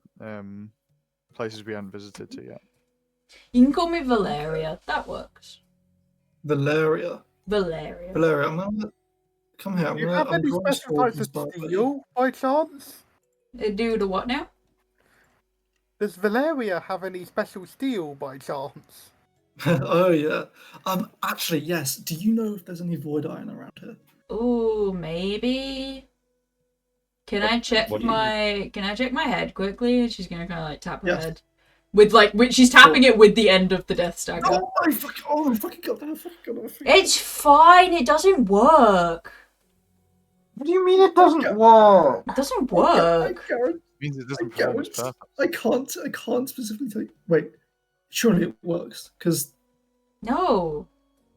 places we hadn't visited to yet. you can call me Valeria. That works. Valeria. Valeria. Valeria, come here. Do you have any special types of steel by chance? Do the what now? Does Valeria have any special steel by chance? Oh yeah. Actually, yes. Do you know if there's any void iron around here? Ooh, maybe. Can I check what do you my head quickly? And she's gonna kind of like tap her Yes. head with she's tapping it with the end of the death stagger. Oh my fucking god! It's fine. It doesn't work. What do you mean it doesn't work? It doesn't work. It means it doesn't perform its purpose. I can't specifically tell you. Wait, surely it works because No,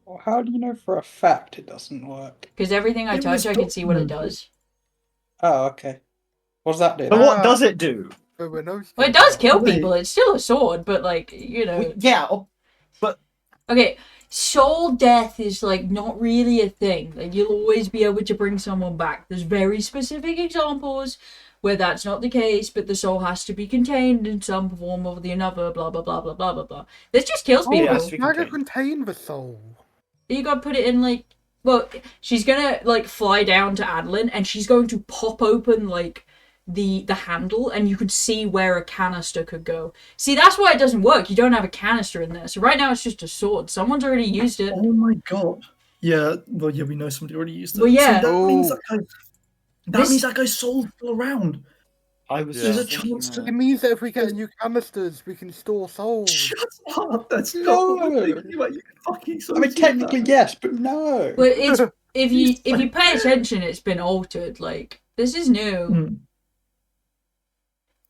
Well, how do you know for a fact it doesn't work? because everything I It touch, was I can see what it documented. does. Oh, okay. What does that do? But what does it do? There were no Well, it does kill Wait. people. It's still a sword, but Yeah, Okay, soul death is not really a thing. Like, you'll always be able to bring someone back. There's very specific examples where that's not the case, but the soul has to be contained in some form or the another. Blah blah blah blah blah blah blah. This just kills Oh, people. yeah, so we how can to contain the soul? You gotta put it in well, she's gonna fly down to Adeline and she's going to pop open the handle and you could see where a canister could go. See, that's why it doesn't work. You don't have a canister in there. So right now it's just a sword. Someone's already used it. oh my god. Yeah, well, yeah, we know somebody already used it. Well, yeah. So that means Oh. that means that guy's soul's still around. I was Yeah. There's a just thinking chance that. It means that if we get new canisters, we can store souls. Shut up! That's No. not what we're thinking about. You can fucking I mean, technically yes, but no. But it's if you pay attention, it's been altered. This is new. Hmm.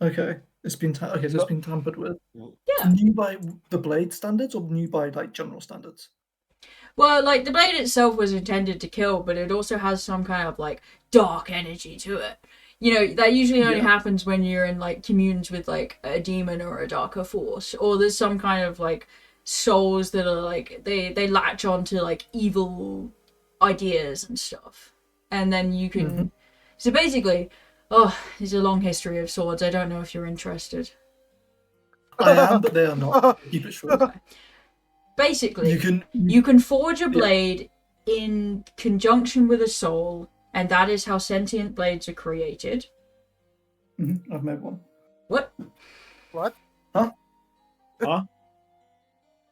Okay, it's been so it's been tampered with. Yeah. New by the blade standards or new by general standards? Well, the blade itself was intended to kill, but it also has some kind of dark energy to it. That usually only Yeah. happens when you're in communes with a demon or a darker force, or there's some kind of souls that are they latch onto evil ideas and stuff, and then you can. Mhm. So basically, there's a long history of swords. I don't know if you're interested. I am, but they are not. Keep it short. Basically, You you can forge a blade in conjunction with a soul, and that is how sentient blades are created. I've made one. What? What?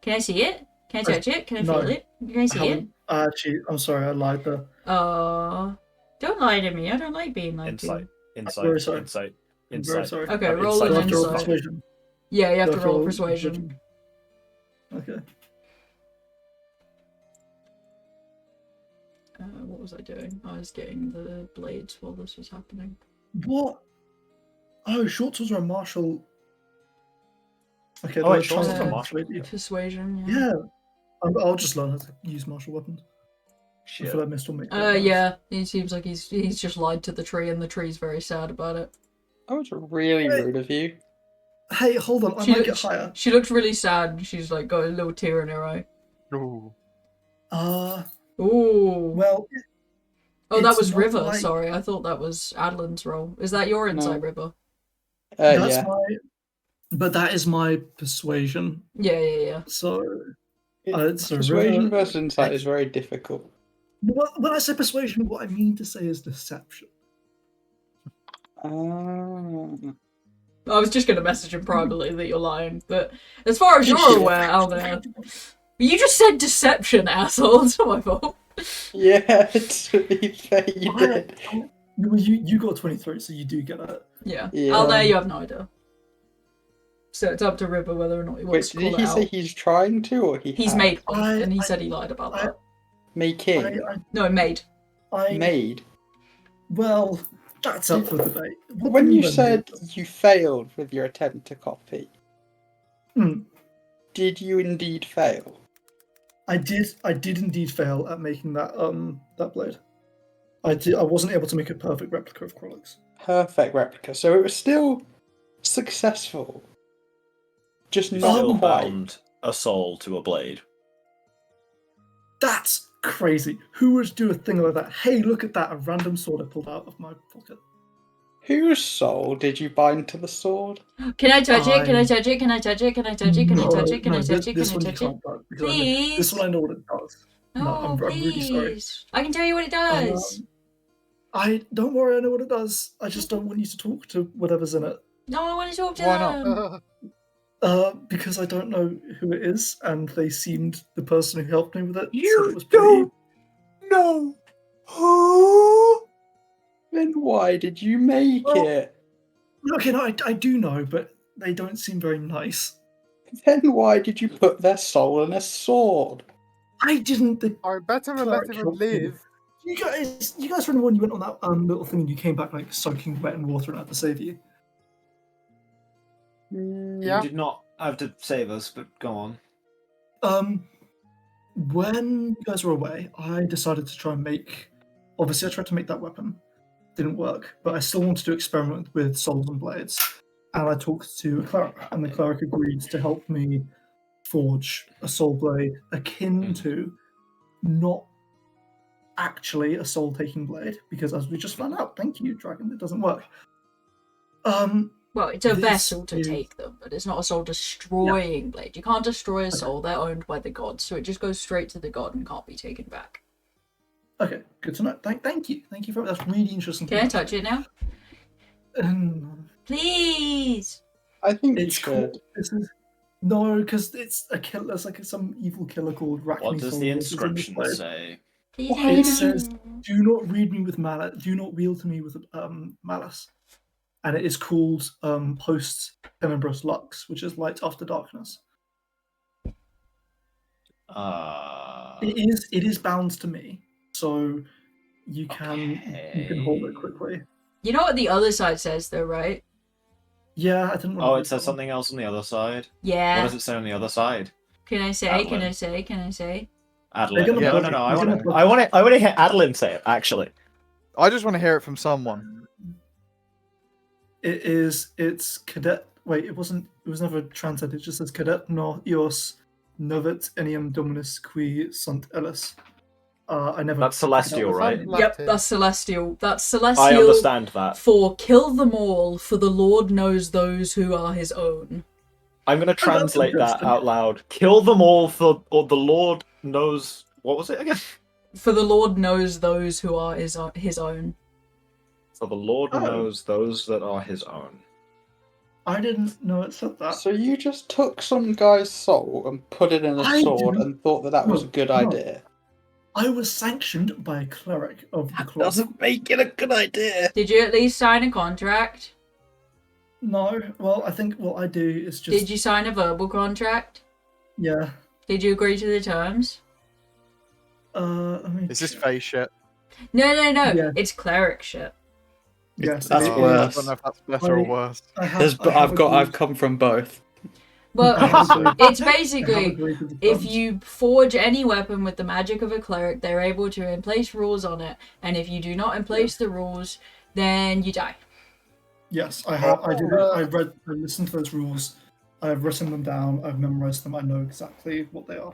Can I see it? Can I touch it? Can I No. feel it? Can I see it? Actually, I'm sorry, I lied there. Don't lie to me. I don't like being lied Insight, to. insight, Very sorry. insight, I'm very insight. sorry. Okay, Uh, roll insight. an Do I have to roll insight. persuasion? Yeah, you have Do I to roll persuasion. Okay. What was I doing? I was getting the blades while this was happening. What? Oh, short swords are a martial. Okay, Oh, wait, let's short try swords are and martial. persuade you. Persuasion, yeah. Yeah, I'll just learn how to use martial weapons. I Shit. feel like Mist will make. that noise. Yeah. He seems like he's just lied to the tree, and the tree's very sad about it. That was really rude of you. Hey, hold on, I might get higher. She looks really sad, and she's got a little tear in her eye. Ooh. Ooh. Well, Oh, that it's was not River. like- Sorry, I thought that was Adeline's role. Is that your insight, River? that's Yeah. my. But that is my persuasion. Yeah. So it's a Persuasion river. versus insight is very difficult. When I say persuasion, what I mean to say is deception. I was just gonna message him privately that you're lying, but as far as you're aware, Alnair, you just said deception, asshole. It's not my fault. Yeah, to be fair, you did. You got 23, so you do get it. Yeah. Yeah. Alnair, you have no idea. So it's up to River whether or not he Wait, wants to did call he it say out. he's trying to, or he He's has? made one, I- and he I- said he lied about that. Making. No, made. Made. Well, that's up for debate. What When do you mean said made? you failed with your attempt to copy, Hmm. did you indeed fail? I did indeed fail at making that that blade. I wasn't able to make a perfect replica of Krolix. Perfect replica. So it was still successful. Just You not still quite. bound a soul to a blade. That's crazy. Who would do a thing like that? Hey, look at that! A random sword I pulled out of my pocket. Whose soul did you bind to the sword? Can I touch it? Can I touch it? Can I touch it? Can I touch it? Can I No, touch it? Can I no, touch it? this Can I one you touch it? can't touch because this Please. one I know what it does. No, I'm really sorry. Please. I can tell you what it does. I don't worry, I know what it does. I just don't want you to talk to whatever's in it. No, I want to talk to Why not? them. Because I don't know who it is, and they seemed the person who helped me with it. You said it was pretty. don't No. Then why did you make Well- it? Okay, no, I do know, but they don't seem very nice. Then why did you put their soul in a sword? I didn't. The I better let cleric him helped me. live. You guys remember when you went on that little thing and you came back like soaking wet in water and I had to save you? Yeah. You did not have to save us, but go on. When you guys were away, I decided to try and make. Obviously, I tried to make that weapon. Didn't work, but I still wanted to experiment with swords and blades. And I talked to a cleric, and the cleric agreed to help me forge a soul blade akin to, not actually a soul-taking blade, because as we just found out, thank you, Dragon, it doesn't work. Well, it's a This vessel to is- take them, but it's not a soul destroying blade. You can't destroy a soul, they're owned by the gods, so it just goes straight to the god and can't be taken back. Okay, good to know. Thank you. Thank you for that's really interesting. Can I touch it now? Please! I think you It's should. cool. This is no, because it's a killer. There's like some evil killer called Rachni. What does the Soul, which is in this inscription blade. say? Please Why let It me says, know. "Do not read me with malice. Do not wield to me with malice." And it is called post tenebris lux, which is light after darkness. It is bound to me, so you can hold it quickly. You know what the other side says, though, right? Yeah, I didn't want. Oh, to it says something else on the other side. Yeah. What does it say on the other side? Can I say? Can Adeline. I say? Can I say? Adeline. gonna No, plug no, it. no. They're gonna plug it. I want to hear Adeline say it. Actually, I just want to hear it from someone. It's cadet. Wait, it wasn't. It was never translated. It just says cadet no ios novit enium dominus qui sunt ellis. I never. that's celestial, right? Latin. Yep, that's celestial. That's I celestial understand that. for kill them all, for the Lord knows those who are his own. I'm going to translate that interesting. out loud. Kill them all, or the Lord knows. What was it again? For the Lord knows those who are his own. So the Lord Oh. knows those that are his own. I didn't know it said that. So you just took some guy's soul and put it in a I sword didn't- and thought that was a good no. idea? I was sanctioned by a cleric of the That club. doesn't make it a good idea. Did you at least sign a contract? No, well, I think what I do is just. Did you sign a verbal contract? Yeah. Did you agree to the terms? Let me Is this check. face shit? No. Yeah. It's cleric shit. Yes, That's it is. worse. I don't know if that's better or worse. I've come from both. Well, I have agreed- it's I have basically agreed with the if terms. you forge any weapon with the magic of a cleric, they're able to place rules on it, and if you do not place the rules, then you die. Yes, I have. I did. I listened to those rules. I've written them down. I've memorized them. I know exactly what they are.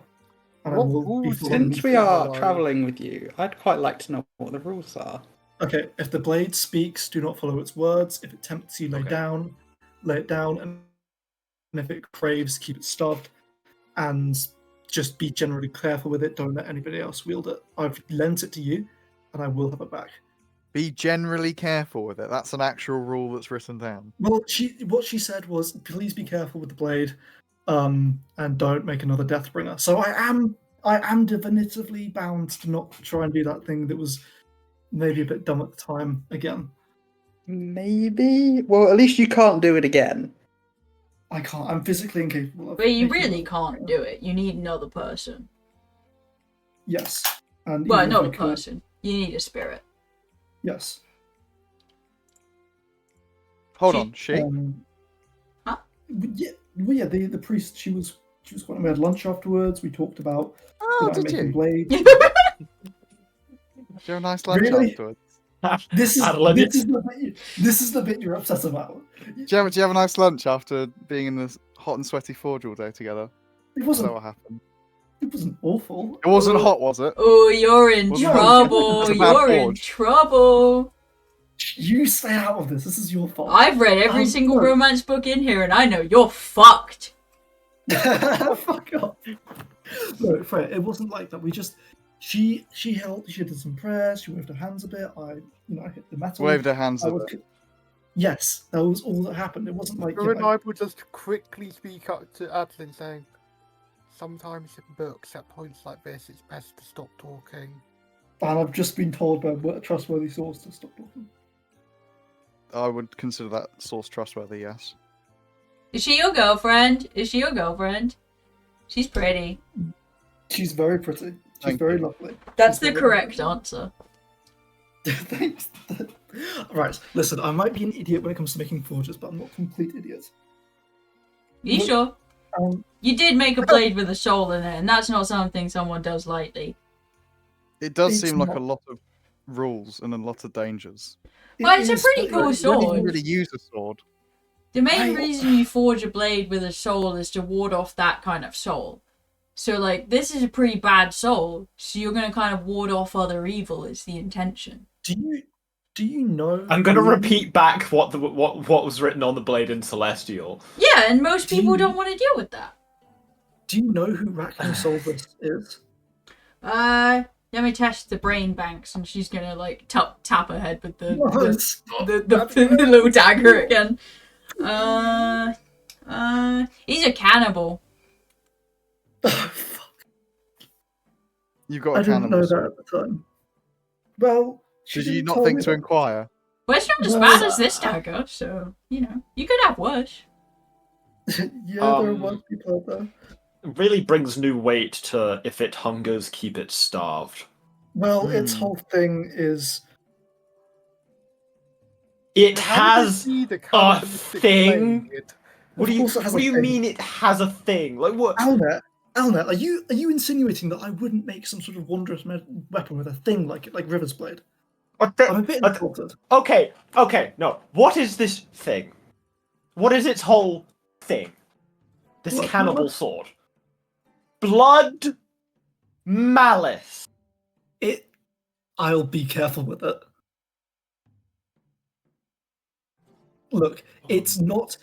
And I What will be rules? following Since them. we are Alive. travelling with you, I'd quite like to know what the rules are. Okay, if the blade speaks, do not follow its words. If it tempts you, lay Okay. down, lay it down, and and if it craves, keep it starved, and just be generally careful with it. Don't let anybody else wield it. I've lent it to you, and I will have it back. Be generally careful with it. That's an actual rule that's written down. Well, what she said was, please be careful with the blade, and don't make another Deathbringer. So I am definitively bound to not try and do that thing that was maybe a bit dumb at the time again. Maybe. Well, at least you can't do it again. I can't. I'm physically incapable of. But you making really another can't Deathbringer. do it. You need another person. Yes. And Well, even if not I a could- person. You need a spirit. Yes. Hold on, she? Huh? Yeah. The priest. She was quite. We had lunch afterwards. We talked about Oh, did making you? blades. Did you have a nice lunch Really? afterwards? This is Adeline, this is the bit you're obsessed about. Do you have a nice lunch after being in this hot and sweaty forge all day together? It Is that wasn't. what happened? It wasn't awful. It wasn't hot, was it? Oh, you're in Wasn't it? trouble. It's a bad You're in forge. trouble. You stay out of this. This is your fault. I've read every single no. romance book in here, and I know you're fucked. Fuck off. No, Freya, it wasn't like that. We just she held. She did some prayers. She waved her hands a bit. I hit the metal. Waved her hands I at was, it. yes, that was all that happened. It wasn't like And I would just quickly speak up to Adeline saying, sometimes in books at points like this, it's best to stop talking. and I've just been told by a trustworthy source to stop talking. I would consider that source trustworthy, yes. Is she your girlfriend? Is she your girlfriend? She's pretty. She's very pretty. She's Thank very you. lovely. That's She's the very correct lovely. answer. Thanks. Right, listen, I might be an idiot when it comes to making forges, but I'm not a complete idiot. You Look, sure? Um, You did make a blade with a soul in it, and that's not something someone does lightly. It does It's seem like not- a lot of rules and a lot of dangers. Well, it's a is, pretty but cool it- You don't even sword. really use a sword. The main I- reason you forge a blade with a soul is to ward off that kind of soul. So, like, this is a pretty bad soul, so you're going to kind of ward off other evil, is the intention. Do you know? I'm gonna who- repeat back what was written on the blade in Celestial. Yeah, and most Do people you- don't want to deal with that. Do you know who Rachel Solvis is? Let me test the brain banks, and she's going to, like, tap her head with the That's little dagger again. He's a cannibal. You've got I a didn't know cannibal that sword. at the time. Well, she Did you didn't not tell think me to that. inquire? Well, it's not as Well, bad as this dagger, so, you could have worse. Yeah, there are Um, worse people out there. It really brings new weight to if it hungers, keep it starved. Well, its Hmm. whole thing is It How did has you see the a cannibalistic thing. blade? What Of do you course it has what a do you thing. mean it has a thing? Like what? Alnair. Are you insinuating that I wouldn't make some sort of wondrous weapon with a thing like River's blade? What the- I'm a bit what the- insulted. Okay, no. What is this thing? What is its whole thing? This What- cannibal what? sword. Blood malice. I'll be careful with it. Look, it's not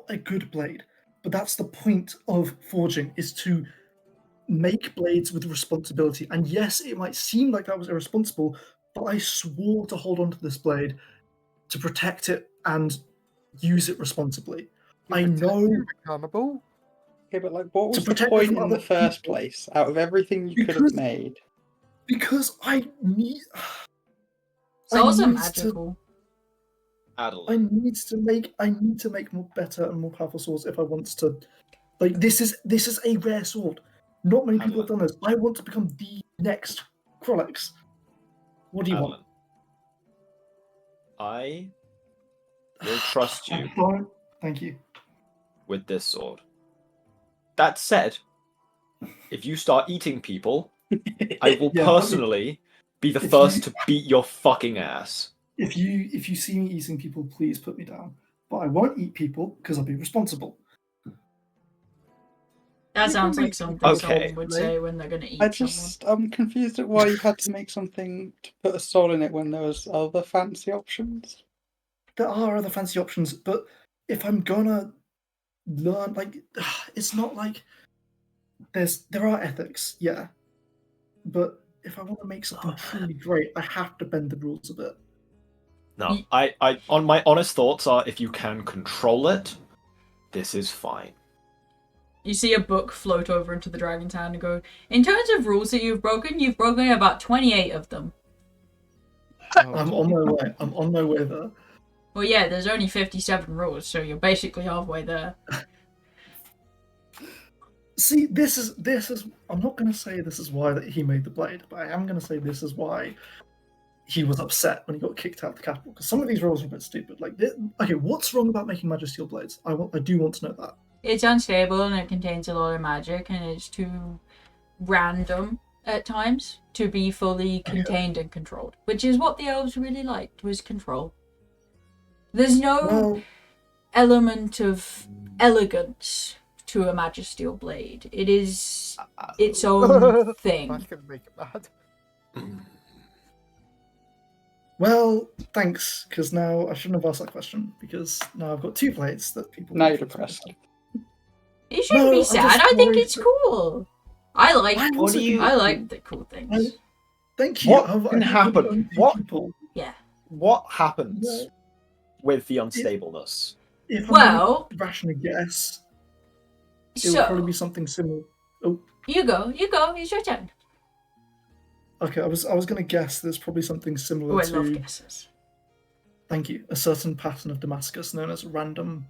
a good blade, but that's the point of forging, is to make blades with responsibility. And yes, it might seem like that was irresponsible, but I swore to hold on to this blade, to protect it and use it responsibly. I know. You're a cannibal. Okay, but like, what To was the protect it point from in the other first people. place? Out of everything you could have Because- made, Because I need. It's also need to- magical. I Adeline. need to make more better and more powerful swords if I want to. Like, this is a rare sword. Not many people have done this. I want to become the next Krollex. What do you want? Adeline. I will trust you Don't. Thank you. with this sword. That said, if you start eating people, I will Yeah, personally be the if first you- to beat your fucking ass. If you see me eating people, please put me down. But I won't eat people because I'll be responsible. That You sounds can like make something Okay. someone would say when they're going to eat I'm confused at why you had to make something to put a soul in it when there was other fancy options. There are other fancy options, but if I'm gonna learn. Like, it's not like there are ethics, yeah, but if I want to make something truly great, I have to bend the rules a bit. No, I on my honest thoughts are if you can control it, this is fine. You see a book float over into the dragon's hand and go, in terms of rules that you've broken about 28 of them. I'm on my way. I'm on my way there. Well, yeah, there's only 57 rules, so you're basically halfway there. See, this is. I'm not going to say this is why that he made the blade, but I am going to say this is why he was upset when he got kicked out of the capital. Because some of these rules are a bit stupid. Like, okay, what's wrong about making Magisteel blades? I do want to know that. It's unstable and it contains a lot of magic, and it's too random at times to be fully contained and controlled, which is what the elves really liked, was control. There's no element of elegance to a Magisteel blade. It is its own thing. That's gonna make it bad. Well, thanks, because now I shouldn't have asked that question, because now I've got 2 blades that people... Now you're depressed. You shouldn't be sad. I think it's cool. I like the cool things. Thank you. What can happen? Yeah. What happens with the unstableness? If well, I'm rationally guess, it would probably be something similar. Oh, you go. It's your turn. Okay, I was going to guess there's probably something similar I love guesses. Thank you. A certain pattern of Damascus known as random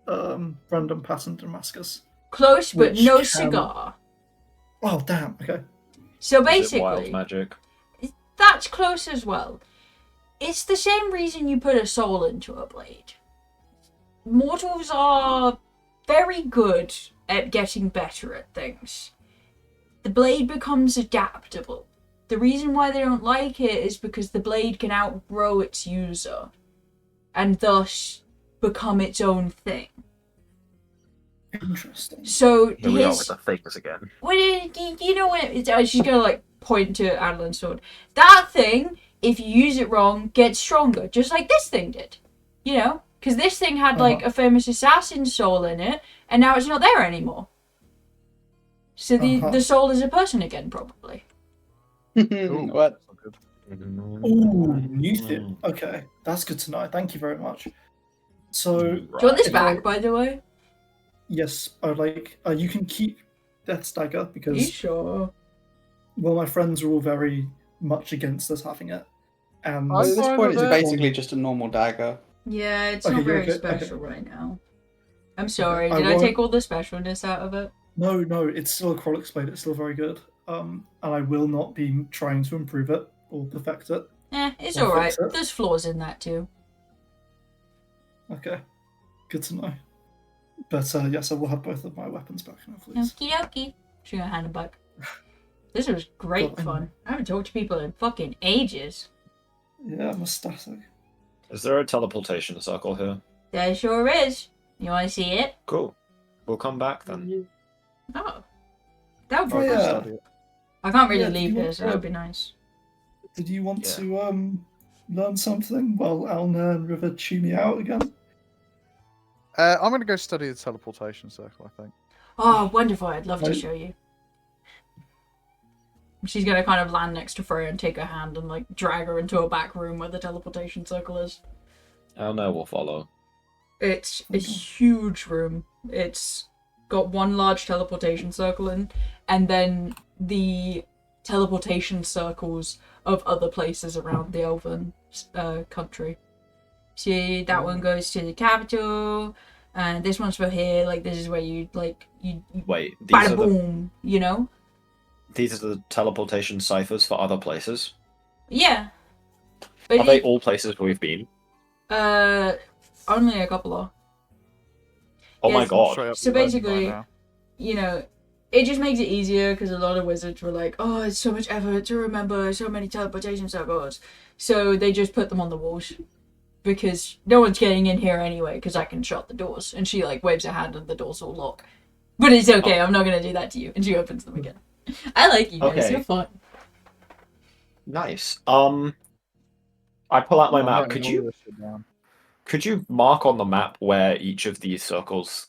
pattern Damascus. Close, but no cigar. Oh damn! Okay. So basically, wild magic. That's close as well. It's the same reason you put a soul into a blade. Mortals are very good at getting better at things. The blade becomes adaptable. The reason why they don't like it is because the blade can outgrow its user and thus become its own thing. Interesting. So here we are with the things again. Well, you know when she's gonna point to Adeline's sword. That thing, if you use it wrong, gets stronger, just like this thing did. You know, because this thing had like a famous assassin soul in it, and now it's not there anymore. So the soul is a person again, probably. Ooh, what? Ooh, new thing. Okay, that's good to know. Thank you very much. So, do you want this back, by the way? Yes, I like. You can keep Death's Dagger because. Are you sure? Well, my friends are all very much against us having it, and at this point, it's basically just a normal dagger. Yeah, it's not very special right now. I'm sorry. Did I take all the specialness out of it? No, it's still a Krolix blade. It's still very good. And I will not be trying to improve it or perfect it. It's alright. There's flaws in that too. Okay, good to know. But yes, I will have both of my weapons back now, please. Okie dokie. She's gonna hand them back. This was great fun. I haven't talked to people in fucking ages. Yeah, I'm ecstatic. Is there a teleportation circle here? There sure is. You want to see it? Cool. We'll come back then. Oh. That would be nice. I can't really leave here, so that would be nice. Did you want to learn something while Alnair and River chew me out again? I'm going to go study the teleportation circle, I think. Oh, wonderful. I'd love to show you. She's going to kind of land next to Freya and take her hand and like drag her into a back room where the teleportation circle is. Alnair will follow. It's a huge room. It's got one large teleportation circle in, and then the teleportation circles of other places around the elven country. See, that one goes to the capital, and this one's for here. Like, this is where you wait. These bada are boom, you know. These are the teleportation ciphers for other places. Yeah. But are they all places we've been? Only a couple are. Oh my god. So basically, you know, it just makes it easier because a lot of wizards were like, oh, it's so much effort to remember so many teleportation circles. So they just put them on the walls. Because no one's getting in here anyway, because I can shut the doors. And she like waves her hand and the doors will lock. But it's okay, I'm not going to do that to you. And she opens them again. I like you guys, you're fun. Nice. I pull out my map. Could you mark on the map where each of these circles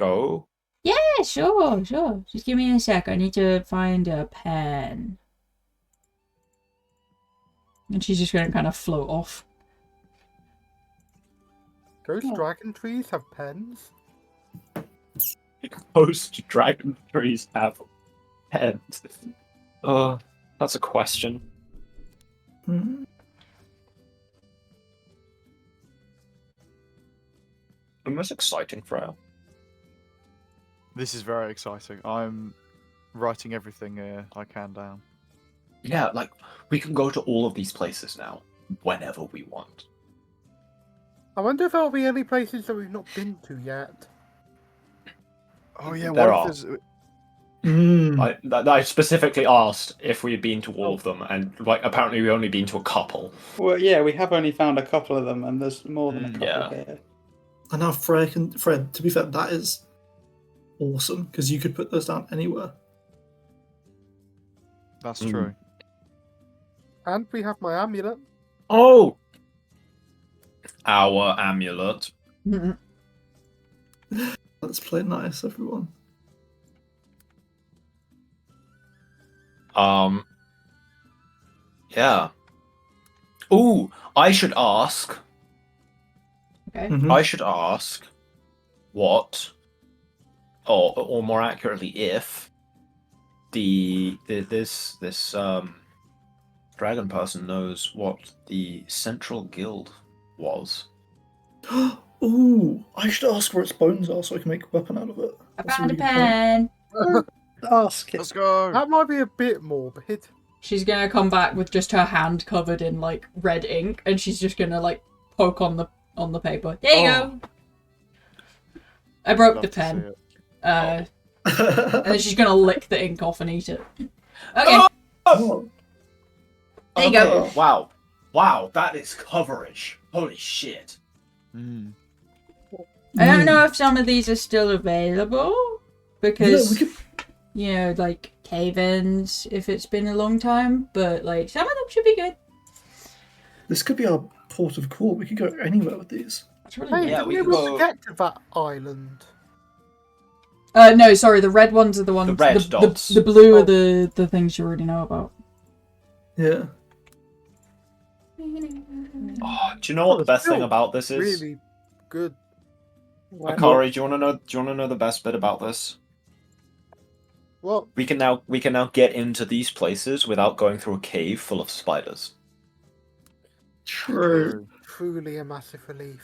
go? Yeah, sure. Just give me a sec. I need to find a pen. And she's just gonna kind of float off. Ghost dragon trees have pens. Most dragon trees have heads. That's a question. Hmm. The most exciting, Freya. This is very exciting. I'm writing everything I can down. Yeah, like, we can go to all of these places now, whenever we want. I wonder if there'll be any places that we've not been to yet. Oh yeah, There what are. if there's... I specifically asked if we had been to all of them, and like apparently we've only been to a couple. Well, yeah, we have only found a couple of them, and there's more than a couple Yeah. here. And now Fred, to be fair, that is awesome because you could put those down anywhere. That's true. And we have my amulet. Oh! Our amulet. Let's play nice, everyone. Yeah. Ooh, I should ask. Okay. Mhm. I should ask what, or more accurately, if this dragon person knows what the central guild was. Ooh, I should ask where its bones are so I can make a weapon out of it. I That's found a really good point. pen. Ask it. Let's go! That might be a bit morbid. She's gonna come back with just her hand covered in like red ink, and she's just gonna like poke on the paper. There you go. I broke Love the to see pen. it. And then she's gonna lick the ink off and eat it. Okay, Oh, there you go. okay. Wow, that is coverage. Holy shit. Mm. I don't know if some of these are still available Yeah, because we could. you know, like cave-ins if it's been a long time, but like some of them should be good. This could be our port of call. We could go anywhere with these. That's really Hey, good. Yeah, didn't we we could go- get to that island? No, sorry, the red ones are the ones. red dots. The blue are the things you already know about. Yeah. Oh, do you know what the best thing Still about this is? Really good. Akari, do you wanna know the best bit about this? Well, We can now get into these places without going through a cave full of spiders. True. truly a massive relief.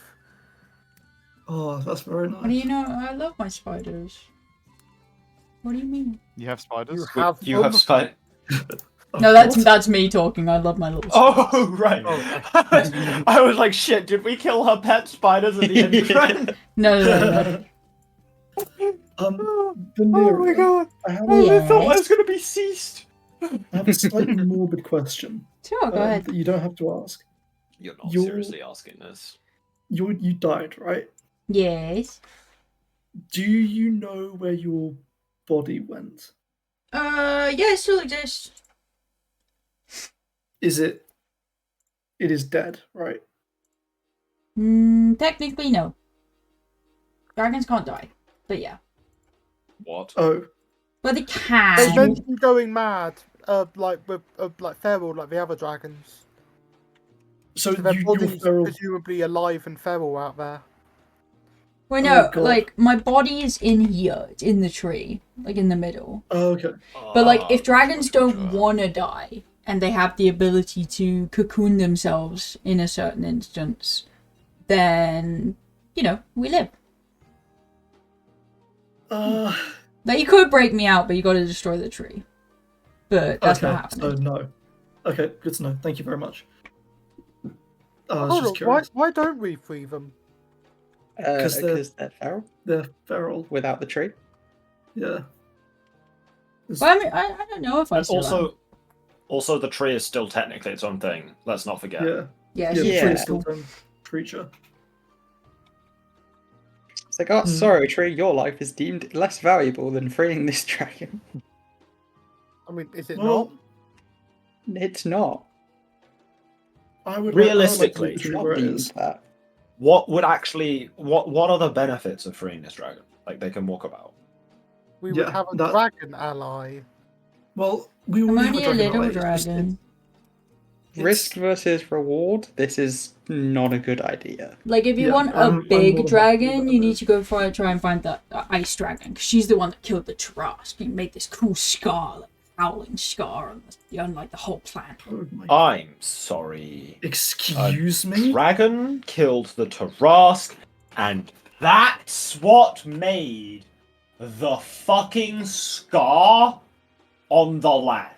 Oh, that's very What do you nice. know? I love my spiders. What do you mean? You have spiders? You have You have them? spider. No, that's me talking. I love my little. Oh right. Oh. I was like, shit. Did we kill her pet spiders at the end? No. Myria, god! I have, Oh, I thought I Yes. was gonna be ceased. I have a slightly morbid question Sure, go ahead. that you don't have to ask. You're not You're- seriously asking this. You died, right? Yes. Do you know where your body went? Yeah, it still exists. Is it? It is dead, right? Technically, no. Dragons can't die, but yeah. What? Oh, But they They can. mentioned going mad, like with like feral, like the other dragons. so Their your bodies feral. presumably alive and feral out there. Well, Oh, no, God. like my body is in here. It's in the tree, like in the middle. Oh, okay. But like, if dragons gotcha. don't want to die and they have the ability to cocoon themselves in a certain instance, then we live. Like you could break me out, but you got to destroy the tree. But that's okay. not happening. So no. Okay, good to know. Thank you very much. I was Hold just on, curious. why don't we free them? Because Because they're feral They're feral. without the tree. Yeah. Well, I mean, I don't know if I And still am. also, the tree is still technically its own thing. Let's not forget. Yeah. Yeah, Yeah. The Yeah. tree is still its own creature. It's like, oh, sorry, tree, your life is deemed less valuable than freeing this dragon. I mean, is it Well, It's not. I would Realistically, like to leave the It's tree not where it deemed is. that. What would actually what are the benefits of freeing this dragon? Like they can walk about. We would Yeah, have a that- dragon ally. Well, we I'm already have only a a dragon. little ally, it's just- dragon. Risk versus reward. This is not a good idea. Like, if you Yeah, want a I'm more big than happy dragon, with you that. need to go for try and find the ice dragon, because she's the one that killed the Trask. You made this cool scar, like howling scar on like the whole planet. Oh my- I'm sorry. Excuse me? Dragon killed the Tarask, and that's what made the fucking scar on the land.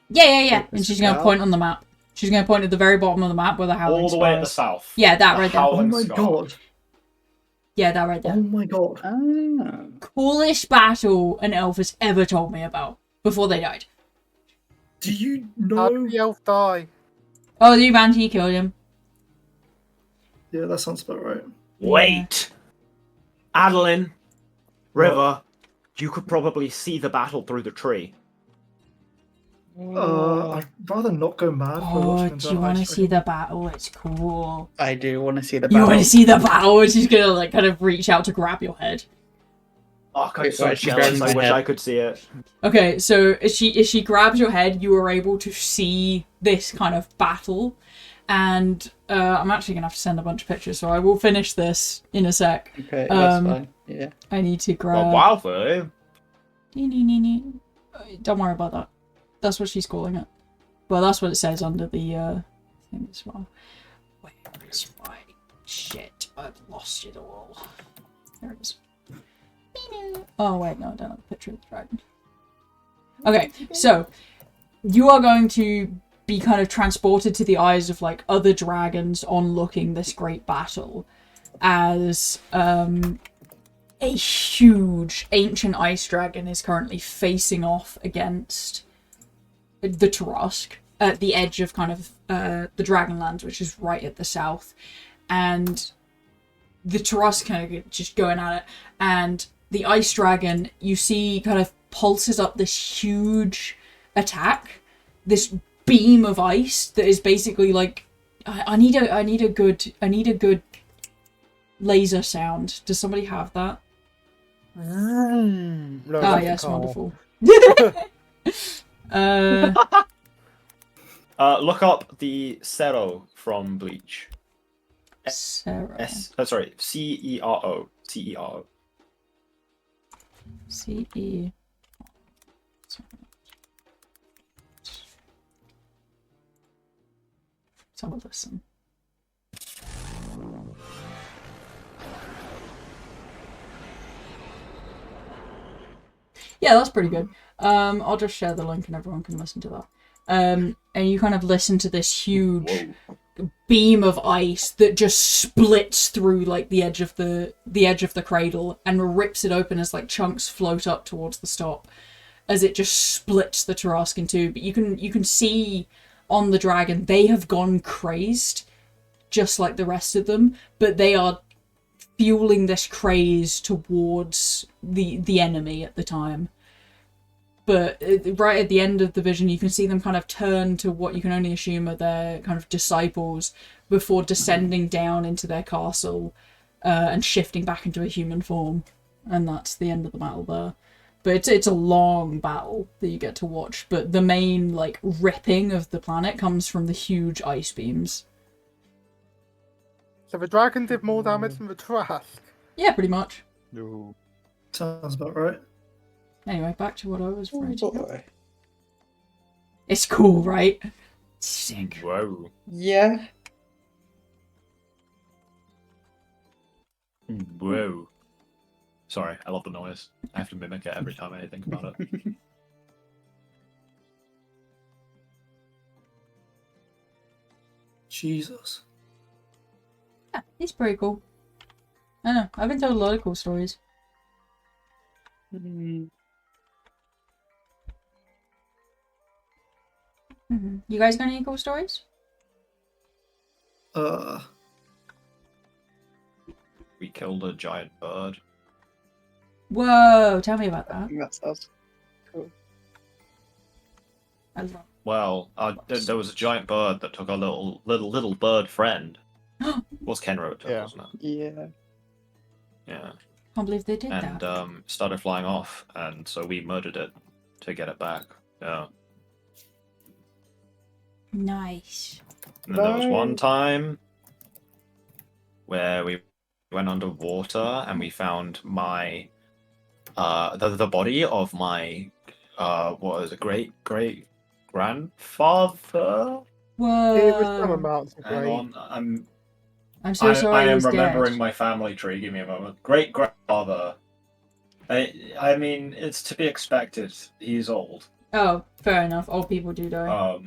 Yeah. Wait, And the she's gonna scar? point on the map. She's gonna point at the very bottom of the map where the howling All the scar way at the is. south. Yeah, that The right there. Oh howling my scar. god. Yeah, that right Oh there. my god. Ah. Coolest battle an elf has ever told me about before they died. Do you How know? did the elf die? Oh, the Ubanti killed him. Yeah, that sounds about right. Wait! Adeline, River, you could probably see the battle through the tree. I'd rather not go mad by Oh, watching do you want to see the battle? It's cool. I do want to see the You battle. want to see the battle? She's gonna like kind of reach out to grab your head. Oh, I'm Wait, so wait, she's jealous. grabbing I my wish head. I could see it. Okay, so as she grabs your head, you are able to see this kind of battle, and I'm actually gonna have to send a bunch of pictures, so I will finish this in a sec. Okay, that's Um, fine. Yeah. I need to Well, grab. wildly. Don't worry about that. That's what she's calling it. Well, that's what it says under the thing as well. Where is my shit? I've lost it all. There it is. Oh wait, no, I don't have a picture of the dragon. Okay, so you are going to be kind of transported to the eyes of like other dragons onlooking this great battle as a huge ancient ice dragon is currently facing off against the Tarask at the edge of kind of the Dragonlands, which is right at the south, and the Tarask kind of just going at it, and the ice dragon, you see, kind of pulses up this huge attack, this beam of ice that is basically like, I need a good laser sound. Does somebody have that? No, Ah, that's a yes, car. wonderful. Look up the Cero from Bleach. Sarah. Sorry, Cero. Cero. C-E. Let's have a listen. Yeah, that's pretty good. I'll just share the link and everyone can listen to that. And you kind of listen to this huge beam of ice that just splits through like the edge of the cradle and rips it open as like chunks float up towards the stop as it just splits the Tarask in two. But you can see on the dragon they have gone crazed just like the rest of them, but they are fueling this craze towards the enemy at the time. But right at the end of the vision, you can see them kind of turn to what you can only assume are their kind of disciples before descending down into their castle and shifting back into a human form. And that's the end of the battle there. But it's a long battle that you get to watch. But the main like ripping of the planet comes from the huge ice beams. So the dragon did more damage than the Trask. Yeah, pretty much. No. Sounds about right. Anyway, back to what I was Oh, writing. boy. It's cool, right? Sick. Whoa. Yeah. Whoa. Sorry, I love the noise. I have to mimic it every time I think about it. Jesus. Yeah, it's pretty cool. I know, I've been told a lot of cool stories. Mm, You guys got any cool stories? We killed a giant bird. Whoa, tell me about I that. think that sounds cool. I love Well, there was a giant bird that took our little bird friend. Was Kenru it took, Yeah. wasn't it? Yeah. Yeah. Can't believe they did and that. started flying off, and so we murdered it to get it back. Yeah. Nice. And then there was one Nice. time where we went underwater and we found my the body of my what was it, great grandfather. It was some Whoa. amounts of Hang great. on, I'm so sorry. I am he's remembering dead. my family tree. Give me a moment. Great grandfather. I mean, it's to be expected. He's old. Oh, fair enough. Old people do die.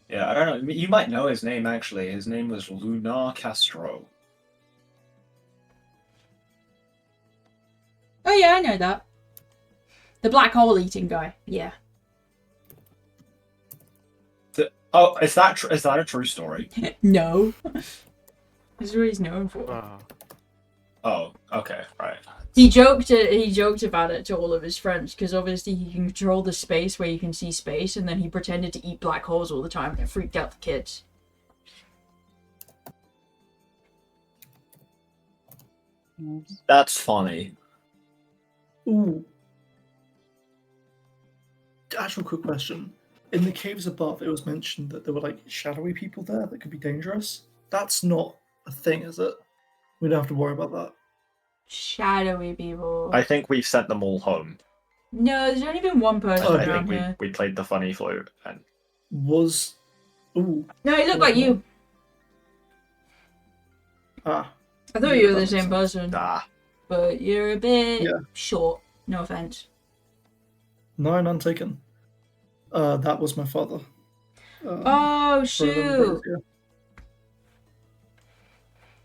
Yeah, I don't know. You might know his name actually. His name was Lunar Castro. Oh yeah, I know that. The black hole eating guy. Yeah. Oh, is that a true story? No. That's what he's known for. Oh, okay, right. He joked about it to all of his friends because obviously he can control the space where you can see space, and then he pretended to eat black holes all the time and it freaked out the kids. That's funny. Ooh. Actual quick question. In the caves above, it was mentioned that there were like shadowy people there that could be dangerous. That's not a thing, is it? We don't have to worry about that. Shadowy people. I think we've sent them all home. No, there's only been one person Oh, I around think here. we played the funny flute and Was. Ooh. No, he looked like you. Ah. I thought Yeah, you were that the makes same sense. person, ah. but you're a bit Yeah. short. No offense. No, none taken. That was my father. Oh for 11 days, shoot! yeah.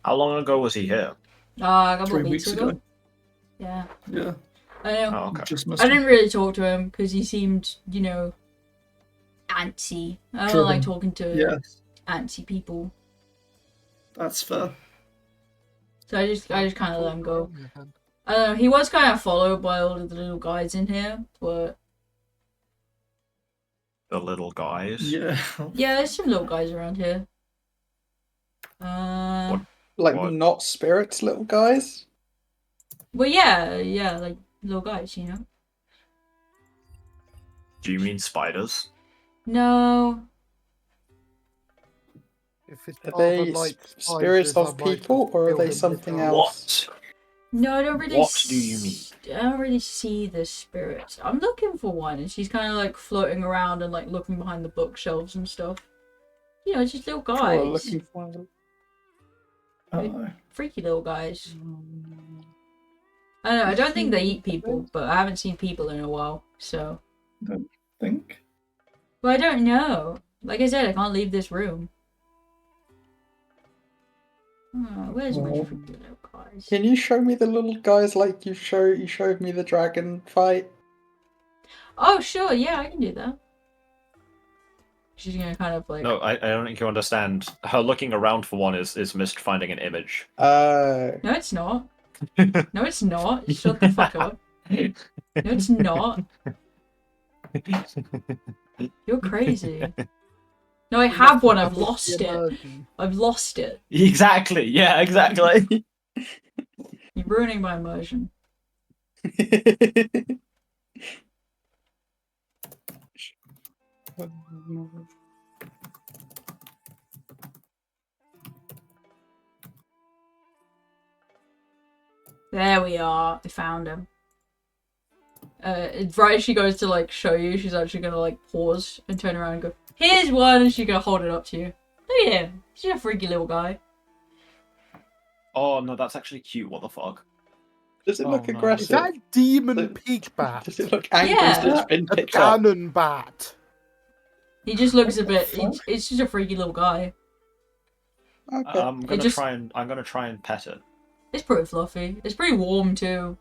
How long ago was he here? A couple 3 of weeks weeks ago. ago. Yeah. Yeah. I know. Oh, okay. Just missed I him. didn't really talk to him because he seemed, antsy. I don't like Driven. talking to Yes, antsy people, that's fair. so I just kind of let him go. I don't know. He was kind of followed by all of the little guys in here, but The little guys. Yeah. yeah, there's some little guys around here. Like What? not spirits, little guys. Well, yeah, like little guys, Do you mean spiders? No, If his Are father they likes spirits spiders, I of might people, or are kill they him something myself. else? no, I don't really. What do you mean? I don't really see the spirits. I'm looking for one, and she's kind of like floating around and like looking behind the bookshelves and stuff. Just little Sure, guys. looking for them. Uh-oh. Freaky little guys. I don't know, I don't think they eat people, but I haven't seen people in a while, so. Think. Well, I don't know. Like I said, I can't leave this room. Oh, where's my Well, freaky little guys? Can you show me the little guys like you showed me the dragon fight? Oh, sure, yeah, I can do that. She's gonna kind of like. No, I don't think you understand. Her looking around for one is missed finding an image. No, it's not. No, it's not. Shut the fuck up. No, it's not. You're crazy. No, I have one. I've lost it. I've lost it. Exactly. Yeah, exactly. You're ruining my immersion. There we are. I found him. Right as she goes to like show you, she's actually gonna like pause and turn around and go, "Here's one," and she's gonna hold it up to you. Look at him. He's a freaky little guy. Oh no, that's actually cute. What the fuck? Does it look Oh, no. aggressive? Is that a demon So- pig bat? Does it look angry Yeah. that it's been A picked up? cannon bat. He just looks a What the bit. fuck? It's just a freaky little guy. Okay. I'm gonna just- try and pet it. It's pretty fluffy. It's pretty warm too.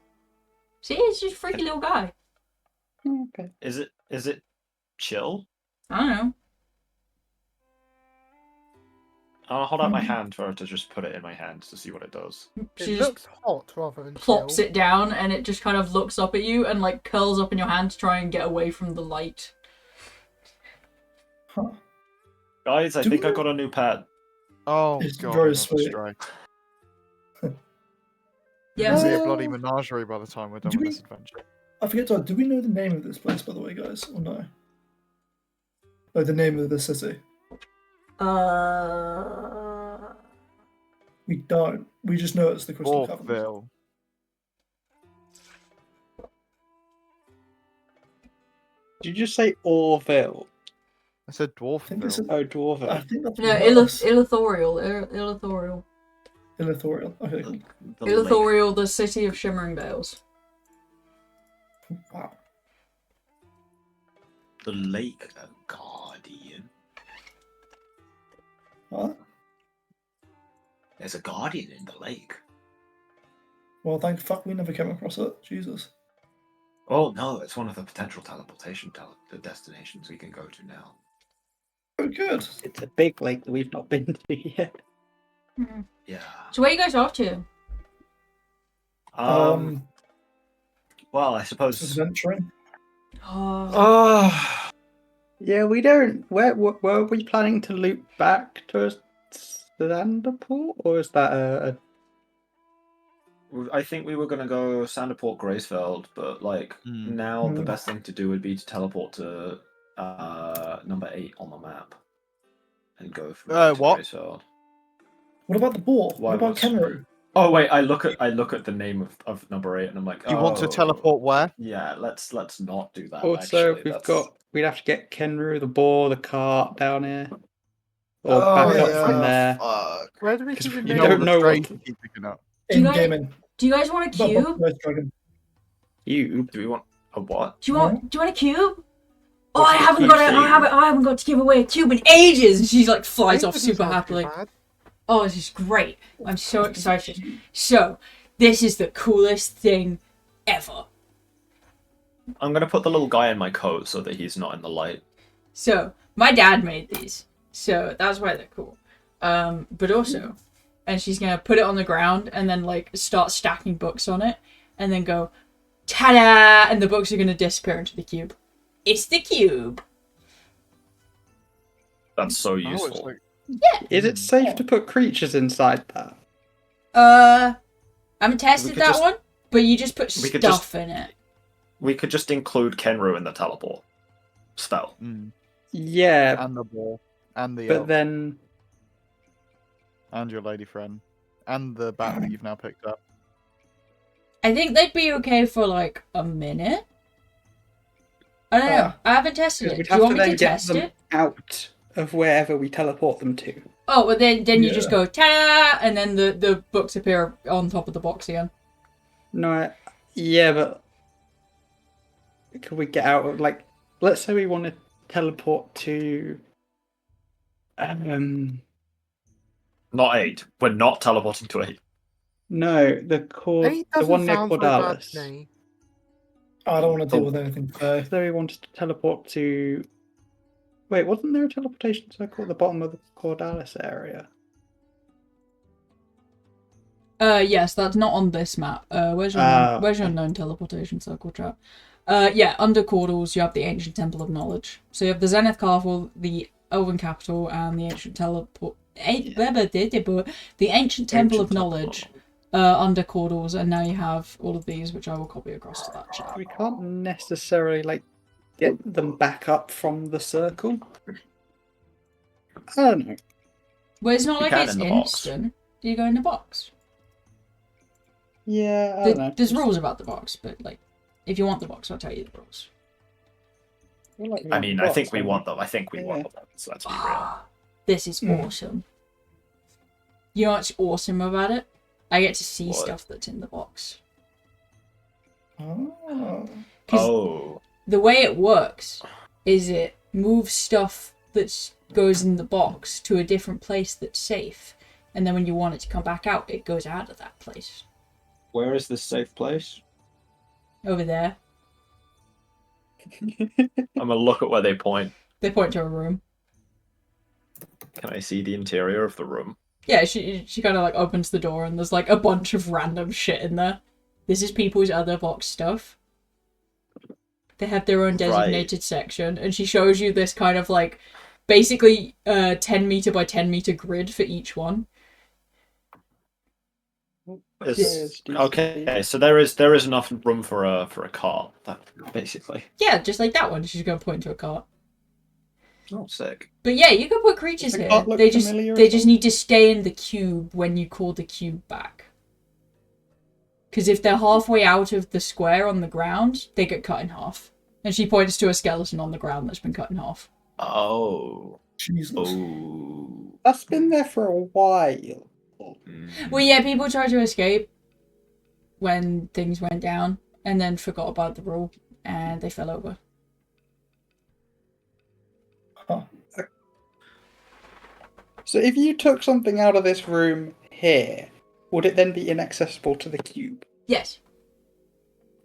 See, it's just a freaky little guy. Okay. Is it chill? I don't know. I'll hold out my hand for her to just put it in my hand to see what it does. It She just looks hot rather than plops chill. it down, and it just kind of looks up at you and like curls up in your hand to try and get away from the light. Huh. Guys, I Do think we I know- got a new pet. Oh It's god, very another sweet. stray. Yeah. It'll be a bloody menagerie by the time we're done Do with we- this adventure. I forget to. Do we know the name of this place, by the way, guys, or no? Oh, the name of the city. We don't. We just know it's the Crystal Caverns. Orville. Did you just say Orville? I said think it's Dwarfville. Oh, I Dwarville. think that's No, worse. Illuthoriel. Illuthoriel. Illuthoriel. Okay. Cool. The lake. Illuthoriel, the city of Shimmering Dales. Wow. The lake guardian. What? There's a guardian in the lake. Well, thank fuck we never came across it. Jesus. Oh no, it's one of the potential teleportation destinations we can go to now. Oh, good. It's a big lake that we've not been to yet. Yeah. So where you guys off to? Well, I suppose. Adventuring. Oh, Yeah, we don't. Where were we planning to loop back to Sanderport, or is that a? I think we were gonna go Sanderport Graysfeld, but like now the best thing to do would be to teleport to number 8 on the map and go from there to what? Graysfeld. What about the boar? Why What about was- Kenru? Oh wait, I look at the name of number 8 and I'm like, You want to oh, teleport where? Yeah, let's not do that. Also, actually. we'd have to get Kenru, the boar, the cart down here, or Oh, back up yeah. from there. Fuck. Where do we 'Cause even you know? don't the know strange what- keep picking up. Do you In guys- gaming. do you guys want a cube? Dragon. Cube. Do we want a what? Do you want a cube? Oh, What's I the haven't cube got it. thing? I haven't got to give away a cube in ages. And she like flies off This super isn't too happily. bad. Oh, this is great. I'm so excited. So, this is the coolest thing ever. I'm gonna put the little guy in my coat so that he's not in the light. So, my dad made these. So, that's why they're cool. But also, and she's gonna put it on the ground and then like start stacking books on it and then go, ta-da! And the books are gonna disappear into the cube. It's the cube. That's so Oh, it's useful. like- Is it safe to put creatures inside that? I haven't tested could that just- one, but you just put we could stuff just- in it. We could just include Kenru in the teleport spell. Yeah, And the ball. And the but elf. then And your lady friend. And the bat that you've now picked up. I think they'd be okay for like a minute. I don't know. I haven't tested it. we'd Do you have want to me to then get test them it? out of wherever we teleport them to. Oh, well then you just Yeah. go ta-da, and then the books appear on top of the box again. No, yeah, but could we get out of like? Let's say we want to teleport to. Not 8. We're not teleporting to 8. No, the Eight the doesn't one near sound so bad Cordalis. to me. I don't want to deal with anything today. So we wanted to teleport to. Wait, wasn't there a teleportation circle at the bottom of the Cordalis area? Yes, that's not on this map. Where's your known teleportation circle trap? Yeah, under Caudles you have the Ancient Temple of Knowledge. So you have the Zenith Castle, the Elven Capital, and the Ancient the Ancient Temple of Knowledge under Caudles, and now you have all of these, which I will copy across to that chat. We can't necessarily like get them back up from the circle. I don't know. Well, it's not You like can it's in the box. instant. Do you go in the box? Yeah, I don't know. There's rules about the box, but like, if you want the box, I'll tell you the rules. I mean, I think we want them. I think we want them. So let's be real. This is awesome. You know what's awesome about it? I get to see What? stuff that's in the box. Oh. 'Cause Oh. the way it works is it moves stuff that goes in the box to a different place that's safe. And then when you want it to come back out, it goes out of that place. Where is this safe place? Over there. I'm gonna look at where they point. They point to a room. Can I see the interior of the room? Yeah, she kind of like opens the door and there's like a bunch of random shit in there. This is people's other box stuff. They have their own designated section, and she shows you this kind of like basically 10 meter by 10 meter grid for each one. Okay, so there is enough room for a cart, basically. Yeah, just like that one. She's gonna point to a cart. Oh, sick. But yeah, you can put creatures Does the here. cart look They just familiar they as just well? need to stay in the cube when you call the cube back. Because if they're halfway out of the square on the ground, they get cut in half. And she points to a skeleton on the ground that's been cut in half. Oh. Jesus. Oh. That's been there for a while. Well, yeah, people tried to escape when things went down, and then forgot about the rule, and they fell over. Huh. So if you took something out of this room here, would it then be inaccessible to the cube? Yes.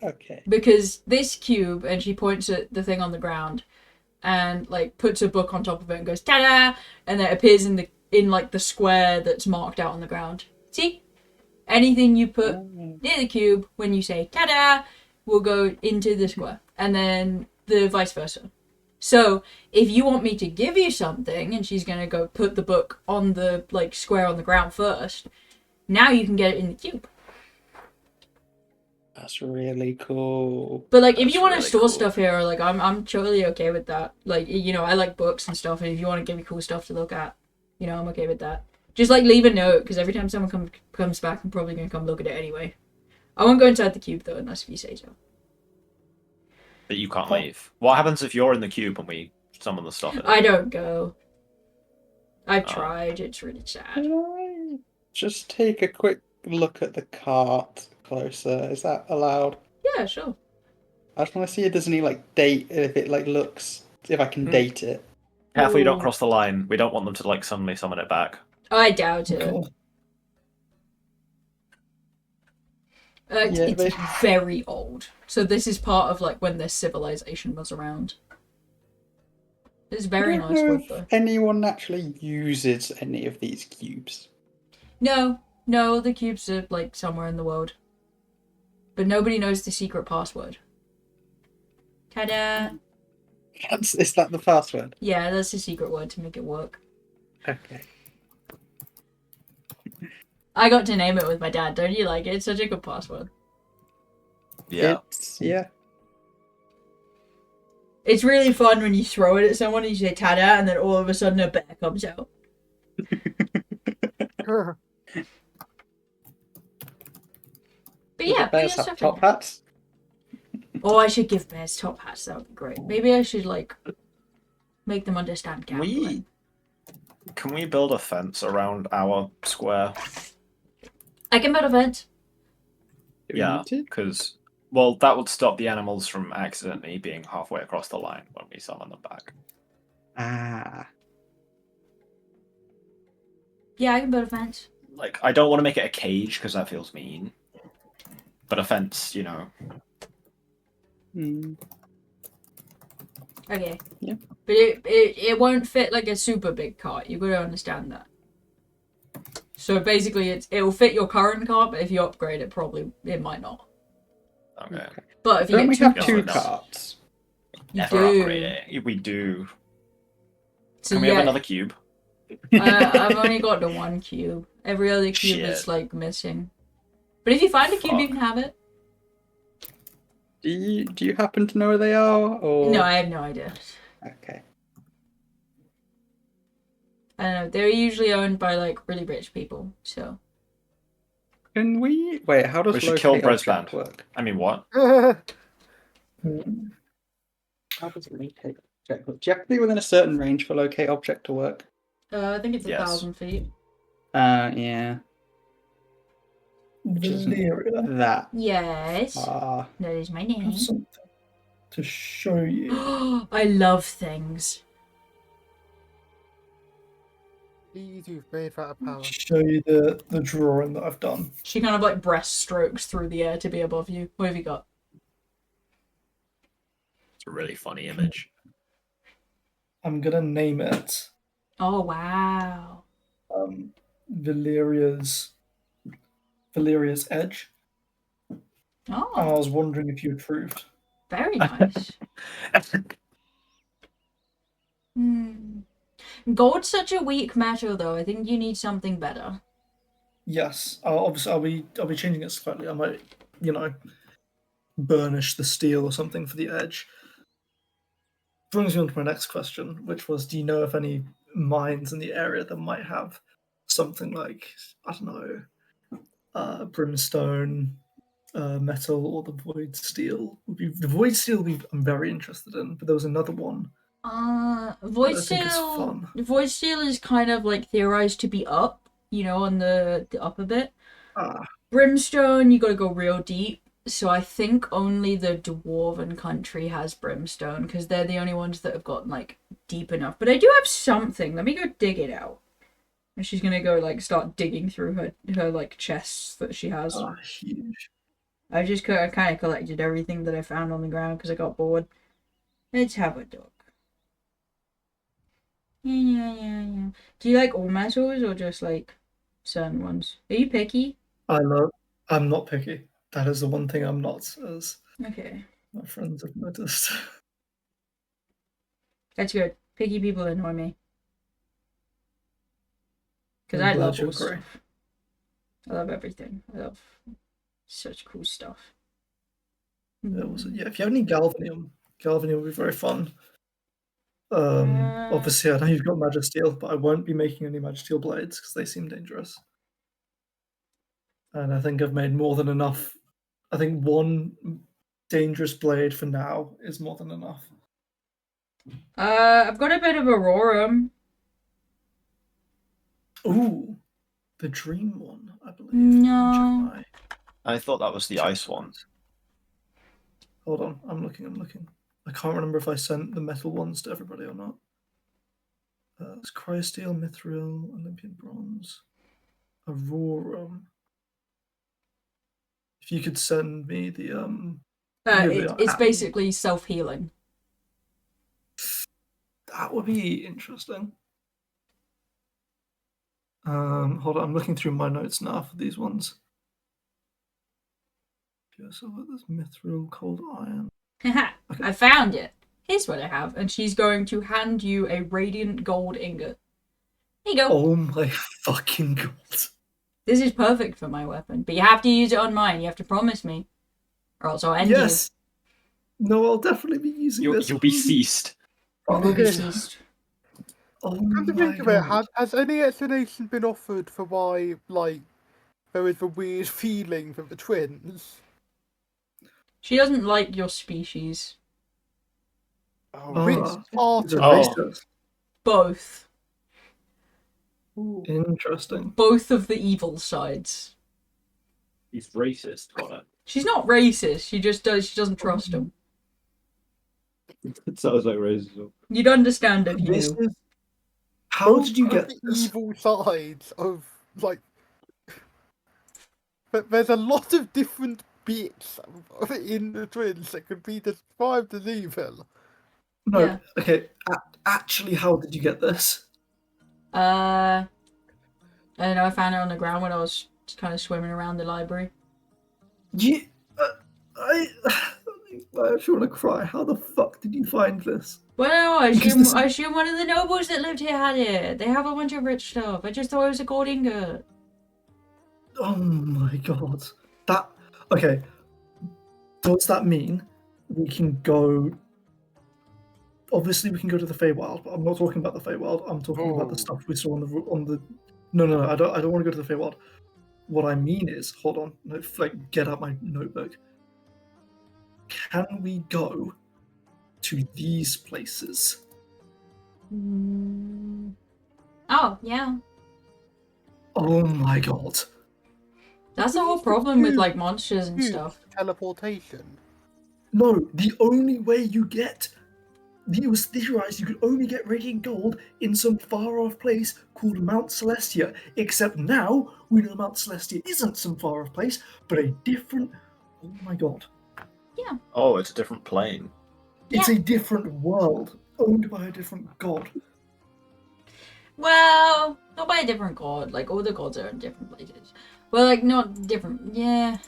Okay. Because this cube, and she points at the thing on the ground, and like puts a book on top of it and goes ta-da, and then it appears in the square that's marked out on the ground. See? Anything you put near the cube when you say ta-da will go into the square, and then the vice versa. So if you want me to give you something, and she's gonna go put the book on the like square on the ground first, now you can get it in the cube. That's really cool. But like, if That's you want to really store cool. stuff here, like I'm totally okay with that. Like, you know, I like books and stuff, and if you want to give me cool stuff to look at, you know, I'm okay with that. Just like leave a note, because every time someone comes back, I'm probably gonna come look at it anyway. I won't go inside the cube though, unless if you say so. But you can't leave. What happens if you're in the cube and we summon the stuff in it? I don't go. I've Oh. tried. It's really sad. Can I just take a quick look at the cart closer? Is that allowed? Yeah, sure. I just want to see if there's any like date, if it like looks, if I can date it. Careful you don't Ooh. cross the line. We don't want them to like suddenly summon it back. I doubt it. God. It's Yeah, they- very old. So this is part of like when their civilization was around. It's very I don't nice know wood if though. anyone actually uses any of these cubes. No, the cubes are like somewhere in the world. But nobody knows the secret password. Ta-da! Is that the password? Yeah, that's the secret word to make it work. Okay. I got to name it with my dad. Don't you like it? It's such a good password. Yeah. It's really fun when you throw it at someone and you say ta-da, and then all of a sudden a bear comes out. But yeah, put your Bears have stuff in top there. hats. Oh, I should give bears top hats. That would be great. Maybe I should like make them understand gambling. Can we build a fence around our square? I can build a fence. Do we Yeah, need to? because well, that would stop the animals from accidentally being halfway across the line when we summon them back. Ah. Yeah, I can build a fence. Like, I don't want to make it a cage because that feels mean. But a fence, you know. Hmm. Okay. Yeah. But it won't fit like a super big cart. You gotta understand that. So basically, it'll fit your current cart, but if you upgrade it, it might not. Okay. But if you Don't get we two have carts, two carts. carts? you Never do. upgrade it. We do. So Can we yeah, have another cube? I've only got the one cube. Every other cube is Shit. like missing. But if you find a cube, you Fuck. can have it. Do you happen to know where they are? Or No, I have no idea. Okay. I don't know. They're usually owned by like really rich people. So Can we wait? How does We should kill locate Bread's object band. work? I mean, what? Hmm. How does locate object work? Do you have to be within a certain range for locate object to work? I think it's Yes. 1,000 feet. Yeah. Valyria, That Yes, far. that is my I name. have something to show you. I love things. Please, you've made that a power. Show you the drawing that I've done. She kind of like breast strokes through the air to be above you. What have you got? It's a really funny image. I'm gonna name it Oh wow. Valyria's Edge. And I Oh, was wondering if you approved. very nice. Gold's such a weak metal, though. I think you need something better. Yes. Obviously, I'll be changing it slightly. I might, burnish the steel or something for the edge. Brings me on to my next question, which was, do you know of any mines in the area that might have something like, I don't know, brimstone, metal, or the void steel? The void steel I'm very interested in, but there was another one. Void Steel is kind of like theorized to be up, on the upper bit. Brimstone, you gotta go real deep. So I think only the Dwarven country has brimstone, because they're the only ones that have gotten, like, deep enough. But I do have something. Let me go dig it out. And she's gonna go, like, start digging through her like, chests that she has. Huge. I kind of collected everything that I found on the ground, because I got bored. Let's have a look. Yeah. Do you like all metals, or just, like, certain ones? Are you picky? I'm not picky. That is the one thing I'm not, as Okay. my friends have noticed. That's good. Picky people annoy me. Because I love all stuff. I love everything. I love such cool stuff. Yeah, if you have any galvanium would be very fun. Obviously, I know you've got Magisteel, but I won't be making any Magisteel blades because they seem dangerous. And I think I've made more than enough. I think one dangerous blade for now is more than enough. I've got a bit of Aurorum. Ooh, the dream one, I believe. No. I thought that was the ice one. Hold on, I'm looking. I can't remember if I sent the metal ones to everybody or not. It's Cryosteel, Mithril, Olympian Bronze, Aurorum. If you could send me the it's basically self-healing. That would be interesting. Hold on, I'm looking through my notes now for these ones. Yeah, so there's Mithril, Cold Iron. Okay. I found it. Here's what I have, and she's going to hand you a radiant gold ingot. There you go. Oh my fucking god. This is perfect for my weapon, but you have to use it on mine. You have to promise me, or else I'll end you. Yes. No, I'll definitely be using this. You'll be ceased. You will be ceased. Oh Come to think of it, has any explanation been offered for why, like, there is a weird feeling for the twins? She doesn't like your species. Which part of it? Both. Interesting. Both of the evil sides. He's racist, Connor. She's not racist. She doesn't trust him. It sounds like racism. You'd understand if you knew. How did you get the this? evil sides of, like... But there's a lot of different bits in the twins that could be described as evil. No, yeah. Okay, actually, how did you get this? I don't know, I found it on the ground when I was just kind of swimming around the library. I actually want to cry. How the fuck did you find this? Well, I assume one of the nobles that lived here had it. They have a bunch of rich stuff. I just thought it was a gold ingot. Oh my god. Okay. Does that mean we can go... Obviously, we can go to the Feywild, but I'm not talking about the Feywild. I'm talking about the stuff we saw on the... No, I don't want to go to the Feywild. What I mean is... Hold on. Get out my notebook. Can we go to these places? Oh, yeah. Oh my god. That's the whole problem with, like, monsters and stuff. Teleportation. No, the only way you get... It was theorized you could only get radiant gold in some far-off place called Mount Celestia, except now we know Mount Celestia isn't some far-off place, but a different... Oh my god. Yeah. Oh, it's a different plane. It's a different world, owned by a different god. Well, not by a different god. Like, all the gods are in different places. Well, like, not different. Yeah.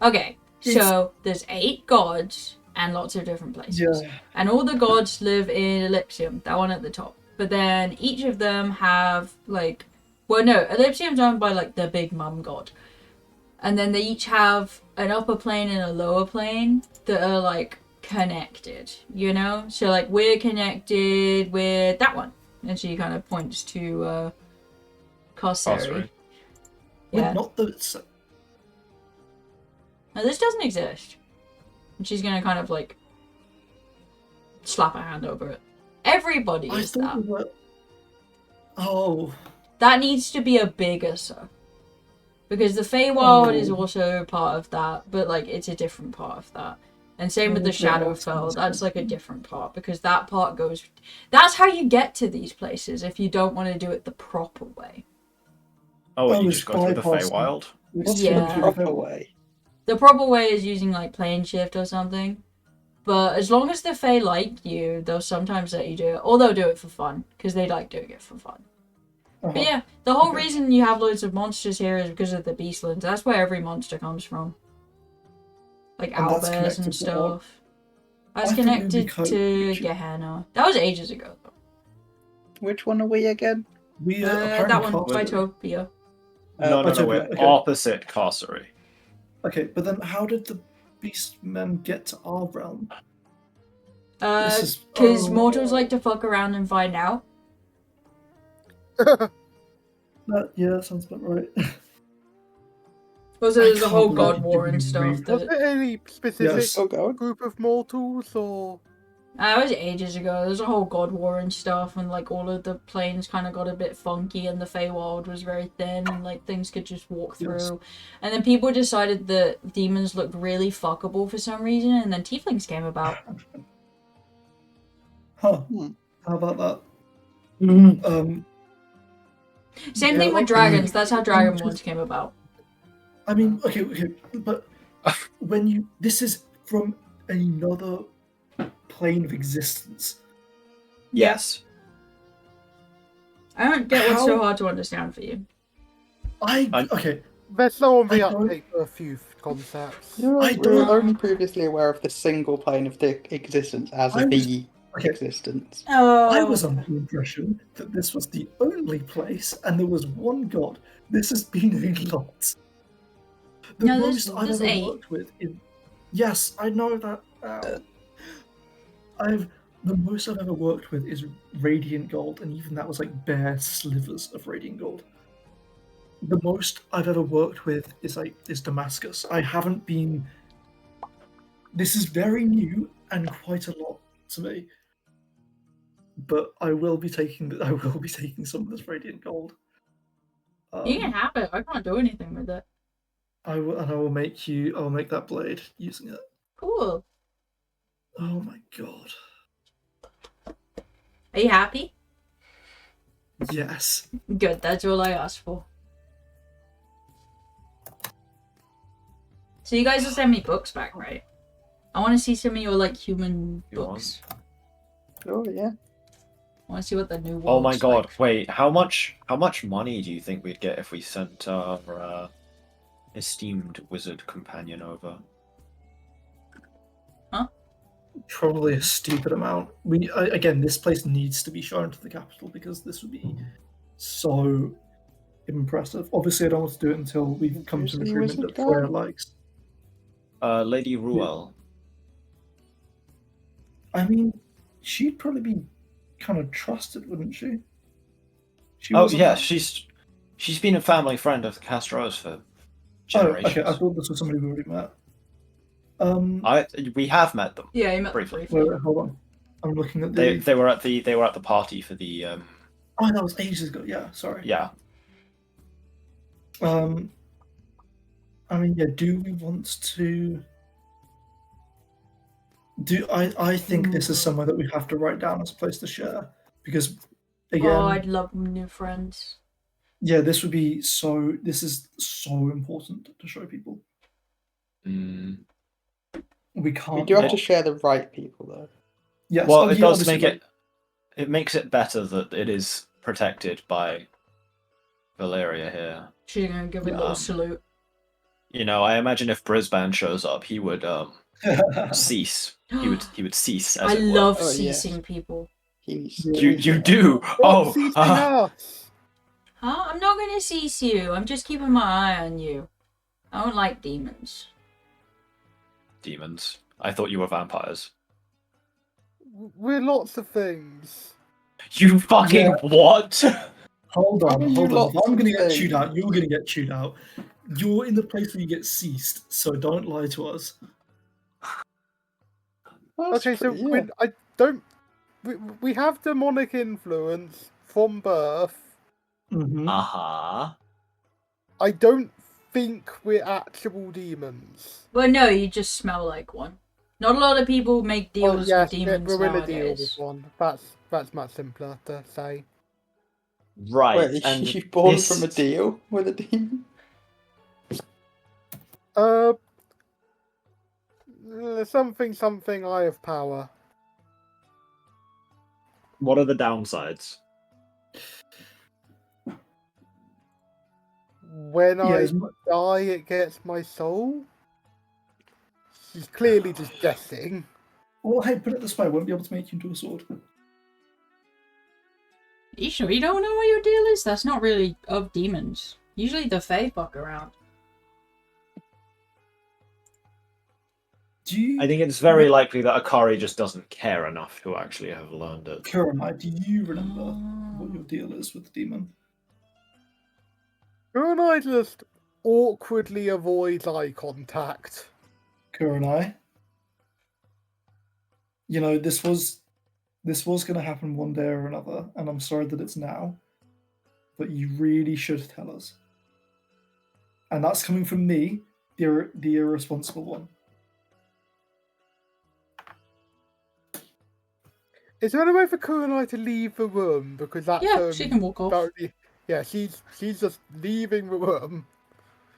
Okay, so there's 8 gods and lots of different places. Yeah. And all the gods live in Elysium, that one at the top. But then each of them have, like, Well, no, Elysium's owned by like the big mum god, and then they each have an upper plane and a lower plane that are like connected. You know, so like we're connected with that one, and she kind of points to Carcery. Yeah. Wait, not the. Now this doesn't exist, and she's gonna kind of like slap her hand over it. Everybody is that. We were... Oh. That needs to be a bigger so. Because the Feywild is also part of that, but like it's a different part of that. And same with the Shadowfell, that's like a different part, because that part goes... That's how you get to these places if you don't want to do it the proper way. Oh, and you just go through the Feywild? What's Yeah. the proper way? The proper way is using like plane shift or something. But as long as the Fey like you, they'll sometimes let you do it. Or they'll do it for fun, because they like doing it for fun. But yeah, the whole reason you have loads of monsters here is because of the Beastlands. That's where every monster comes from. Like owlbears and stuff. That's connected to Gehenna. That was ages ago, though. Which one are we again? We that one, Bytopia. No, we're opposite Carcery. Okay, but then how did the Beastmen get to our realm? Because mortals like to fuck around and find out. That sounds about right. Also, there's a whole god war and stuff. Was there any specific Yes. group of mortals, or...? It was ages ago. There's a whole god war and stuff, and like all of the planes kind of got a bit funky, and the Feywild was very thin, and like things could just walk through. Yes. And then people decided that demons looked really fuckable for some reason, and then tieflings came about. Huh. How about that? Same thing with dragons. That's how Dragonborns came about. I mean, okay, but this is from another plane of existence. Yes. I don't get what's so hard to understand for you. Okay. Let's go on the update for a few concepts. We're only previously aware of the single plane of the existence as the existence. I was under the impression that this was the only place and there was one god. This has been a lot. The most I've ever worked with in... Yes, I know that. The most I've ever worked with is Radiant Gold, and even that was like bare slivers of Radiant Gold. The most I've ever worked with is Damascus. I haven't been... This is very new and quite a lot to me. But I will be taking some of this Radiant Gold. You can have it. I can't do anything with it. I will make that blade using it. Cool. Oh my god. Are you happy? Yes. Good, that's all I asked for. So you guys will send me books back, right? I want to see some of your like human books. Oh yeah. I want to see what the new world. Oh my god! Like. Wait, how much money do you think we'd get if we sent our esteemed wizard companion over? Huh? Probably a stupid amount. Again, this place needs to be shown to the capital because this would be so impressive. Obviously, I don't want to do it until we've come to an agreement that Freya likes. Lady Ruel. I mean, she'd probably be kind of trusted, wouldn't she? Yeah, she's been a family friend of the Castros for generations. Okay, I thought this was somebody we already met. We have met them. Yeah, you met briefly. Wait, hold on. I'm looking at the. They were at the party for the. Oh, that was ages ago. Yeah, sorry. Yeah. I mean, yeah. Do we want to? I think this is somewhere that we have to write down as a place to share because, again. Oh, I'd love new friends. Yeah, this is so important to show people. We can't. We do have to share the right people, though. Yes. Well, it does make it. It makes it better that it is protected by Valeria here. She's gonna give it a little salute. You know, I imagine if Brisbane shows up, he would cease. He would cease. As I love were. ceasing people. You do. Oh. Huh? I'm not gonna cease you. I'm just keeping my eye on you. I don't like demons. Demons. I thought you were vampires. We're lots of things. You fucking Yeah. what? Hold Why on, are you hold on. If lots I'm gonna of get chewed things? out, you're gonna get chewed out. You're in the place where you get ceased, so don't lie to us. That's Okay, so pretty, yeah. I don't. We have demonic influence from birth. Mm-hmm. Uh-huh. I don't think we're actual demons. But no, you just smell like one. Not a lot of people make deals yes, with demons we're in a deal with nowadays. one. That's much simpler to say. Right, Wait, and you born this... from a deal with a demon? Something. I have power. What are the downsides? When Yeah, I as mu- die, it gets my soul. She's clearly just guessing. Well, hey, put it this way: I won't be able to make you into a sword. You sure you don't know what your deal is? That's not really of demons. Usually the Fae fuck around. Do you? I think it's very likely that Akari just doesn't care enough to actually have learned it. Kurenai, do you remember what your deal is with the demon? Who and I just awkwardly avoid eye contact. Kurenai, you know this was going to happen one day or another, and I'm sorry that it's now, but you really should tell us. And that's coming from me, the irresponsible one. Is there any way for Kurenai to leave the room? Because that's Yeah, she can walk off. Yeah, she's just leaving the room.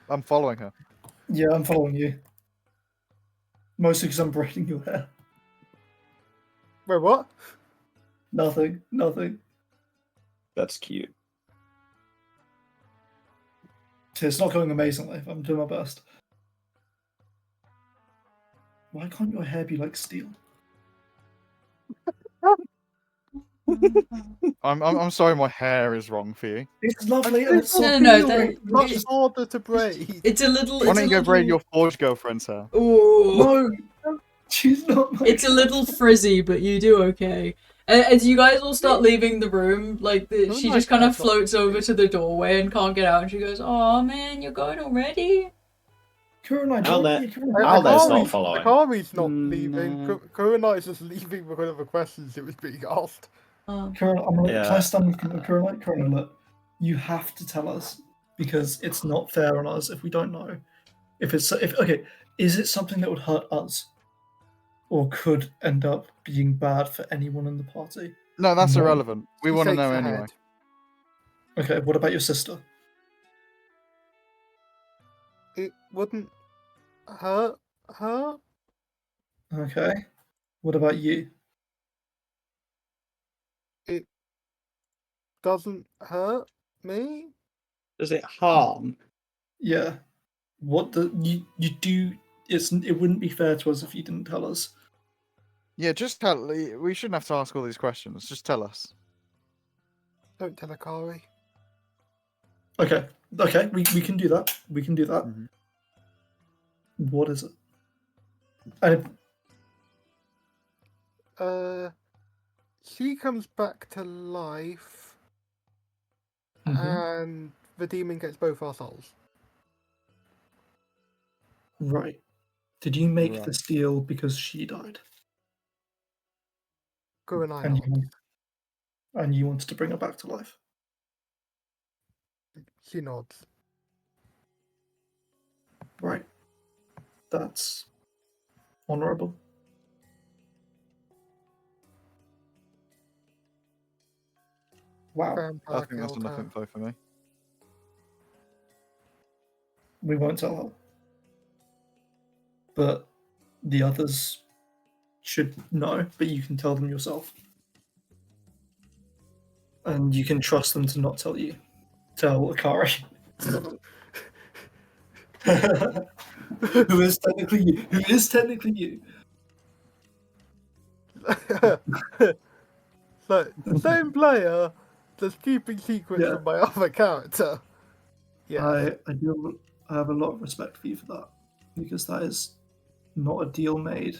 I'm following her. Yeah, I'm following you. Mostly because I'm braiding your hair. Wait, what? Nothing. That's cute. It's not going amazingly. I'm doing my best. Why can't your hair be like steel? I'm sorry, my hair is wrong for you. It's lovely and it's No, so no, peely. that- Much it's- harder to braid. It's a little. Why don't you go braid your forge girlfriend's hair? Ooh. No, she's not. It's a little frizzy, but you do okay. As you guys all start leaving the room, like she just kind of floats over to the doorway and can't get out, and she goes, "Oh man, you're going already?" Alnair's not following. Akari's not leaving. No. Kurenai's just leaving because of the questions it was being asked. Can I stand with Kurenai? Kurenai, look, you have to tell us because it's not fair on us if we don't know. Is it something that would hurt us, or could end up being bad for anyone in the party? No, that's No. irrelevant. We She want to shakes know her anyway. head. Okay, what about your sister? It wouldn't hurt her. Okay, what about you? It doesn't hurt me. Does it harm? Yeah, you do? It wouldn't be fair to us if you didn't tell us. Yeah, just tell. We shouldn't have to ask all these questions. Just tell us. Don't tell Akari. Okay, we can do that. We can do that. Mhm. What is it? And She comes back to life, and the demon gets both our souls. right. Did you make Right. this deal because she died? Kurenai And nods. you wanted to bring her back to life? She nods. Right. That's honourable. Wow. Vampire I think that's killed enough her. info for me. We won't tell her. But the others should know, but you can tell them yourself. And you can trust them to not tell you. Tell Akari. Who is technically you. So the same player Just keeping secrets Yeah. from my other character. Yeah. I have a lot of respect for you for that, because that is not a deal made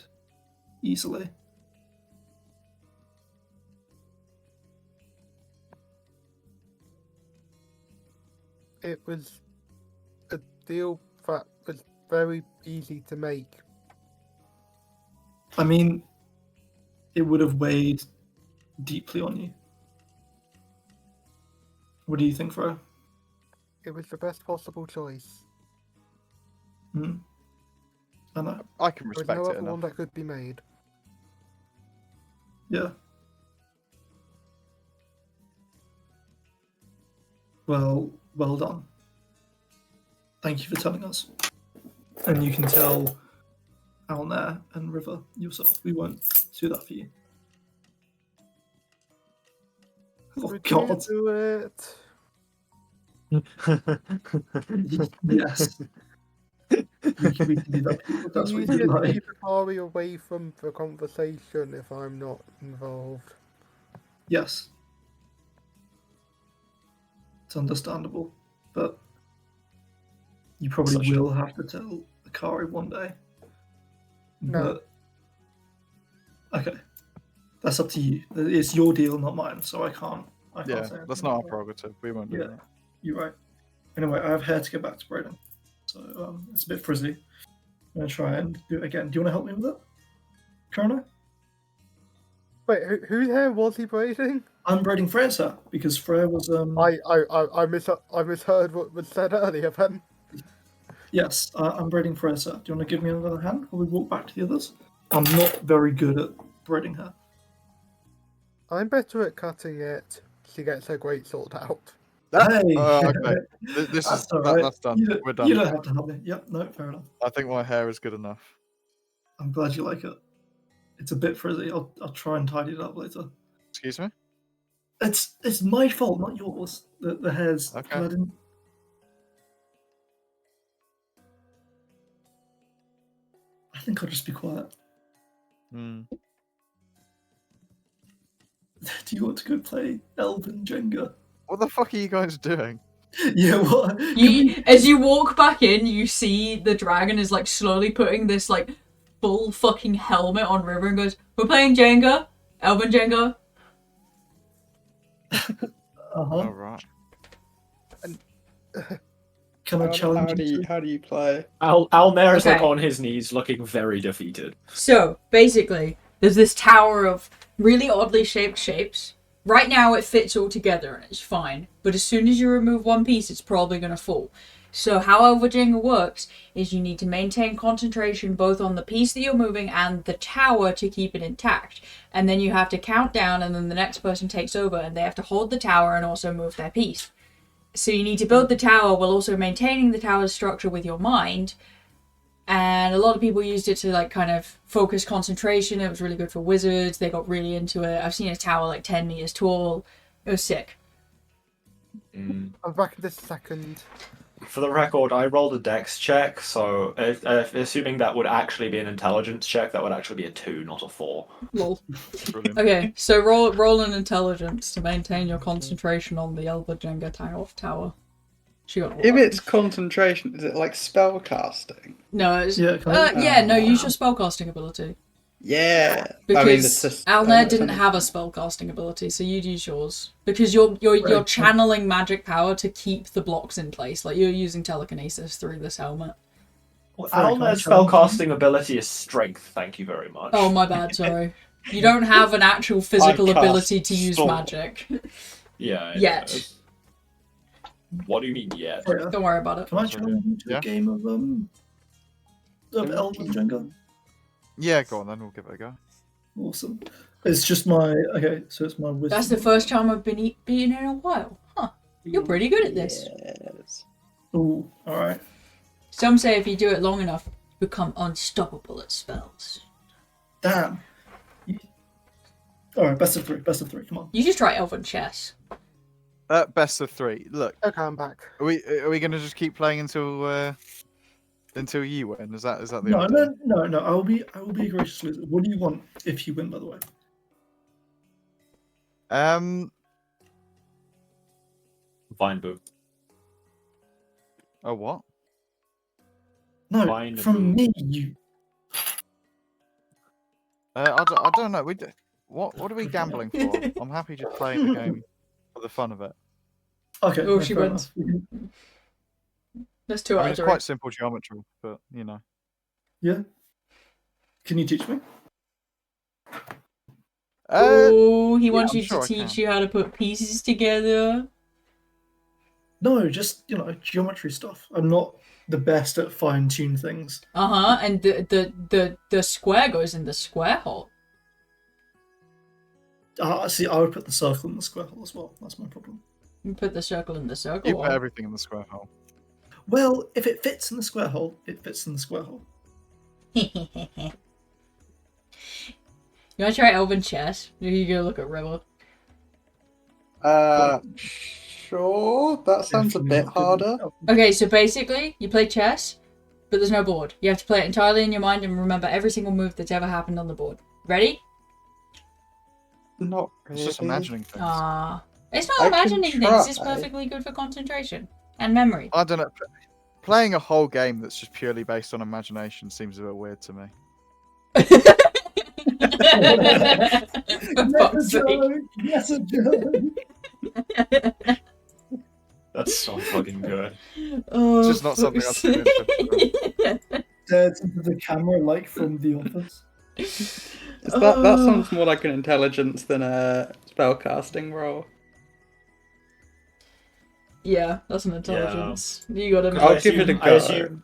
easily. It was a deal that was very easy to make. I mean, it would have weighed deeply on you. What do you think, Fro? It was the best possible choice. Hmm? I know. I can There was respect no it other enough. one that could be made. Yeah. Well done. Thank you for telling us. And you can tell Alnair and River yourself. We won't do that for you. Oh, We God. can't do it. Yes. We can do that. If that's You what need you to like. keep Akari away from the conversation if I'm not involved. Yes. It's understandable. But you probably Such will have to tell Akari one day. No. But okay. That's up to you. It's your deal, not mine, so I can't Yeah, say that's anything not our about it. prerogative. We won't do Yeah. that. You're right. Anyway, I have hair to get back to braiding, so it's a bit frizzy. I'm gonna try and do it again. Do you want to help me with it, Corona? Wait, whose hair was he braiding? I'm braiding Freya's hair because Freya was I misheard what was said earlier then. Yes, I'm braiding Freya's hair. Do you want to give me another hand while we walk back to the others? I'm not very good at braiding hair. I'm better at cutting it. She gets her great sword out. Hey, Okay. This that's is all right. that's done. You We're don't, you done. don't have to help me. Yep, no, fair enough. I think my hair is good enough. I'm glad you like it. It's a bit frizzy. I'll try and tidy it up later. Excuse me? It's my fault, not yours. The hair's. Okay. I didn't. I think I'll just be quiet. Hmm. Do you want to go play Elven Jenga? What the fuck are you guys doing? Yeah, what? As you walk back in, you see the dragon is like slowly putting this like full fucking helmet on River and goes, "We're playing Jenga, Elven Jenga." Uh-huh. Alright. Can I challenge you? How do you play? Alnair is like Okay. on his knees, looking very defeated. So basically, there's this tower of really oddly shaped shapes. Right now, it fits all together and it's fine. But as soon as you remove one piece, it's probably going to fall. So how Elven Jenga works is you need to maintain concentration both on the piece that you're moving and the tower to keep it intact. And then you have to count down and then the next person takes over and they have to hold the tower and also move their piece. So you need to build the tower while also maintaining the tower's structure with your mind. And a lot of people used it to like kind of focus concentration. It was really good for wizards. They got really into it. I've seen a tower like 10 meters tall. It was sick. I'm back in this second. For the record, I rolled a dex check, so if assuming that would actually be an intelligence check, that would actually be a 2, not a 4. Lol. Brilliant. Okay, so roll an intelligence to maintain your concentration on the Elven Jenga tower. She got If it's concentration, is it like spell casting? no, it's Yeah, can I- no. Use your spellcasting ability Yeah. because I mean, it's just, Alnair didn't have a spellcasting ability, so you'd use yours because you're Right. channeling magic power to keep the blocks in place. Like you're using telekinesis through this helmet. Well, Sorry, can I Alnair's challenge spellcasting ability is strength, thank you very much. Oh my bad, sorry. You don't have an actual physical cast ability to use storm. magic Yeah. I yet. know. What do you mean yet? Freya, Don't worry about it. can I challenge you to Yeah. a game of Elven Jenga? Yeah, go on then, we'll give it a go. Awesome. It's just my okay. So it's my wisdom. That's the first time I've been beaten in a while. Huh. You're pretty good at this. Yes. Ooh, all right. Some say if you do it long enough, you become unstoppable at spells. Damn. All right, best of three. Best of three. Come on. You just try Elven Chess. Best of 3. Look, Okay, I'm back. are we gonna just keep playing until you win? Is that the No, idea? no. I will be a gracious loser. What do you want if you win? By the way. Vine boo. Oh, what? No, Fine, from boo. me, you. I don't know. What are we gambling for? I'm happy just playing the game for the fun of it. Okay. Oh, no, she fair wins. enough. That's two I out mean, of it's quite simple geometry, but you know. Yeah. Can you teach me? Oh, he yeah, wants I'm you sure to I teach can. you how to put pieces together. No, just geometry stuff. I'm not the best at fine-tune things. And the square goes in the square hole. See, I would put the circle in the square hole as well. That's my problem. You put the circle in the circle You put hole. everything in the square hole. Well, if it fits in the square hole, it fits in the square hole. You want to try Elven chess? You go look at River. Sure. That sounds a bit harder. Okay, so basically, you play chess, but there's no board. You have to play it entirely in your mind and remember every single move that's ever happened on the board. Ready? Not really. It's just imagining things. It's not I can imagining things. It's try. perfectly good for concentration and memory. I don't know. Playing a whole game that's just purely based on imagination seems a bit weird to me. For fuck's sake. Yes, a joke. That's so fucking good. Oh, It's just not something I've seen in Stares into the camera like from The Office. That sounds more like an intelligence than a spellcasting roll. Yeah, that's an intelligence. You gotta. I'll give it a go.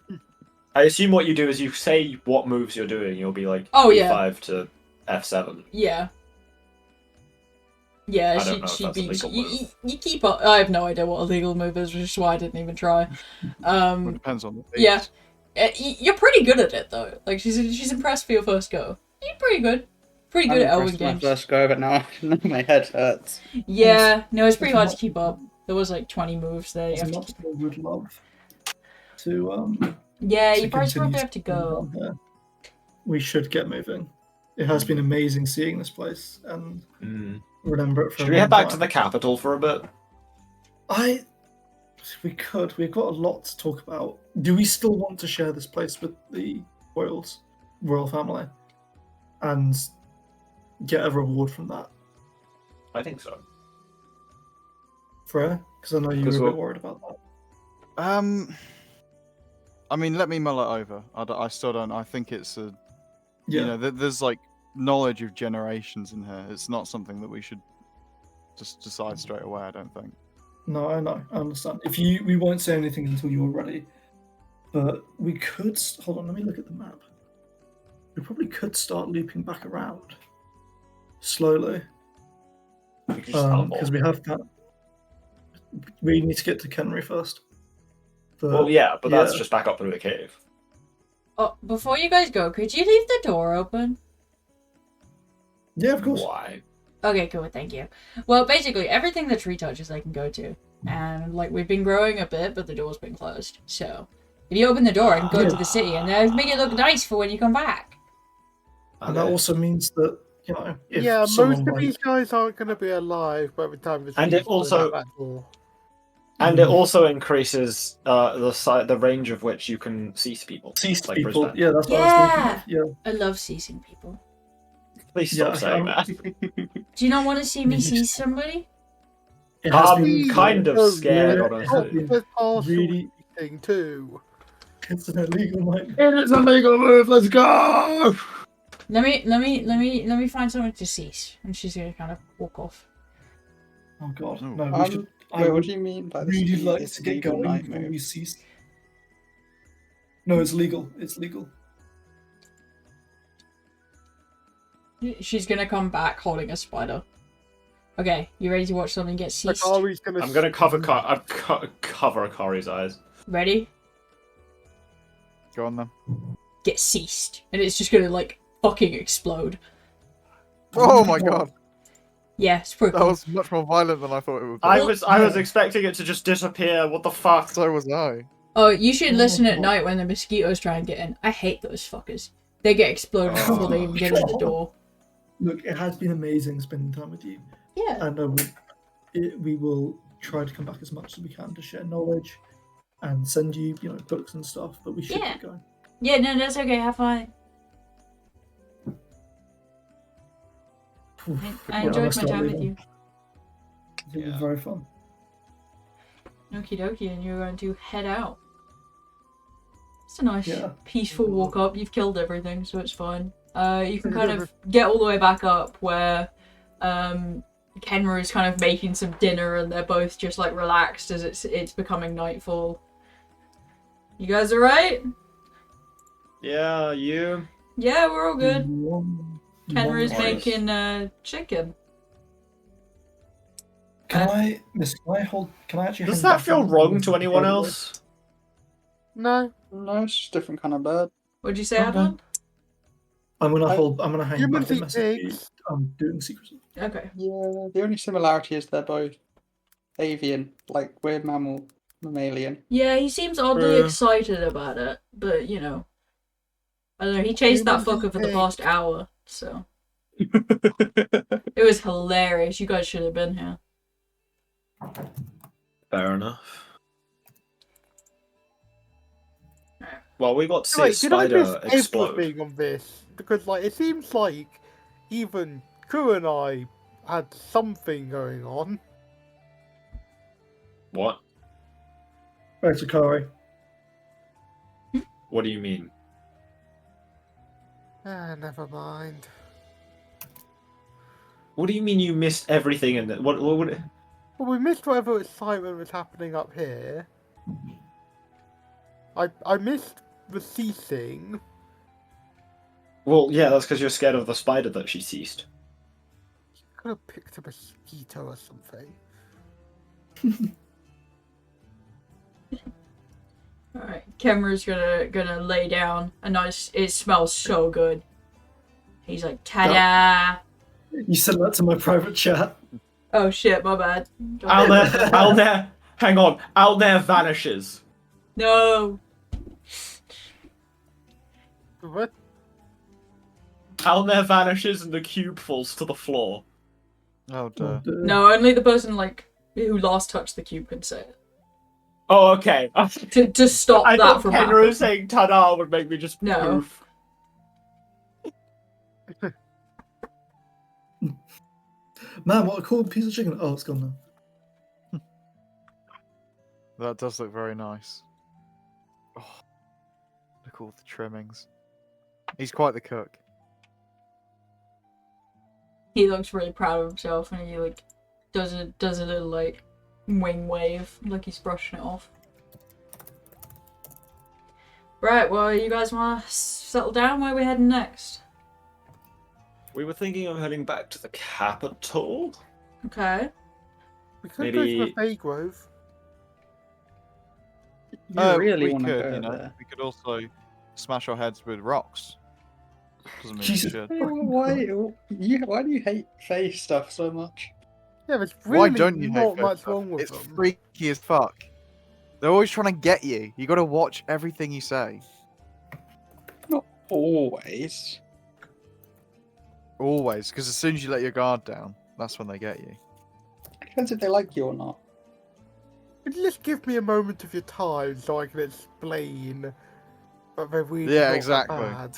I assume what you do is you say what moves you're doing. You'll be like Oh, yeah. E5 to F7. Yeah. Yeah, I don't know if she that's a beats legal you. move. You keep up. I have no idea what a legal move is, which is why I didn't even try. It depends on the piece. Yeah. You're pretty good at it though. Like she's impressed for your first go. You're pretty good. Pretty good at Elven impressed with games. my first go, but now my head hurts. Yeah, no, it's pretty hard to keep up. There was like 20 moves there. You As have to much as I would love to Yeah, to you probably continue have to go. down here, we should get moving. It has been amazing seeing this place and remember it for Should a we head long back to time. the capital for a bit? We could. We've got a lot to talk about. Do we still want to share this place with the royal family, and get a reward from that? I think so. Freya? Because I know you were a bit worried about that. I mean, let me mull it over. I still don't. I think it's a. Yeah. You know, there's like knowledge of generations in here. It's not something that we should just decide straight away. I don't think. No, I know. I understand. We won't say anything until you're ready. But we could. Hold on. Let me look at the map. We probably could start looping back around slowly. Because we have that. We need to get to Kenru first. But, Well, yeah, but that's just back up through the cave. Oh, before you guys go, could you leave the door open? Yeah, of course. Why? Okay, cool, thank you. Well, basically, everything the tree touches I can go to. And, like, we've been growing a bit, but the door's been closed. So, if you open the door, I can go to the city, and make it look nice for when you come back. And that also means that, if Yeah, most someone of these guys aren't going to be alive by the time the And it trees close also- out that door. And it also increases the range of which you can cease people. Cease like people. Brisbane. Yeah, that's what I was thinking of. I love ceasing people. Please stop saying that. Do you not want to see me seize somebody? It has I'm been kind of scared, it has honestly. been There's partial really. thing too. It's an illegal nightmare. It is a legal move. Let's go. Let me find someone to cease. And she's gonna kind of walk off. Oh god, Oh. no. We should. I Wait, what would do you mean by this? really is like this to get legal going night before move? we cease. No, it's legal. It's legal. She's gonna come back holding a spider. Okay, you ready to watch something get ceased? Akari's gonna I'm gonna cover Akari's eyes. Ready? Go on then. Get ceased. And it's just gonna, like, fucking explode. Oh my god, Yeah, it's pretty that cool. was much more violent than I thought it would be. I was expecting it to just disappear. What the fuck? So was I. Oh, you should listen at night when the mosquitoes try and get in. I hate those fuckers. They get exploded before they even get in the door. Look, it has been amazing spending time with you, Yeah. and we will try to come back as much as we can to share knowledge and send you, books and stuff. But we should get going. Yeah, no, that's okay. Have fun. I enjoyed my time with you. It was very fun. Okie dokie, and you're going to head out. It's a nice, peaceful walk up. You've killed everything, so it's fine. You can kind of get all the way back up where Kenru is kind of making some dinner, and they're both just like relaxed as it's becoming nightfall. You guys alright? Yeah, you. Yeah, we're all good. Kenru's making chicken. Can I actually? Does that feel wrong to anyone else? No. No, it's just a different kind of bird. What'd you say, Adlon? I'm gonna hang Humans back the eat message. pigs. I'm doing secrecy. Okay. Yeah, the only similarity is they're both avian, like we're mammalian. Yeah, he seems oddly excited about it, but I don't know, he chased that fucker for the past hour, so. It was hilarious. You guys should have been here. Fair enough. Well, we got to see a Did I miss spider explode. everything on this? Because it seems like even Crew and I had something going on. What? Right, Sakari. What do you mean? Never mind. What do you mean you missed everything in the what would it... Well, we missed whatever excitement was happening up here. I missed the ceasing. Well, yeah, that's because you're scared of the spider that she ceased. Could have picked up a mosquito or something. Alright, Kenru's gonna lay down a nice. It smells so good. He's like, ta-da! You sent that to my private chat. Oh shit, my bad. Alnair, hang on. Alnair vanishes. No. What? Alnair vanishes and the cube falls to the floor. Oh dear. No, only the person who last touched the cube can say it. Oh, okay. To stop I that thought from Kenru happening. saying "ta-da" would make me just No. poof. Man, what a cool piece of chicken. Oh, it's gone now. That does look very nice. Oh, look at all the trimmings. He's quite the cook. He looks really proud of himself, and he does a little wing wave, like he's brushing it off. Right, well, you guys want to settle down? Where are we heading next? We were thinking of heading back to the capital. Okay. We could Maybe- go to the Bay Grove. You really we want to could, go there? we could also smash our heads with rocks. Doesn't mean Jesus. we should. Why do you hate face stuff so much? Yeah, there's really Why don't you hate not fake much stuff? wrong with It's them. freaky as fuck. They're always trying to get you. You got to watch everything you say. Not always. Always, because as soon as you let your guard down, that's when they get you. It depends if they like you or not. Could you just give me a moment of your time so I can explain that they're really Yeah, not exactly. bad?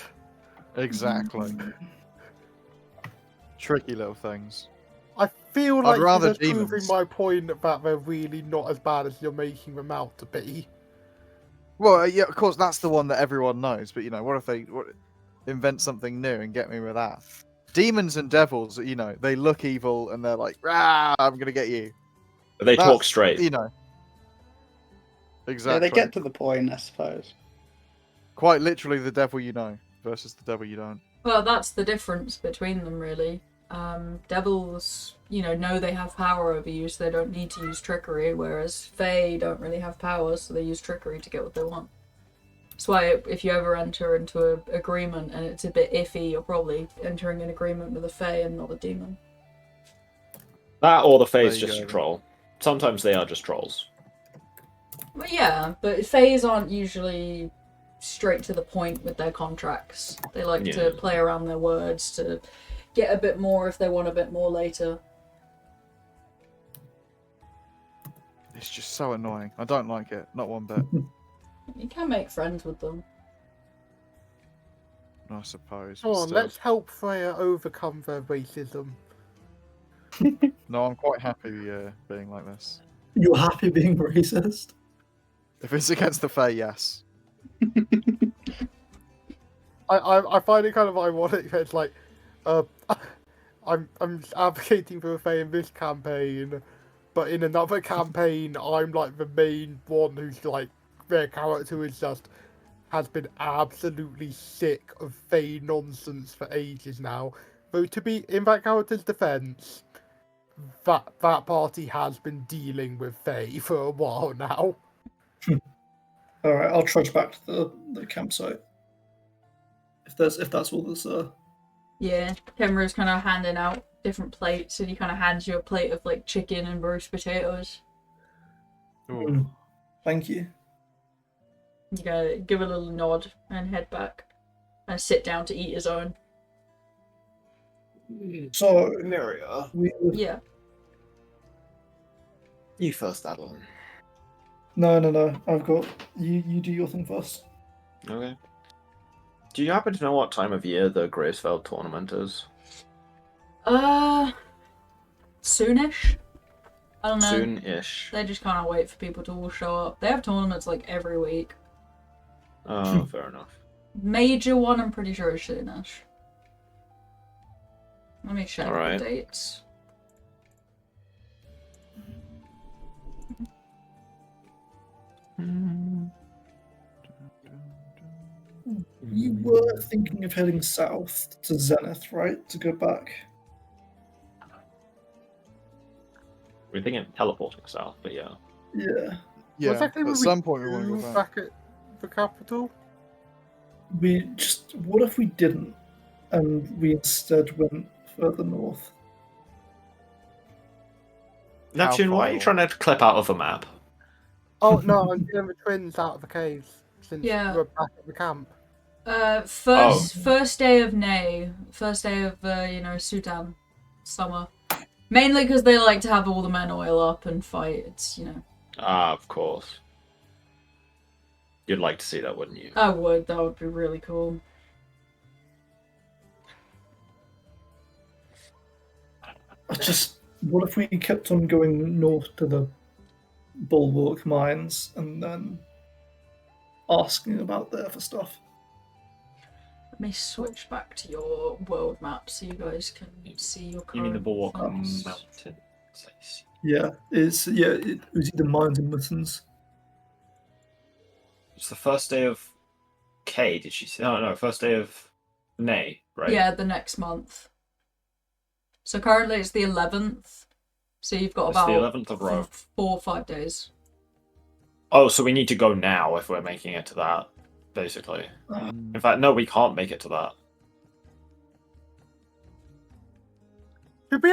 Exactly. Tricky little things. I feel I'd like rather you're just proving demons. my point that they're really not as bad as you're making them out to be. Well, yeah, of course, that's the one that everyone knows. But what if they invent something new and get me with that? Demons and devils, they look evil and they're like, "Rah, I'm gonna get you." But they talk That's- straight. Exactly. Yeah, they get to the point, I suppose. Quite literally the devil you know versus the devil you don't. Well, that's the difference between them, really. Devils, know they have power over you, so they don't need to use trickery, whereas Fae don't really have power, so they use trickery to get what they want. That's why if you ever enter into an agreement and it's a bit iffy, you're probably entering an agreement with a Fae and not a demon. That or the There Fae's you just go, a then. troll. Sometimes they are just trolls. Well, yeah, but Faes aren't usually straight to the point with their contracts. They like Yeah. to play around their words to get a bit more if they want a bit more later. It's just so annoying. I don't like it. Not one bit. You can make friends with them. I suppose. Come but on, still. let's help Freya overcome their racism. No, I'm quite happy being like this. You're happy being racist? If it's against the Fae, yes. I find it kind of ironic that it's like, I'm advocating for a Fae in this campaign, but in another campaign, I'm like the main one who's like, their character is just has been absolutely sick of Fae nonsense for ages now. Though to be in that character's defense, that party has been dealing with Fae for a while now. All right, I'll trudge back to the campsite. If that's all there's Yeah, Kenru's kind of handing out different plates, and he kind of hands you a plate of like chicken and roast potatoes. Ooh. Thank you. You gotta give a little nod and head back, and sit down to eat his own. So, Myria, Yeah. you first, Adeline. No. I've got you do your thing first. Okay. Do you happen to know what time of year the Gracefeld tournament is? Soonish. I don't know. Soon-ish. They just kind of wait for people to all show up. They have tournaments like every week. Oh, fair enough. Major one, I'm pretty sure is soonish. Let me check Alright. the dates. You were thinking of heading south to Zenith, right? To go back. We're thinking of teleporting south, but yeah. Yeah. Yeah, Exactly at what some point we want to do go back. back at the capital. What if we didn't, and we instead went further north? Neptune, why are you trying to clip out of a map? Oh no, I'm getting the twins out of the caves since Yeah. we're back at the camp. First day of May, first day of Sudan, summer. Mainly because they like to have all the men oil up and fight. It's Ah, of course. You'd like to see that, wouldn't you? I would. That would be really cool. What if we kept on going north to the Bulwark mines and then asking about there for stuff? Let me switch back to your world map so you guys can see your current You mean the Bulwark focus. Mountain? I see. It was either mines and mittens. It's the first day of K, did she say? No, first day of May, right? Yeah, the next month. So currently it's the 11th. So you've got It's about the 11th of Rome. 4 or 5 days. Oh, so we need to go now if we're making it to that, basically. In fact, no, we can't make it to that. Should we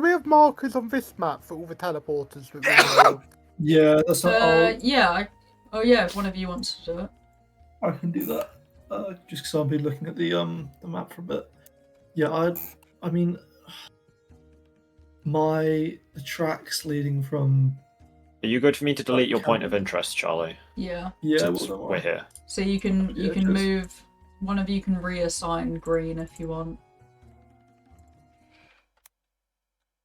have markers on this map for all the teleporters that we know? Yeah, that's not. Yeah. Yeah, if one of you wants to do it. I can do that. Just because I'll be looking at the map for a bit. Yeah, I mean, the tracks leading from. Are you good for me to delete your point of interest, Charlie? Yeah. Yeah, Since well, we're here. So you can Yeah, just- move. One of you can reassign green if you want.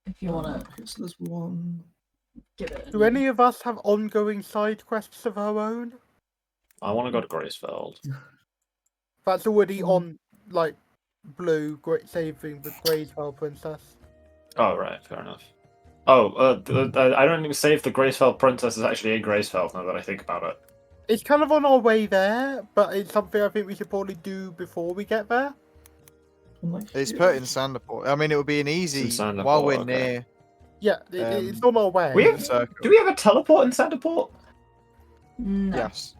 If you want to Okay, so there's one. give it. Do any of us have ongoing side quests of our own? I want to go to Gracefeld. That's already on, like, blue, saving the Gracefell Princess. Oh, right, fair enough. Oh, I don't even say if the Gracefeld Princess is actually in Gracefeld now that I think about it. It's kind of on our way there, but it's something I think we should probably do before we get there. It's put in Sandaport. I mean, it would be an easy Sandaport, while we're okay. near. Yeah, it's on our way. Do we have a teleport in Sandaport? No. Yes.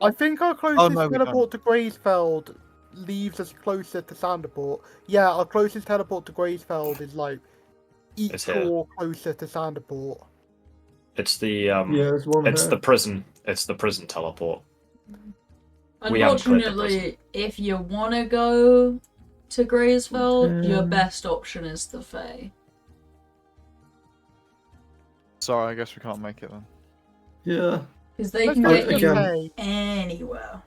I think our closest no, we teleport to Graysfeld leaves us closer to Sandaport. Yeah, our closest teleport to Graysfeld is like It's here. equal or closer to Sandaport. It's the there's one it's here. the prison. It's the prison teleport. We haven't played the Unfortunately, if you want to go to Graysfeld, your best option is the Fae. Sorry, I guess we can't make it then. Yeah. Because they Let's can go get to you Fae. anywhere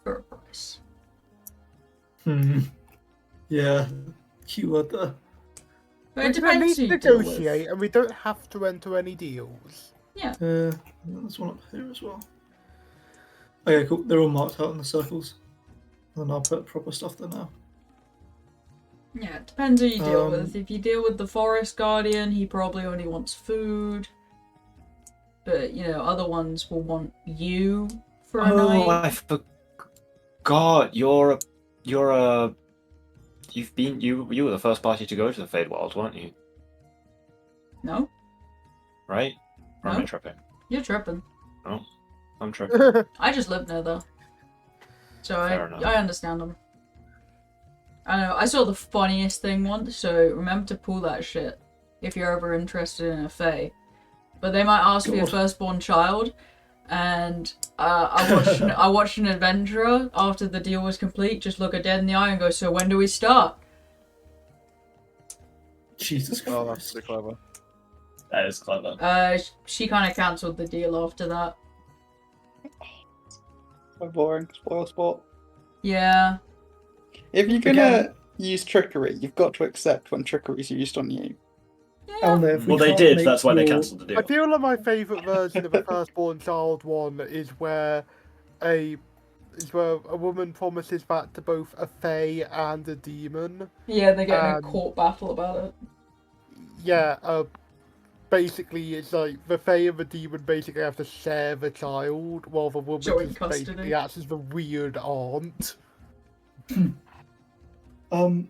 for a price. Yeah. Keyword there. But it We can at depends least who you deal negotiate, with. and we don't have to enter any deals. There's one up here as well. Okay, cool. They're all marked out in the circles. And then I'll put proper stuff there now. Yeah, it depends who you deal Um, with. If you deal with the forest guardian, he probably only wants food. But, you know, other ones will want you for a Oh, night. I forgot. You were the first party to go to the Fade World, weren't you? No? Right? Or am I No. tripping? You're tripping. No, I'm tripping. I just live near there. So Fair enough. I understand them. I know, I saw the funniest thing once, so remember to pull that shit if you're ever interested in a fae. But they might ask for your God. firstborn child, and I watched an adventurer after the deal was complete just look her dead in the eye and go, so when do we start? Jesus Christ. Oh, that's pretty clever. That is clever. She kind of cancelled the deal after that. So boring. Spoil sport. Yeah. If you're gonna Again- use trickery, you've got to accept when trickery is used on you. Yeah. Alnair, if we Well, they can't did. make That's why they your- cancelled the deal. I feel like my favourite version of a firstborn child one is where a woman promises that to both a fae and a demon. Yeah, they get in a Um, court battle about it. Yeah, basically it's like the fae and the demon basically have to share the child, while the woman Joint just custody. basically acts as the weird aunt. Alnair,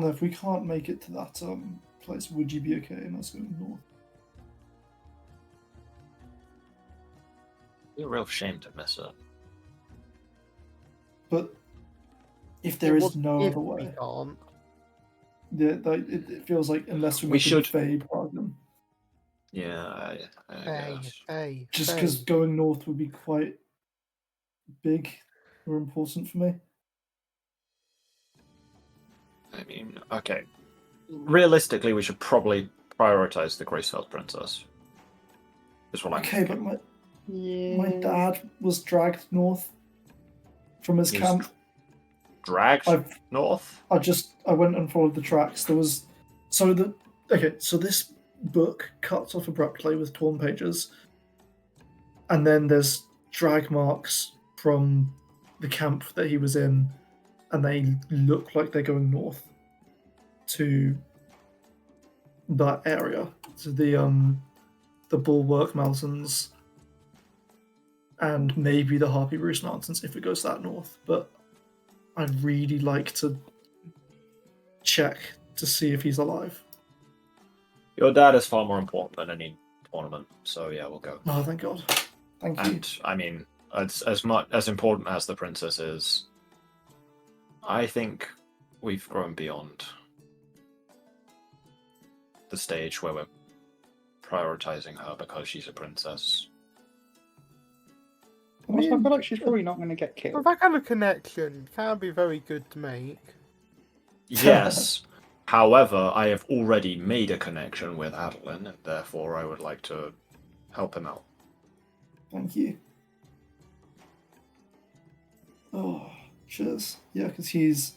if we can't make it to that place, would you be okay in us going north? It's a real shame to miss it. But if there is What no if other we way, can't? it feels like unless we We make should- a fade bargain, Yeah, I guess. just because going north would be quite big or important for me. I mean, okay. Realistically, we should probably prioritize the Gracefeld Princess. Is what I'm Okay, thinking. but my dad was dragged north from his He was camp. Dragged I've- north? I went and followed the tracks. So this book cuts off abruptly with torn pages, and then there's drag marks from the camp that he was in, and they look like they're going north to that area, to the Bulwark Mountains, and maybe the Harpy Roost Mountains if it goes that north. But I'd really like to check to see if he's alive. Your dad is far more important than any tournament, so yeah, we'll go. Oh, thank God. Thank you. And I mean, as much as important as the princess is, I think we've grown beyond the stage where we're prioritizing her because she's a princess. Also, I feel like she's probably not going to get But killed. that kind of connection can be very good to make. Yes. However, I have already made a connection with Adeline, and therefore I would like to help him out. Thank you. Oh, cheers. Yeah, because he's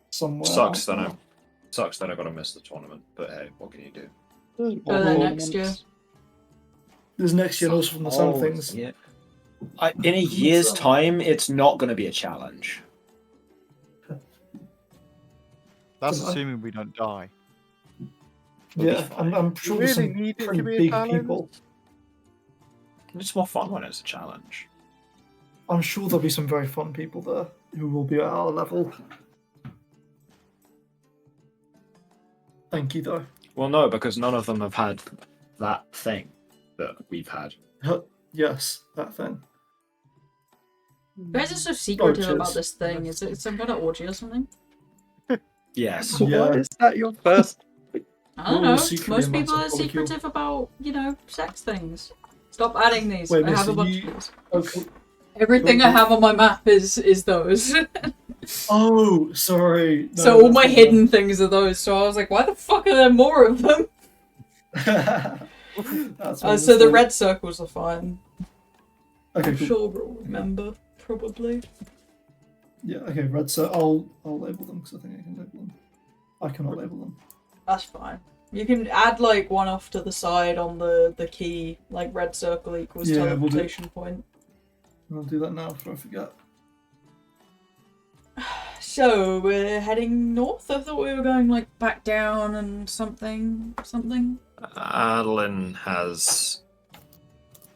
somewhere. Sucks out that there. I got to miss the tournament, but hey, what can you do? Go there next year. There's next year also from the Sun Things. Yeah. In a year's time, it's not going to be a challenge. That's But I- assuming we don't die. We'll be Yeah, fine. I'm sure You there's really some need it to pretty be a big challenge? people. It's more fun when it's a challenge. I'm sure there'll be some very fun people there who will be at our level. Thank you, though. Well, no, because none of them have had that thing that we've had. Yes, that thing. Why is it so secretive cheers. about this thing? Is it some kind of orgy or something? Yes. Yeah. Why is that your first? I don't We're all know. secretly Most a people are massive molecule. secretive about, sex things. Stop adding these. Wait, I have a Missy, bunch you- of these. Okay. Everything I have on my map is those. Oh, sorry. No, So all my that's hidden things are those. So I was like, why the fuck are there more of them? not- That's So the red circles are fine. Okay, I'm cool. sure we'll remember, probably. Yeah, okay, red. So I'll label them because I think I can label them. I cannot label them. That's fine. You can add like one off to the side on the key, like red circle equals Yeah, we'll do- teleportation point. I'll do that now before I forget. So we're heading north. I thought we were going like back down and something. Adeline has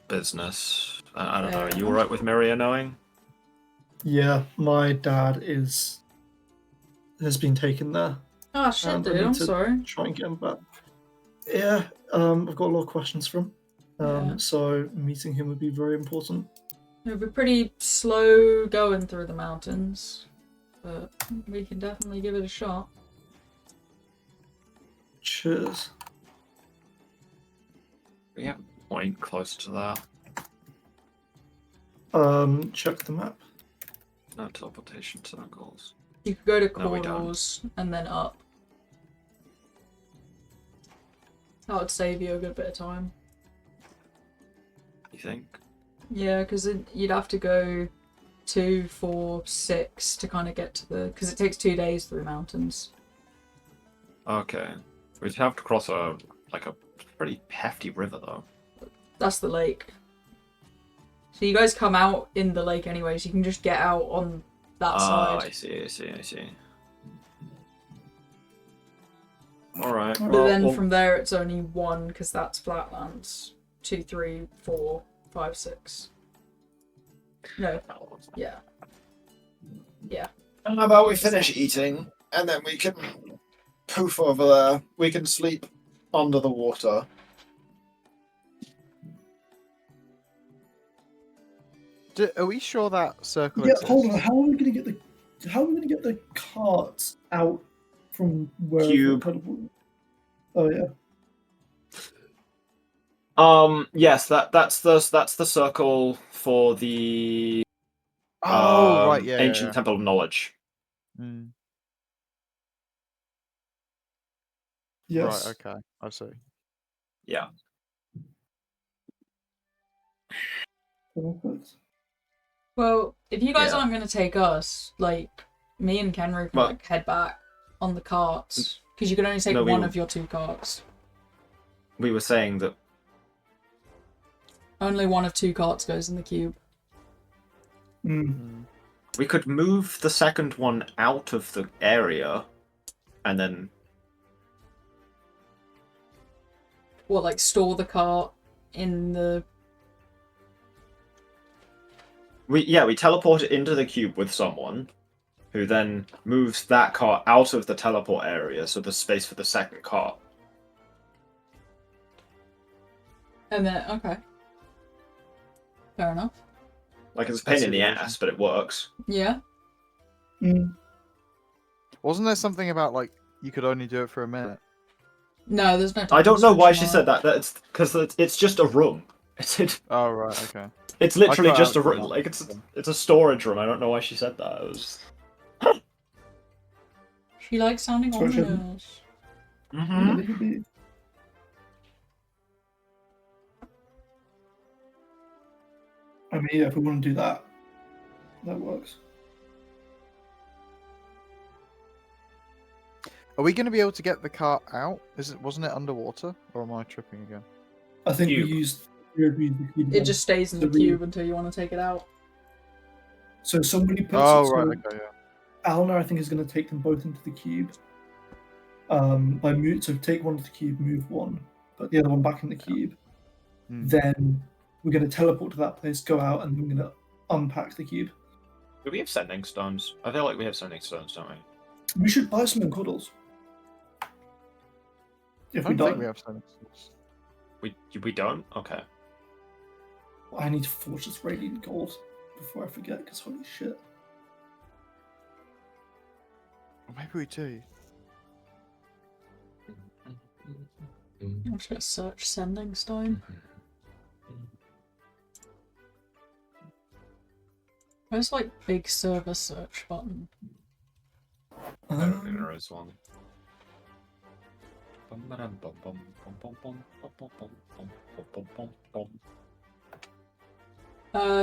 business. I don't know. Are you Fair alright with Myria knowing? Yeah, my dad has been taken there. Oh shit, And I dude. need I'm to sorry. Try and get him back. Yeah, I've got a lot of questions for him. Yeah. So meeting him would be very important. It'll be pretty slow going through the mountains, but we can definitely give it a shot. Cheers. We have a point close to that. Check the map. No teleportation circles. You could go to No, we don't. corridors and then up. That would save you a good bit of time. You think? Yeah, because you'd have to go 2, 4, 6 to kind of get to the... Because it takes 2 days through mountains. Okay. We'd have to cross a pretty hefty river though. That's the lake. So you guys come out in the lake anyway, so you can just get out on that side. I see. Alright. But then from there it's only 1, because that's flatlands. 2, 3, 4, 5, 6. No. Yeah. How about we finish eating and then we can poof over there. We can sleep under the water. Are we sure that circle Yeah, exists? hold on. How are we gonna get the carts out from where? Cube. Oh yeah. Yes, that's the circle for the Oh, right, yeah. ancient temple of knowledge. Mm. Yes. Right, okay. I see. Yeah. Perfect. Well, if you guys Yeah. aren't going to take us, like, me and Kenru can Well- like, head back on the carts. Because you can only take No, we one will- of your 2 carts. We were saying that Only one of 2 carts goes in the cube. we could move the second one out of the area and then What, like, store the cart in the... we teleport it into the cube with someone who then moves that cart out of the teleport area so there's space for the second cart. And then, okay. Fair enough. Like, it's a pain in the ass, but it works. Yeah. Wasn't there something about, like, you could only do it for a minute? No, there's no time I don't know why she restriction on said that. That's because it's just a room. Oh, right, okay. It's literally I just a thought room. Like it's a storage room. I don't know why she said that. It was. it. She likes sounding Sorry, she- ominous. Mm-hmm. It could be- I mean, yeah, if we want to do that, that works. Are we going to be able to get the cart out? Wasn't it underwater? Or am I tripping again? I think Cube. we used the cube. It just stays in the So we- cube until you want to take it out. So somebody puts. Oh, so right, okay, yeah. Alnair, I think, is going to take them both into the cube. So take one to the cube, move one, put the other one back in the cube. Then we're going to teleport to that place, go out, and we're going to unpack the cube. Do we have sending stones? I feel like we have sending stones, don't we? We should buy some in Cuddles. If I we don't think don't, we have sending stones. We don't. Okay. I need to forge this radiant gold before I forget, because holy shit. Or maybe we do. I'm just going to search sending stone. Where's like big server search button? I don't think there is one.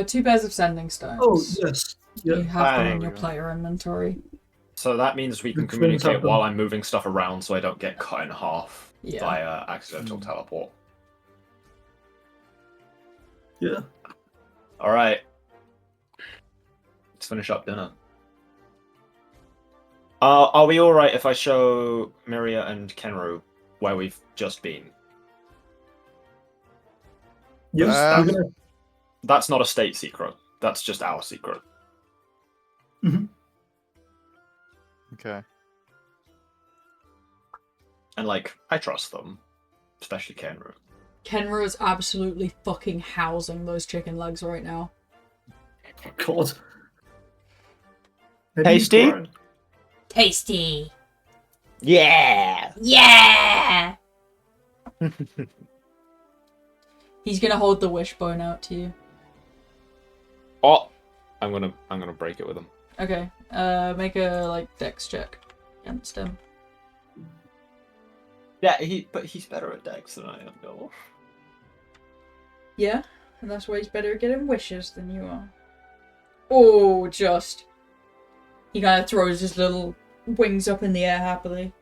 Two pairs of sending stones. Oh, yes. You Yeah. have them There in we your go. player inventory. So that means we can The twins communicate have them. while I'm moving stuff around so I don't get cut in half Yeah. via accidental teleport. Yeah. Alright. Let's finish up dinner. Are we alright if I show Myria and Kenru where we've just been? Yes. Um, we're gonna... That's not a state secret. That's just our secret. Okay. And, like, I trust them. Especially Kenru. Kenru is absolutely fucking housing those chicken legs right now. God. Maybe he's Tasty? grown. Tasty! Yeah! Yeah! He's gonna hold the wishbone out to you. Oh! I'm gonna break it with him. Okay, make a, dex check against him. Yeah, but he's better at Dex than I am, though. Yeah, and that's why he's better at getting wishes than you are. Oh, just. He kind of throws his little wings up in the air happily.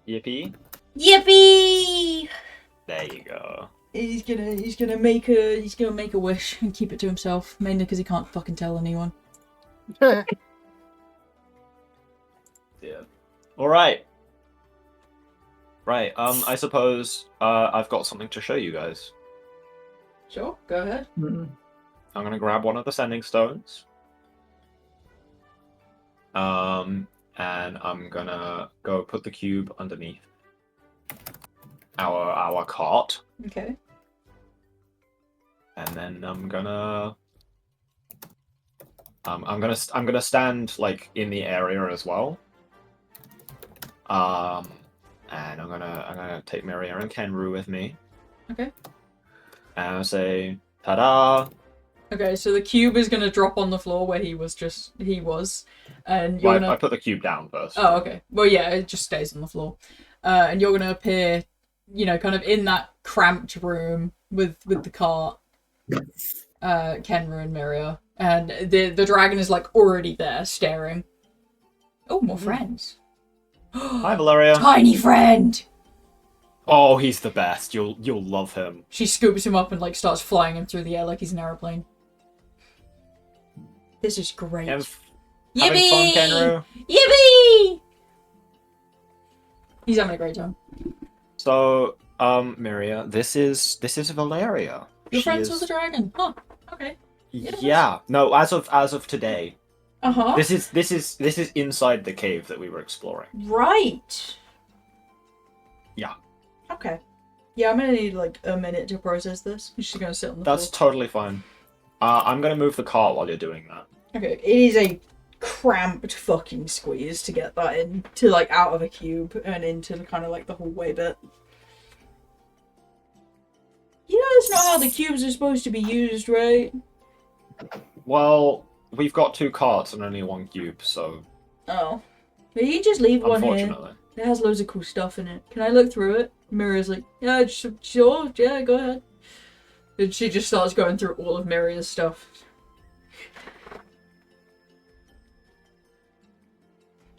Yippee! Yippee! There you go. He's gonna make a wish and keep it to himself, mainly because he can't fucking tell anyone. Yeah. Alright. Right, I suppose I've got something to show you guys. Sure, go ahead. Mm. I'm gonna grab one of the sending stones. And I'm gonna go put the cube underneath our cart. Okay. And then I'm gonna stand like in the area as well. And I'm gonna take Myria and Kenru with me. Okay. And I'll say, ta-da! Okay, so the cube is gonna drop on the floor where he was, and you're Well, gonna. I put the cube down first. Oh, okay. Well, yeah, it just stays on the floor, and you're gonna appear, kind of in that cramped room with the cart, Kenru and Myria, and the dragon is like already there staring. Oh, more friends. Hi, Valeria. Tiny friend. Oh, he's the best. You'll love him. She scoops him up and starts flying him through the air like he's an aeroplane. This is great. Having fun, Kenru? Yippee! He's having a great time. So, Myria, this is Valeria. You're She friends is- with the dragon? Huh. Okay. Yeah. No, as of today. Uh-huh. This is inside the cave that we were exploring. Right. Yeah. Okay. Yeah, I'm gonna need a minute to process this. I'm just gonna sit on the That's floor. totally fine. I'm gonna move the cart while you're doing that. Okay, it is a cramped fucking squeeze to get that in to out of a cube and into the kind of the hallway bit. You know that's not how the cubes are supposed to be used, right? Well, we've got 2 carts and only 1 cube, so Oh. But you can just leave one here. unfortunately. It has loads of cool stuff in it. Can I look through it? Myria's like, yeah, sure, yeah, go ahead. And she just starts going through all of Myria's stuff.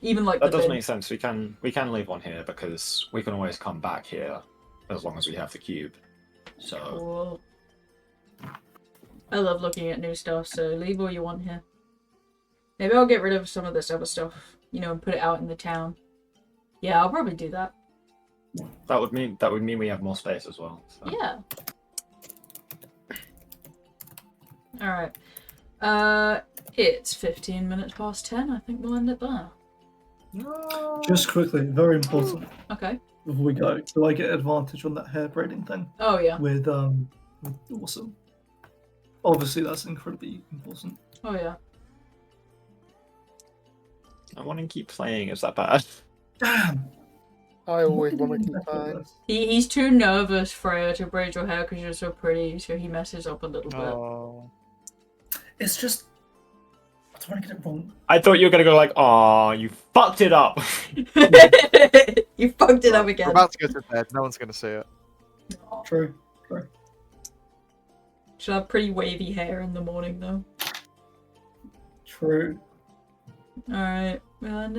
Even That the does bin. make sense. We can leave one here because we can always come back here as long as we have the cube. So Cool. I love looking at new stuff, so leave all you want here. Maybe I'll get rid of some of this other stuff, and put it out in the town. Yeah, I'll probably do that. that would mean we have more space as well. So. Yeah. Alright. It's 15 minutes past 10. I think we'll end it there. Just quickly, very important Okay. before we go. Do I get advantage on that hair braiding thing Oh, yeah. with awesome? Obviously, that's incredibly important. Oh, yeah. I want to keep playing. Is that bad? Damn. I always want to keep playing. He's too nervous, Freya, to braid your hair because you're so pretty, so he messes up a little bit. Oh. It's just I don't want to get it wrong. I thought you were gonna go like, "Aw, you fucked it up." You fucked fucked it up We're again. about to go to bed. No one's gonna see it. True. She'll have pretty wavy hair in the morning, though. True. Alright, and